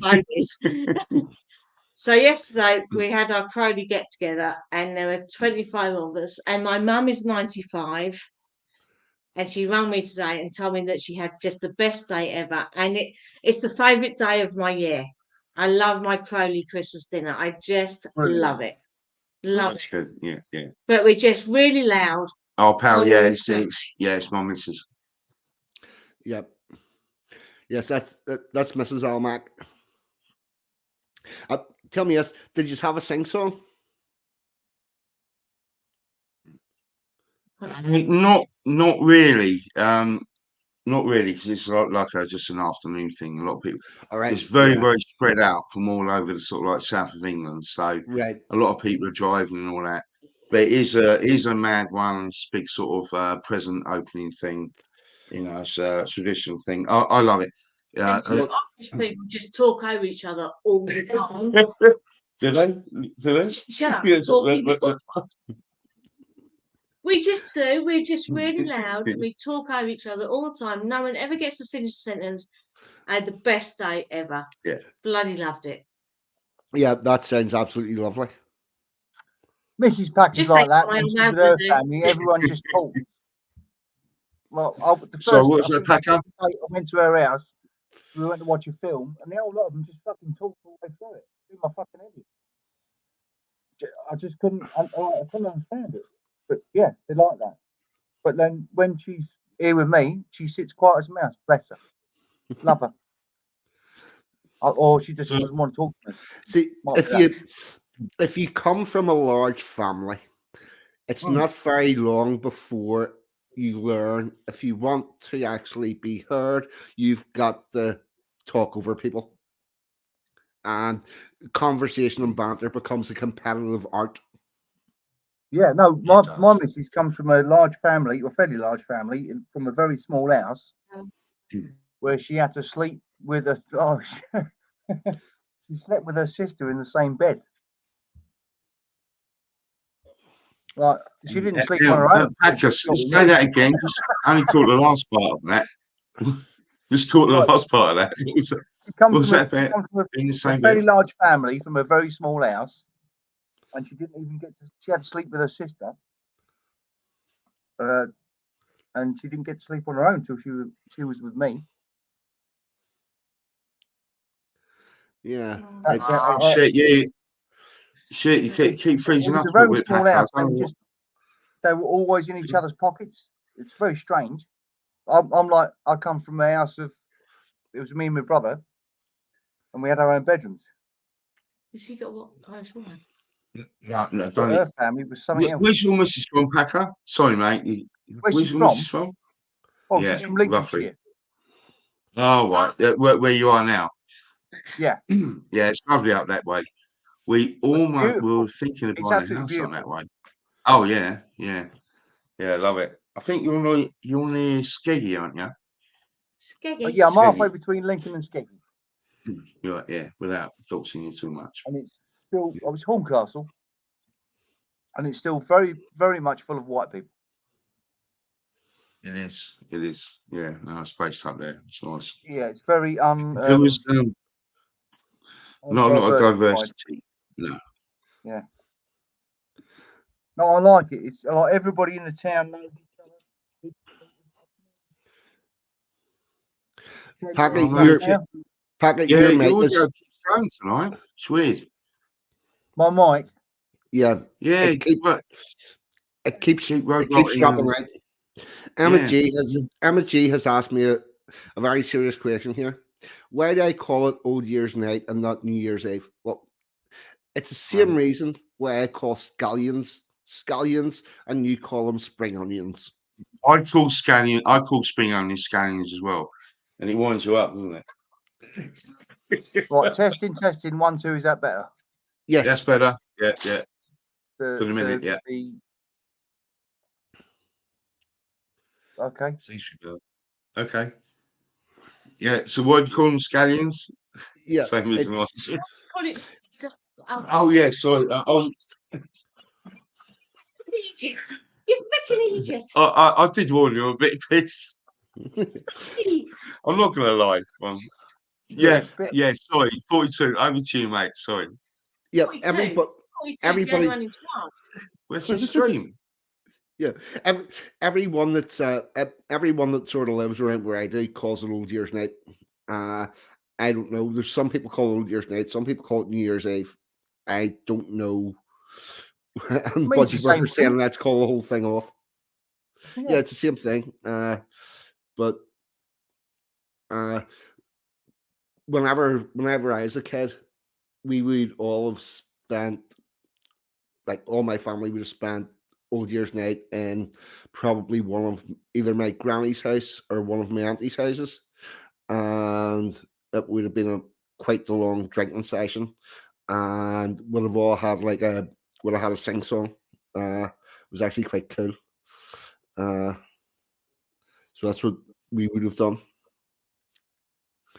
Babies. So yesterday we had our Crowley get together, and there were 25 of us, and my mum is 95, and she rang me today and told me that she had just the best day ever, and it's the favourite day of my year. I love my Crowley Christmas dinner. I just love it. That's good. Yeah. But we're just really loud. Oh, pal, it's my missus. Yep. Yes, that's Mrs. Almac. Tell me, did you have a sing song? Not really. Not really, because it's like just an afternoon thing. A lot of people. All right. It's very spread out from all over the sort of like south of England. So a lot of people are driving and all that. But it is a mad one. It's a big sort of present opening thing. You know, it's a traditional thing. I love it. Irish people just talk over each other all the time. Do they? Shut up. We just do. We're just really loud. We talk over each other all the time. No one ever gets to finish a sentence. I had the best day ever. Yeah. Bloody loved it. Yeah, that sounds absolutely lovely. Mrs. Pack is like that. When she's with her family, everyone just talks. Well, the So first, what was I that, think Packer? I went to her house. We went to watch a film, and the whole lot of them just fucking talked all the way through it. Through my fucking head. I just couldn't. I couldn't understand it. But yeah, they like that. But then when she's here with me, she sits quiet as a mouse. Bless her. Love her. Or she just So, doesn't want to talk to me. See, Might be that. if you come from a large family, it's Mm. not very long before you learn if you want to actually be heard, you've got to talk over people. And conversation and banter becomes a competitive art. Yeah, no, It my does. missus comes from a large family, a fairly large family, from a very small house where she had to sleep with a. Oh, she slept with her sister in the same bed. Like she didn't sleep on her own. Packer, She slept with say me. that again. Just only caught the last part of that. Just caught the Right. last part of that. What was that about? In the A same fairly bed? large family from a very small house, and she didn't even get to. She had to sleep with her sister, and she didn't get to sleep on her own until she was with me. Yeah. That's Oh, shit, yeah. Shit, you keep it freezing was up a a little very bit, small Packer. I house. don't know They were always in each other's pockets. It's very strange. I'm like I come from a house of it was me and my brother, and we had our own bedrooms. Has she got what? Irish woman? No, But don't. her family was something else. Where's your missus from, Packer? Sorry, mate. Where's Where's she your from? missus from? Oh, Yeah, she's from roughly. Lincolnshire. Oh, right. Yeah, where you are now. Yeah, Yeah, it's lovely up that way. We almost beautiful. were thinking of It's buying a absolutely house on that beautiful. way. Oh, yeah, yeah. Yeah, love it. I think you're near Skeggy, aren't you? Skeggy. Yeah, I'm halfway Skeggy. between Lincoln and Skeggy, You're right, yeah, without doxing you too much. and it's still. I was Horncastle, and it's still very, very much full of white people. It is. It is. Yeah, nice place up there. It's nice. Yeah, it's very There was not a lot of undiversified. diversity. No. Yeah. No, I like it. It's like everybody in the town knows each other. Packet, Oh, your yeah, your your mic is audio keeps going tonight. It's weird. My mic. yeah. Yeah, It keep but it keeps keep it keeps dropping roboting. out. Yeah. Emma G has asked me a very serious question here. Why do I call it Old Year's Night and not New Year's Eve? Well, it's the same reason why I call scallions and you call them spring onions. I call spring onions scallions as well. And it winds you up, doesn't it? Right, testing. 1, 2. Is that better? Yes. That's better. Yeah, yeah. The For the minute, yeah. Okay. Okay. Yeah. So what do you call them, scallions? Yeah. Same as It's, Call it. Oh yeah, sorry. Aegis. You're making Aegis. I did warn you. I'm a bit pissed. I'm not gonna lie. Yeah, yeah. Sorry. 42. Over to you, mate. Sorry. yeah. 42. 42 going on in 12. Where's the stream? Yeah, everyone that's everyone that sort of lives around where I do calls it Old Year's Night. I don't know. There's some people call it Old Year's Night. Some people call it New Year's Eve. I don't know. And Budgie Burger saying let's call the whole thing off. Yeah, it's the same thing. But whenever I was a kid, we would all have spent, like all my family would have spent Old Year's Night in probably one of either my granny's house or one of my auntie's houses, and it would have been quite the long drinking session, and would have all had would have had a sing song. It was actually quite cool. So that's what we would have done.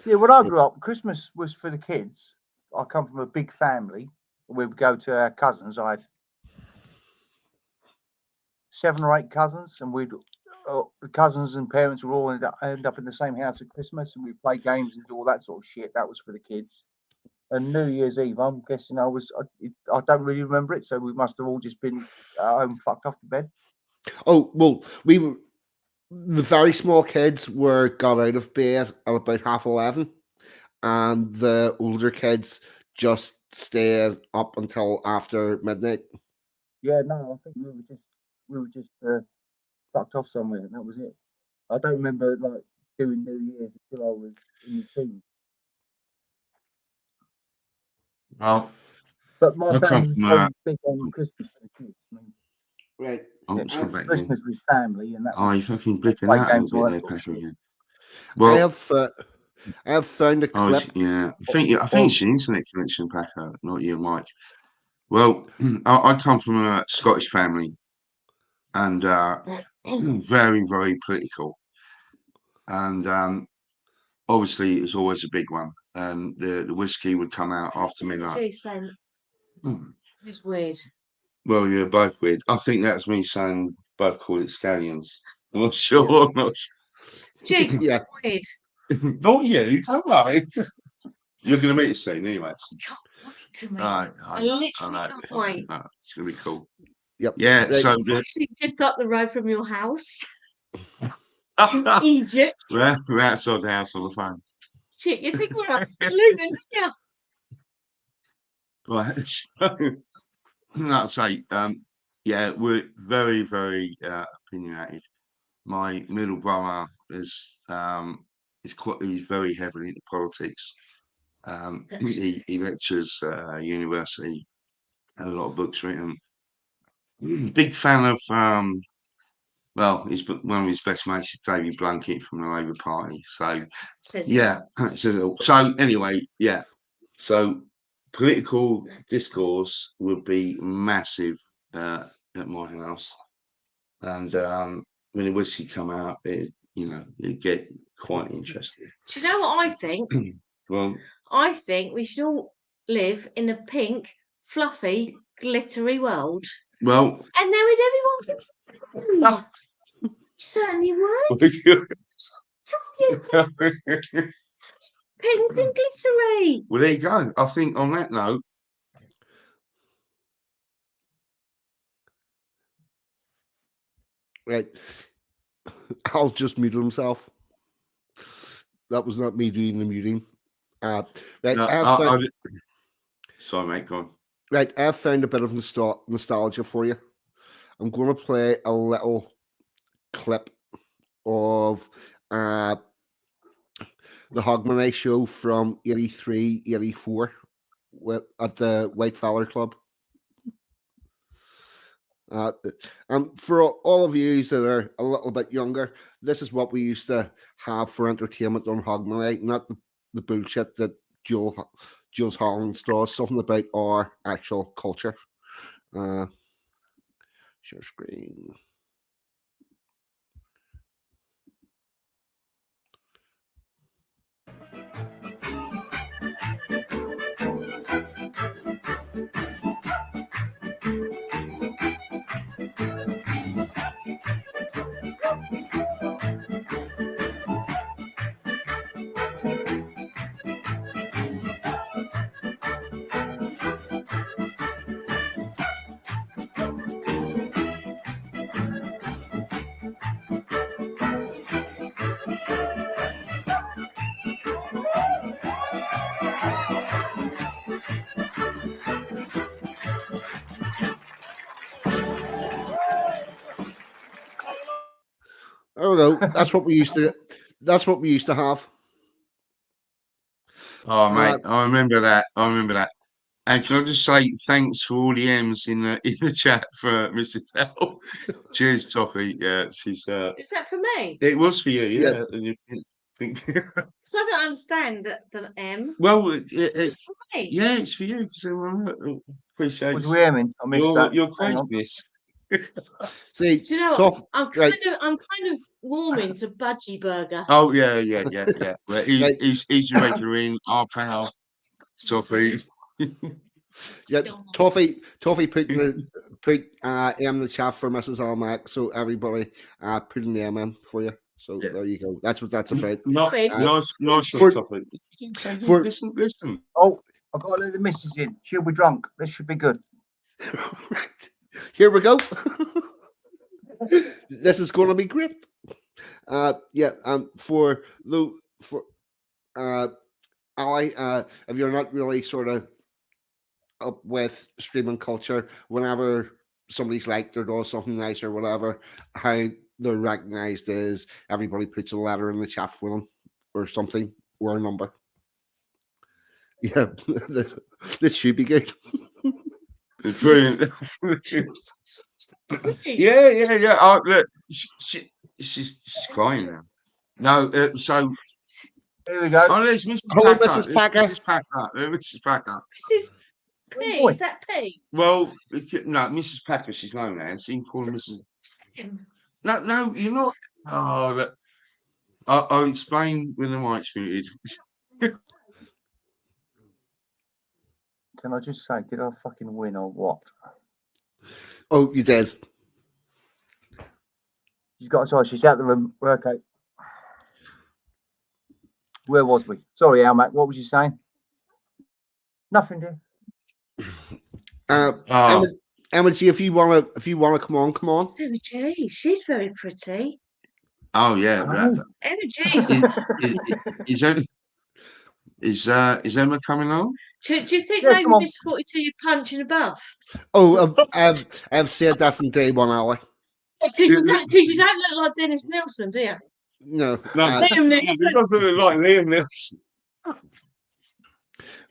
Yeah, when I grew up, Christmas was for the kids. I come from a big family. We would go to our cousins. I had 7 or 8 cousins, and the cousins and parents would all end up in the same house at Christmas, and we'd play games and do all that sort of shit. That was for the kids. And New Year's Eve, I'm guessing I don't really remember it, so we must have all just been at home fucked off to bed. Oh well, the very small kids were got out of bed at about 11:30, and the older kids just stayed up until after midnight. Yeah, no, I think we were just fucked off somewhere, and that was it. I don't remember like doing New Year's until I was in the teens. Well, But my I come family was from very big on Christmas for the kids. I mean, Right. oh, yeah, it's come back again. Christmas was family, and that Oh, was you fucking blipping play out a little games and all bit that there, sort of Patrick. shit. Again. I Well, have found a I was, clip. yeah, I think it's of- an internet connection, Paco, not you, Mike. Well, I come from a Scottish family, and very, very political, and obviously it was always a big one. And the whiskey would come out after midnight. She's saying Hmm. it's weird. Well, you're both weird. I think that's me saying both call it scallions. I'm not sure. I'm not Gee, Yeah. weird. not you, don't worry. You're going to meet us soon, anyway. Can't wait to meet. I literally know. can't wait. No, it's going to be cool. Yep. Yeah, Right. so Actually, just up the road from your house, Egypt. we're outside the house on the phone. Shit, you think we're up to Luton? Yeah. Right. So, I'd say, yeah, we're very, very opinionated. My middle brother is he's very heavily into politics. He lectures university, and a lot of books written. Big fan of well, one of his best mates is David Blunkett from the Labour Party. So Says yeah, so anyway, yeah. So political discourse would be massive at my house, and when the whiskey come out, it'd get quite interesting. Do you know what I think? Well, I think we should all live in a pink, fluffy, glittery world, well, and then we'd everyone. Certainly would. Pink and glittery. well, there you go. I think on that note, Right. Al's just muted himself. That was not me doing the muting. Right. no, sorry, mate. Go on. Right. I've found a bit of nostalgia for you. I'm going to play a little clip of the Hogmanay show from 83, 84 at the White Feather Club. For all of you that are a little bit younger, this is what we used to have for entertainment on Hogmanay, not the bullshit that Jules Hollins does, something about our actual culture. Share screen. There we go. That's what we used to. That's what we used to have. Oh, mate, I remember that. And can I just say thanks for all the M's in the chat for Mrs. L. Cheers, Toffee. Yeah, she's. Is that for me? It was for you, yeah. Because I don't understand the M. Well, It's for me. yeah, it's for you because appreciate Was we aiming? I missed that. your Hang on. craziness. See, Do you know what? Toff, I'm kind of warming to Budgie Burger. Oh yeah. Well, he's your regular in our pal, Toffee. yeah, Toffee put M in the chat for Mrs. Almac, so everybody put an M in for you. So there you go. That's what that's about. Nice for Toffee. Listen. Oh, I've got to let the missus in. She'll be drunk. This should be good. Right. Here we go. This is going to be great. Yeah. For uh, Ali, if you're not really sort of up with streaming culture, whenever somebody's liked or does something nice or whatever, how they're recognized is everybody puts a letter in the chat for them or something or a number. Yeah, this should be good. It's brilliant. Yeah. Oh, look, she's crying now. No, so Here we go. there's Mrs. Hello, Packer. Mrs. There's Packer. Mrs. Packer. Mrs. Packer. This is Where's P. boy? Is that P? Well, no, Mrs. Packer. She's known as. You can call her Mrs. No, you're not. Oh, look, I'll explain when the mic's muted. Can I just say, did I fucking win or what? Oh, you did. She's out of the room. We're okay. Where was we? Sorry, Almac, what was you saying? Nothing, dear. Oh, Emma G, if you wanna come on, come on. Emma G, she's very pretty. oh yeah. Emma G's. Is Emma coming on? Do you think Yeah, maybe come on. Mr. 42 you're punching above? Oh, I've said that from day one, Ali. Because you don't look like Dennis Nelson, do you? No, Liam Neeson. He doesn't look like Liam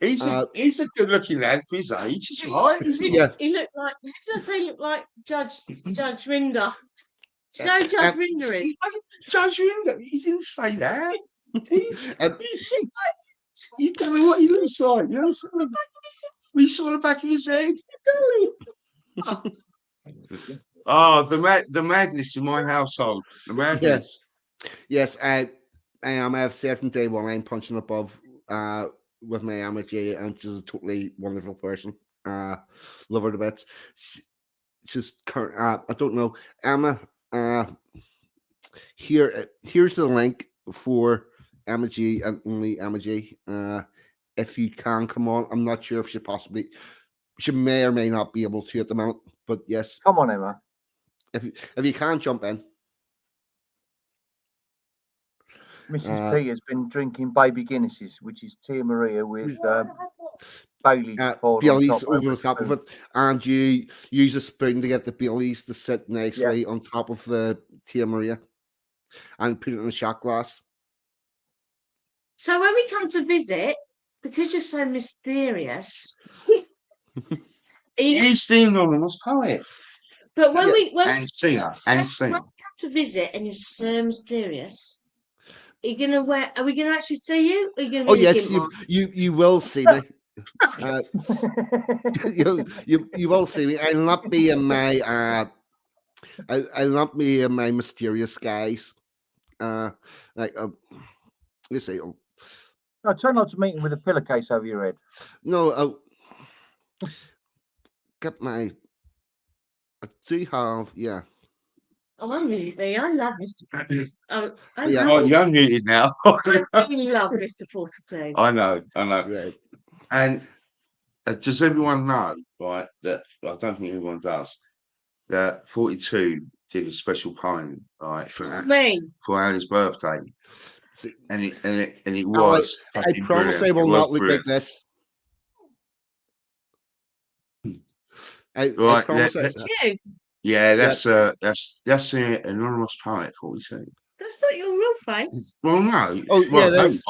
Neeson. He's a good looking lad for his age. He's right, isn't he? Yeah. He looked like, who did I say he looked like Judge Rinder? Do you know who Judge Rinder is? Judge Rinder, he didn't say that. You don't know what he looks like. We saw the back of his head. Dolly. Oh, the madness in my household. The madness. Yes, I am. I've said from day one I'm punching above with my Emma J, and she's a totally wonderful person. Love her to bits. She's I don't know, Emma. Here's the link for Emma G and only Emma G. If you can come on, I'm not sure if she may or may not be able to at the moment, but yes, Come on, Emma. if you can jump in. Mrs. P has been drinking baby Guinnesses, which is Tia Maria with Bailey's poured Bailey's on top over the top of it, and you use a spoon to get the Bailey's to sit nicely on top of the Tia Maria, and put it in a shot glass. So when we come to visit, because you're so mysterious, He's the anonymous poet. But when and singer. when we come to visit and you're so mysterious, are we gonna actually see you? Are you gonna be Oh yes, you will see me. You will see me. I'll not be in my I'll not be in my mysterious guise. Let's see. No, try not to meet him with a pillowcase over your head. No, get my. I do have, yeah. Oh, I'm really. I love Mr. You're muted now. I really love Mr. 42. I know. Right. And does everyone know, right, that I don't think everyone does, that 42 did a special poem, right, for Ali's birthday. And it was. I promise I will not look like this. I promise. Yeah, that's the anonymous poet 42. That's not your real face. Well, no. Oh, yeah, that's.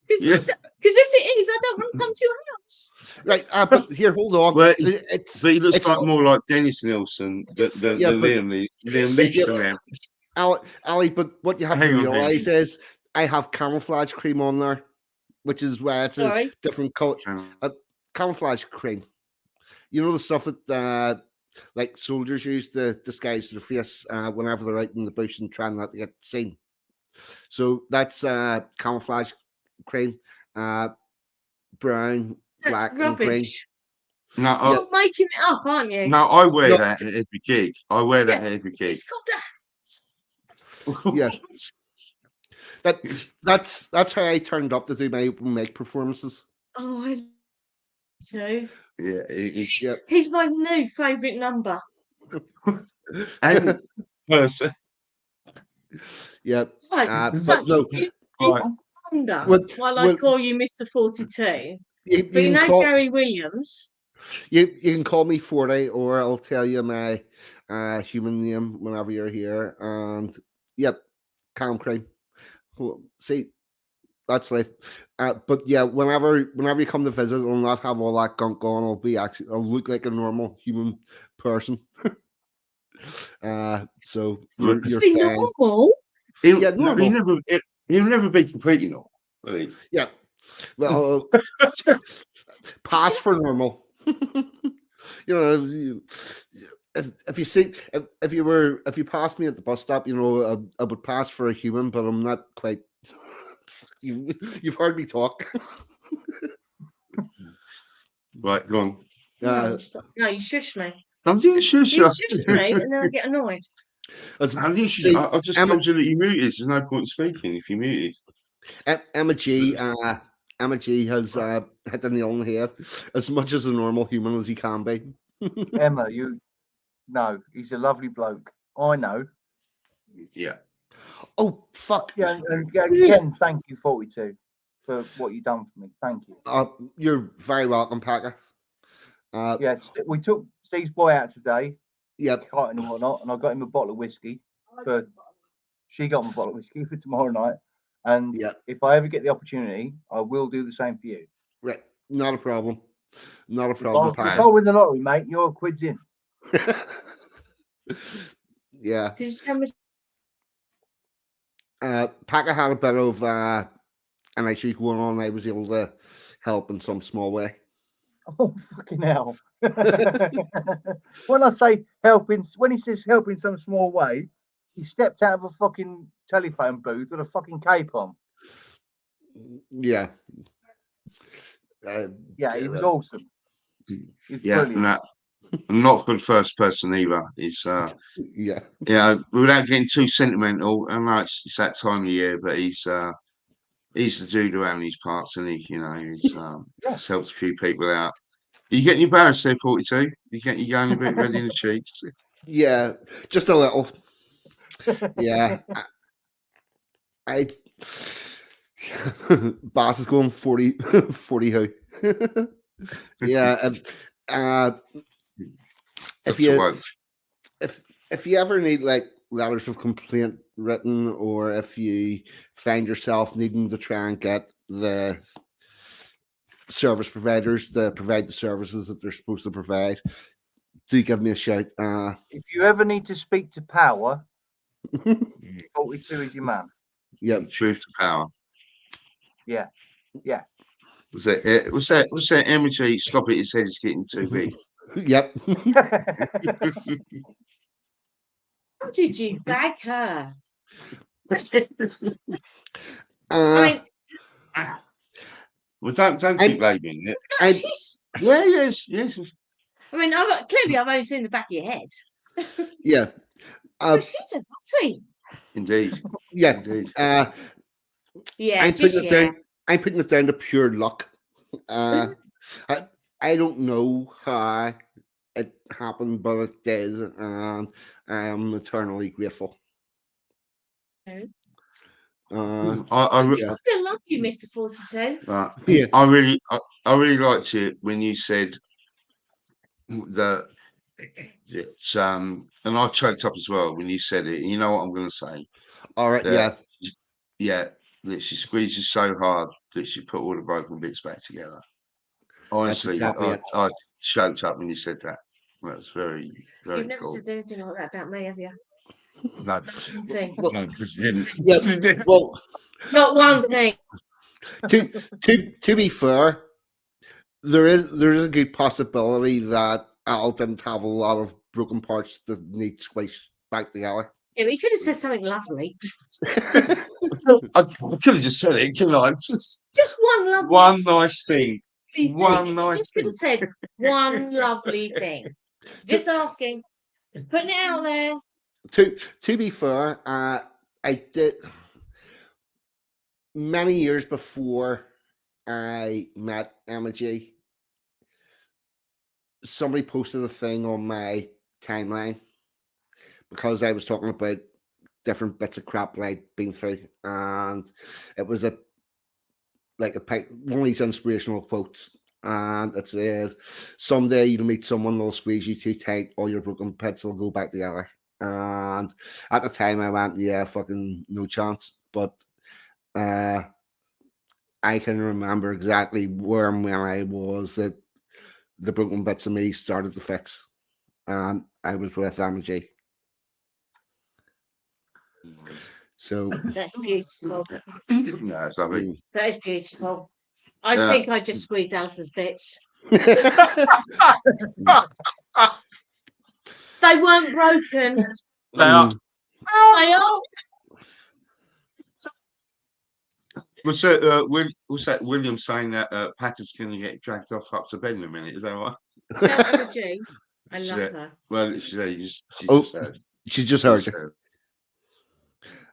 Because if it is, I don't want to come to your house. Right, but here, hold on. Well, but he looks like more like Dennis Nelson than Liam Neeson. Ali, but what you have to realize is I have camouflage cream on there, which is why it's a different color. Camouflage cream. You know the stuff that like soldiers use to disguise their face whenever they're out in the bush and trying not to get seen. So that's camouflage cream, brown, black, and green. No, you're making it up, aren't you? No, I wear that at every gig. It's called that. Yeah. That's how I turned up to do my open mic performances. Oh, I do. Yeah, he's my new favourite number. And person. Yeah. So, But no, you Right. wonder Well, while I well- call you Mr. 42, you but you can know call Gary Williams. you can call me 40, or I'll tell you my human name whenever you're here. And yep, Cam Crane. Well, see, that's like, but yeah, whenever you come to visit, I'll not have all that gunk on. I'll look like a normal human person. So you're Must be fine. normal. He'll, Yeah, no, normal. he'll never be completely normal. Really. Yeah. Well, pass for normal. If you see if you passed me at the bus stop, I would pass for a human, but I'm not quite. You've heard me talk. Right, go on. No, you shush me. I'm doing shush. You shush me, and then I get annoyed. See, I just Emma- told you that you're muted. There's no point in speaking if you're muted. Emma G has hit the nail on the head. As much as a normal human as he can be. Emma, no, he's a lovely bloke. I know. Yeah. Oh fuck! Yeah, and again, thank you, 42, for what you've done for me. Thank you. You're very welcome, Packer. Yeah, we took Steve's boy out today, Yep. kiting and whatnot, and I got him a bottle of whiskey. She got him a bottle of whiskey for tomorrow night. And Yep. if I ever get the opportunity, I will do the same for you. Right. Not a problem. Not a If problem, I Packer. win the lottery, mate, you're quid's in. Yeah. Did you tell me? Packer had a bit of an issue going on. I was able to help in some small way. Oh fucking hell! When I say helping, when he says help in some small way, he stepped out of a fucking telephone booth with a fucking cape on. Yeah. Yeah, he was awesome. He's Yeah, brilliant. I'm not the first person either. It's yeah. Without getting too sentimental, I know it's that time of year, but he's the dude around these parts, and he's helped a few people out. Are you getting embarrassed there, 42? You going a bit red in the cheeks? Yeah, just a little. Yeah. I Boss is going 40 who. Yeah. If you ever need like letters of complaint written, or if you find yourself needing to try and get the service providers to provide the services that they're supposed to provide, do give me a shout. If you ever need to speak to power, 42 is your man. Yeah, truth to power. Yeah. Was that emoji? Stop it! His head is getting too big. Yep. How did you bag her? Well, don't keep blaming it. Yes. I mean, clearly I've only seen the back of your head. Yeah. She's a pussy. Indeed. Yeah. Indeed. Yeah, I'm putting it down to pure luck. I don't know how it happened, but it did, and I am eternally grateful. I still love you, Mr. 42. Yeah. I really liked it when you said that. And I choked up as well when you said it. You know what I'm going to say? All right. Yeah. That she squeezes so hard that she put all the broken bits back together. Honestly, exactly I choked up when you said that. That's very, very You've never cool. said anything like that about me, have you? No, Thing. because you didn't. Yeah. Well, not one thing. To be fair, there is a good possibility that Al didn't have a lot of broken parts that need squished back together. Yeah, but you could have said something lovely. I could have just said it, couldn't I? Just one lovely one nice thing. One nice just thing. Just could have said one lovely thing. Just asking. Just putting it out there. To be fair, I did many years before I met Emma G. Somebody posted a thing on my timeline because I was talking about different bits of crap that I'd been through, and it was one of these inspirational quotes, and it says, "Someday you'll meet someone that'll squeeze you too tight, all your broken bits will go back together." And at the time, I went, "Yeah, fucking no chance." But I can remember exactly where and when I was that the broken bits of me started to fix, and I was with Amity. So That's beautiful. No, it's lovely. That is beautiful. I Yeah. think I just squeezed Alice's bits. They weren't broken. Now, They are. was that William saying that Patrick's going to get dragged off up to bed in a minute? Is that right? Tell Emma G, I love Yeah. her. Well, she just Oh, said. she just heard you. said.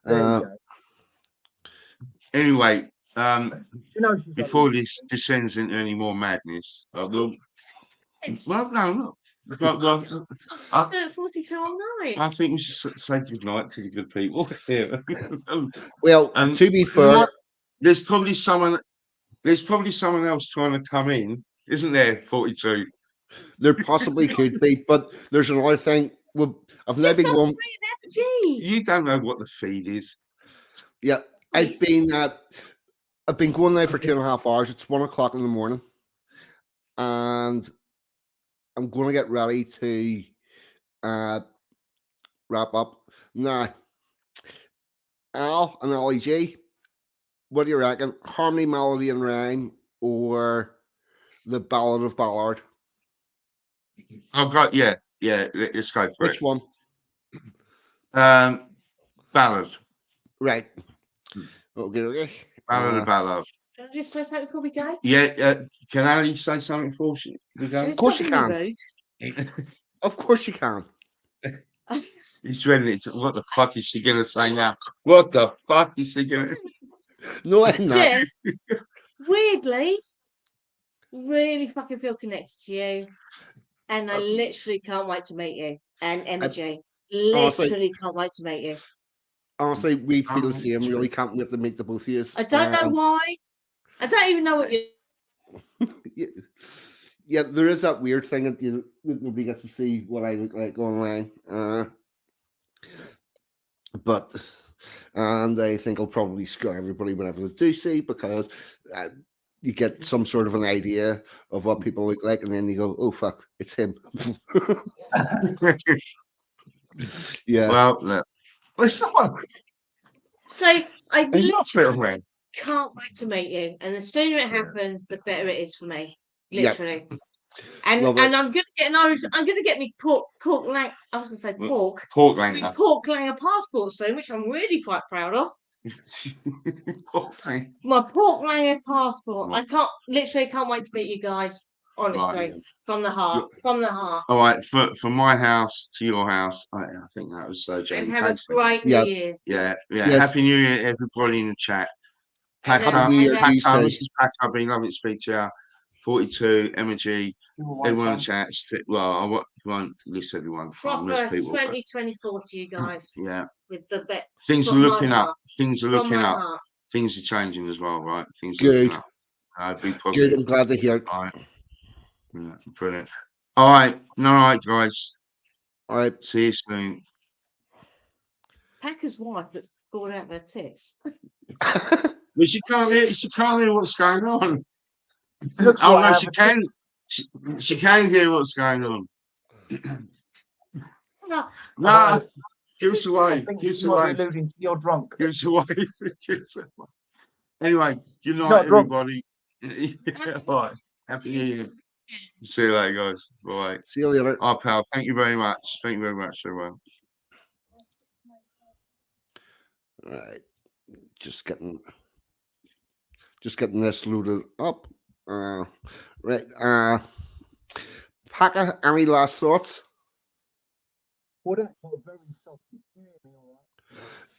There you go. Anyway, You know she's before this descends into any more madness, well, no. Well, 42 all night. I think we should say good night to the good people here. Well, And to be fair, there's probably someone else trying to come in, isn't there? 42. there possibly could be, but there's another thing. Well, I've now Just been us going. three and Emma G. You don't know what the feed is. Yeah, I've been going now for 2.5 hours. It's 1 o'clock in the morning, and I'm going to get ready to wrap up now. Al and Ollie G, what do you reckon? Harmony, melody, and rhyme, or the Ballad of Ballard? I've got let's go for Which one? Ballad. Right. Okay. Ballad. Can I just say something before we go? Yeah, can Ali say something for you? Of course you can. Of course you can. He's dreading it. What the fuck is she going to say now? What the fuck is she going to... No, I'm not. Just weirdly, really fucking feel connected to you. And I literally can't wait to meet you. And Emma G. Literally can't wait to meet you. Honestly, we feel the same. Really can't wait to meet the both of you. I don't know why. I don't even know what you... Yeah, there is that weird thing that nobody gets to see what I look like online. But I think I'll probably scare everybody whenever they do see, because you get some sort of an idea of what people look like, and then you go, "Oh fuck, it's him." Yeah. Well, look. So I literally can't wait to meet you, and the sooner it happens, the better it is for me. Literally. Yep. And I'm gonna get an Irish. I'm gonna get me pork lang. I was gonna say pork. Pork langer. Pork langer passport soon, which I'm really quite proud of. My pork langer passport. I can't wait to meet you guys. Honestly, right. From the heart. Yeah. From the heart. All right, from my house to your house, I think that was Jamie. And have a great New Year. Yeah. Yes. Happy New Year, everybody in the chat. Happy New Year, Mrs. Packer, I've been lovely to speak to you. 42, Emma G, everyone in the chat. Well, I won't list everyone. Proper 2024 to you guys. Yeah. With the bet. Things are looking up. Things are looking up. Heart. Things are changing as well, right? Things are looking up. Be positive. Good. I'm glad to hear it. All right. Yeah, brilliant. All right. All right, guys. All right. See you soon. Packer's wife looks bored out of her tits. But she can't hear what's going on. Oh no, she can. She can hear what's going on. No, give us away. Give us away. You're drunk. Give us away. Anyway, good night, everybody. Yeah, all right. Happy New Year. See you later, guys. Bye. See you later. Oh, pal. Thank you very much. Thank you very much, everyone. All right. Just getting this loaded up. Right. Packer, any last thoughts?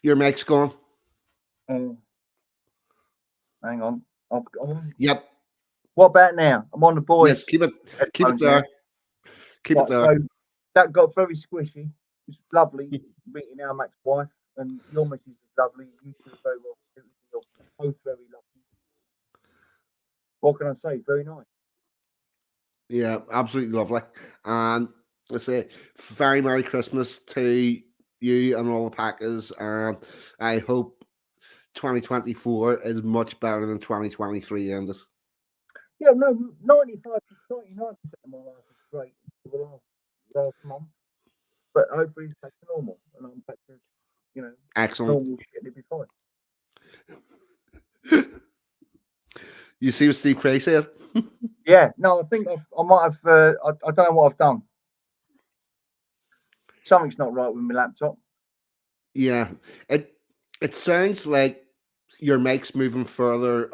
Your mic's gone. Hang on. Yep. What about now? I'm on the boys. Yes, keep it there. Keep it there. So that got very squishy. It's lovely meeting our Mac's wife. And your missus is lovely. You two are very well suited. You're both very lucky. What can I say? Very nice. Yeah, absolutely lovely. And I say, very Merry Christmas to you and all the Packers. And I hope 2024 is much better than 2023 ended. Yeah, no, 99% of my life is great for the last month. But hopefully it's back to normal and I'm back to, Excellent. normal shit. It'll be fine. You see what Steve Cray said? Yeah, no, I think I might have. I don't know what I've done. Something's not right with my laptop. Yeah, it sounds like your mic's moving further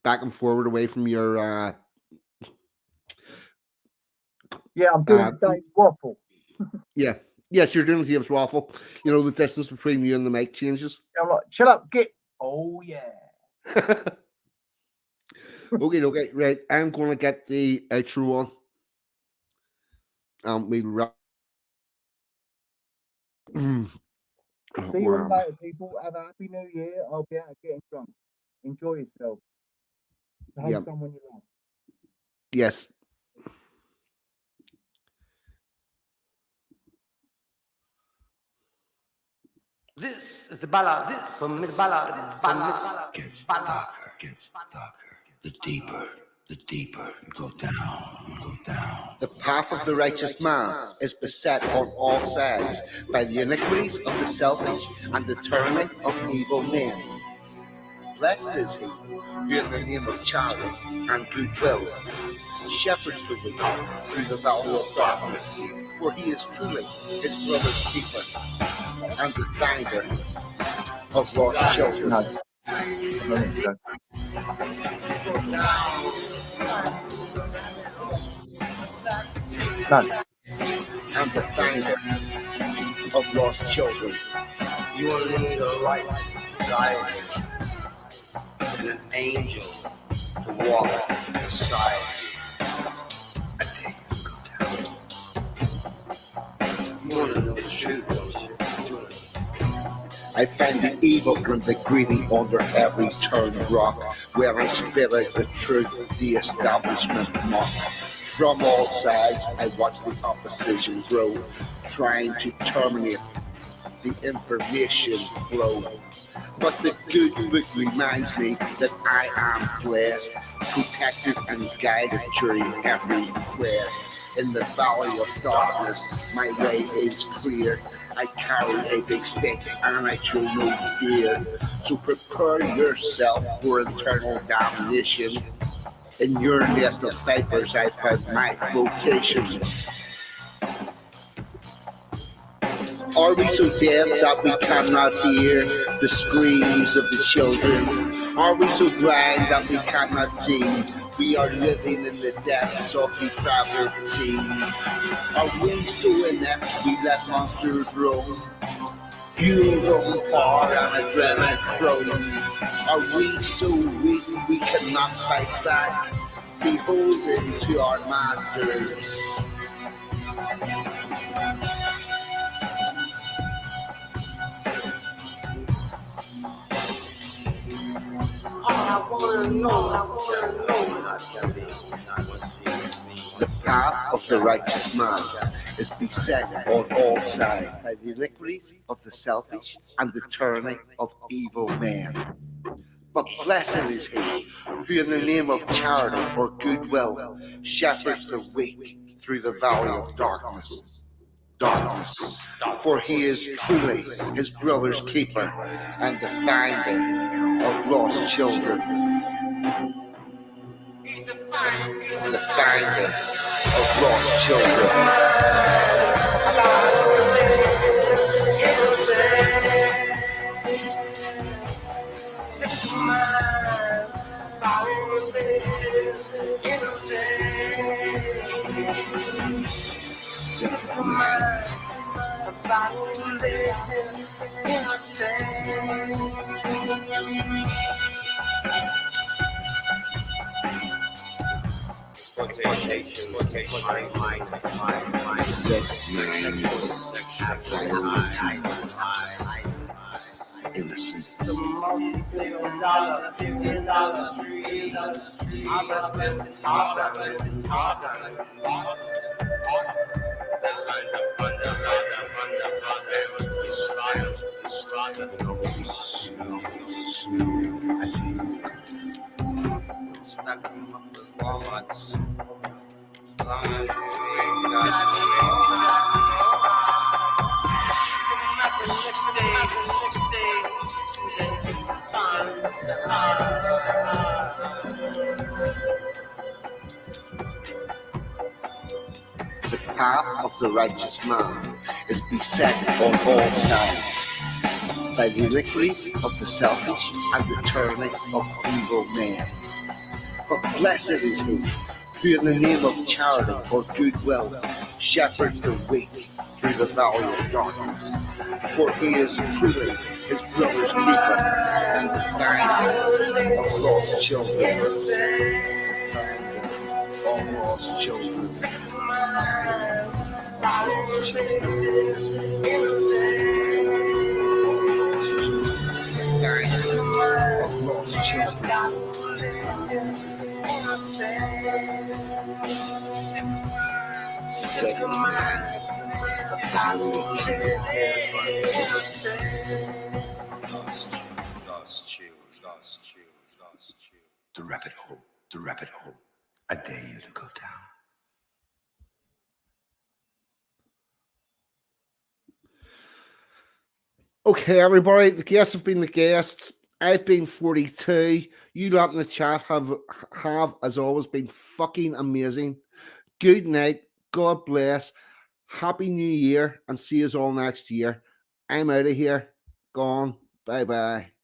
back and forward away from your. Yeah, I'm doing Dave's waffle. Yeah, yes, you're doing Dave's waffle. You know the distance between you and the mic changes. I'm like, shut up, get. Oh yeah. Okay, right. I'm going to get the outro on. We'll. See you all later, people. Have a happy new year. I'll be out getting drunk. Enjoy yourself. Hug someone you love. Yes. This is the ballad from Miss Ballad. Gets darker. The deeper you go down. The path of the righteous man is beset on all sides by the iniquities of the selfish and the tyranny of evil men. Blessed is he who in the name of charity and goodwill shepherds the weak through the valley of darkness, for he is truly his brother's keeper and the finder of lost children. And the finder of lost children. You will need a light guide and an angel to walk beside you. A day you go down. You want to know the truth, don't you? I find the evil and the greedy under every turn rock, where I spit out the truth, the establishment mock. From all sides, I watch the opposition grow, trying to terminate the information flow. But the good book reminds me that I am blessed, protected and guided during every quest. In the valley of darkness, my way is clear. I carry a big stick and I show no fear. So prepare yourself for eternal damnation. In your nest of vipers, I found my vocation. Are we so deaf that we cannot hear the screams of the children? Are we so blind that we cannot see? We are living in the depths of depravity. Are we so inept we let monsters roam? Fueled on power and adrenaline. Are we so weak we cannot fight back? Beholden to our masters. The path of the righteous man is beset on all sides by the iniquities of the selfish and the tyranny of evil men. But blessed is he who in the name of charity or goodwill shepherds the weak through the valley of darkness. For he is truly his brother's keeper and the finder of lost children. The finder of lost children. street. I was less than The path of the righteous man is beset on all sides by the iniquity of the selfish and the tyranny of evil men. But blessed is he who in the name of charity or goodwill shepherds the weak through the valley of darkness. For he is truly his brother's keeper and the finder of lost children. Of lost children. Lost Seven man, the rabbit hole, I dare you to go down. Okay, everybody, the guests have been the guests. I've been 42. You lot in the chat have as always been fucking amazing. Good night. God bless. Happy New Year and see us all next year. I'm out of here. Gone. Bye bye.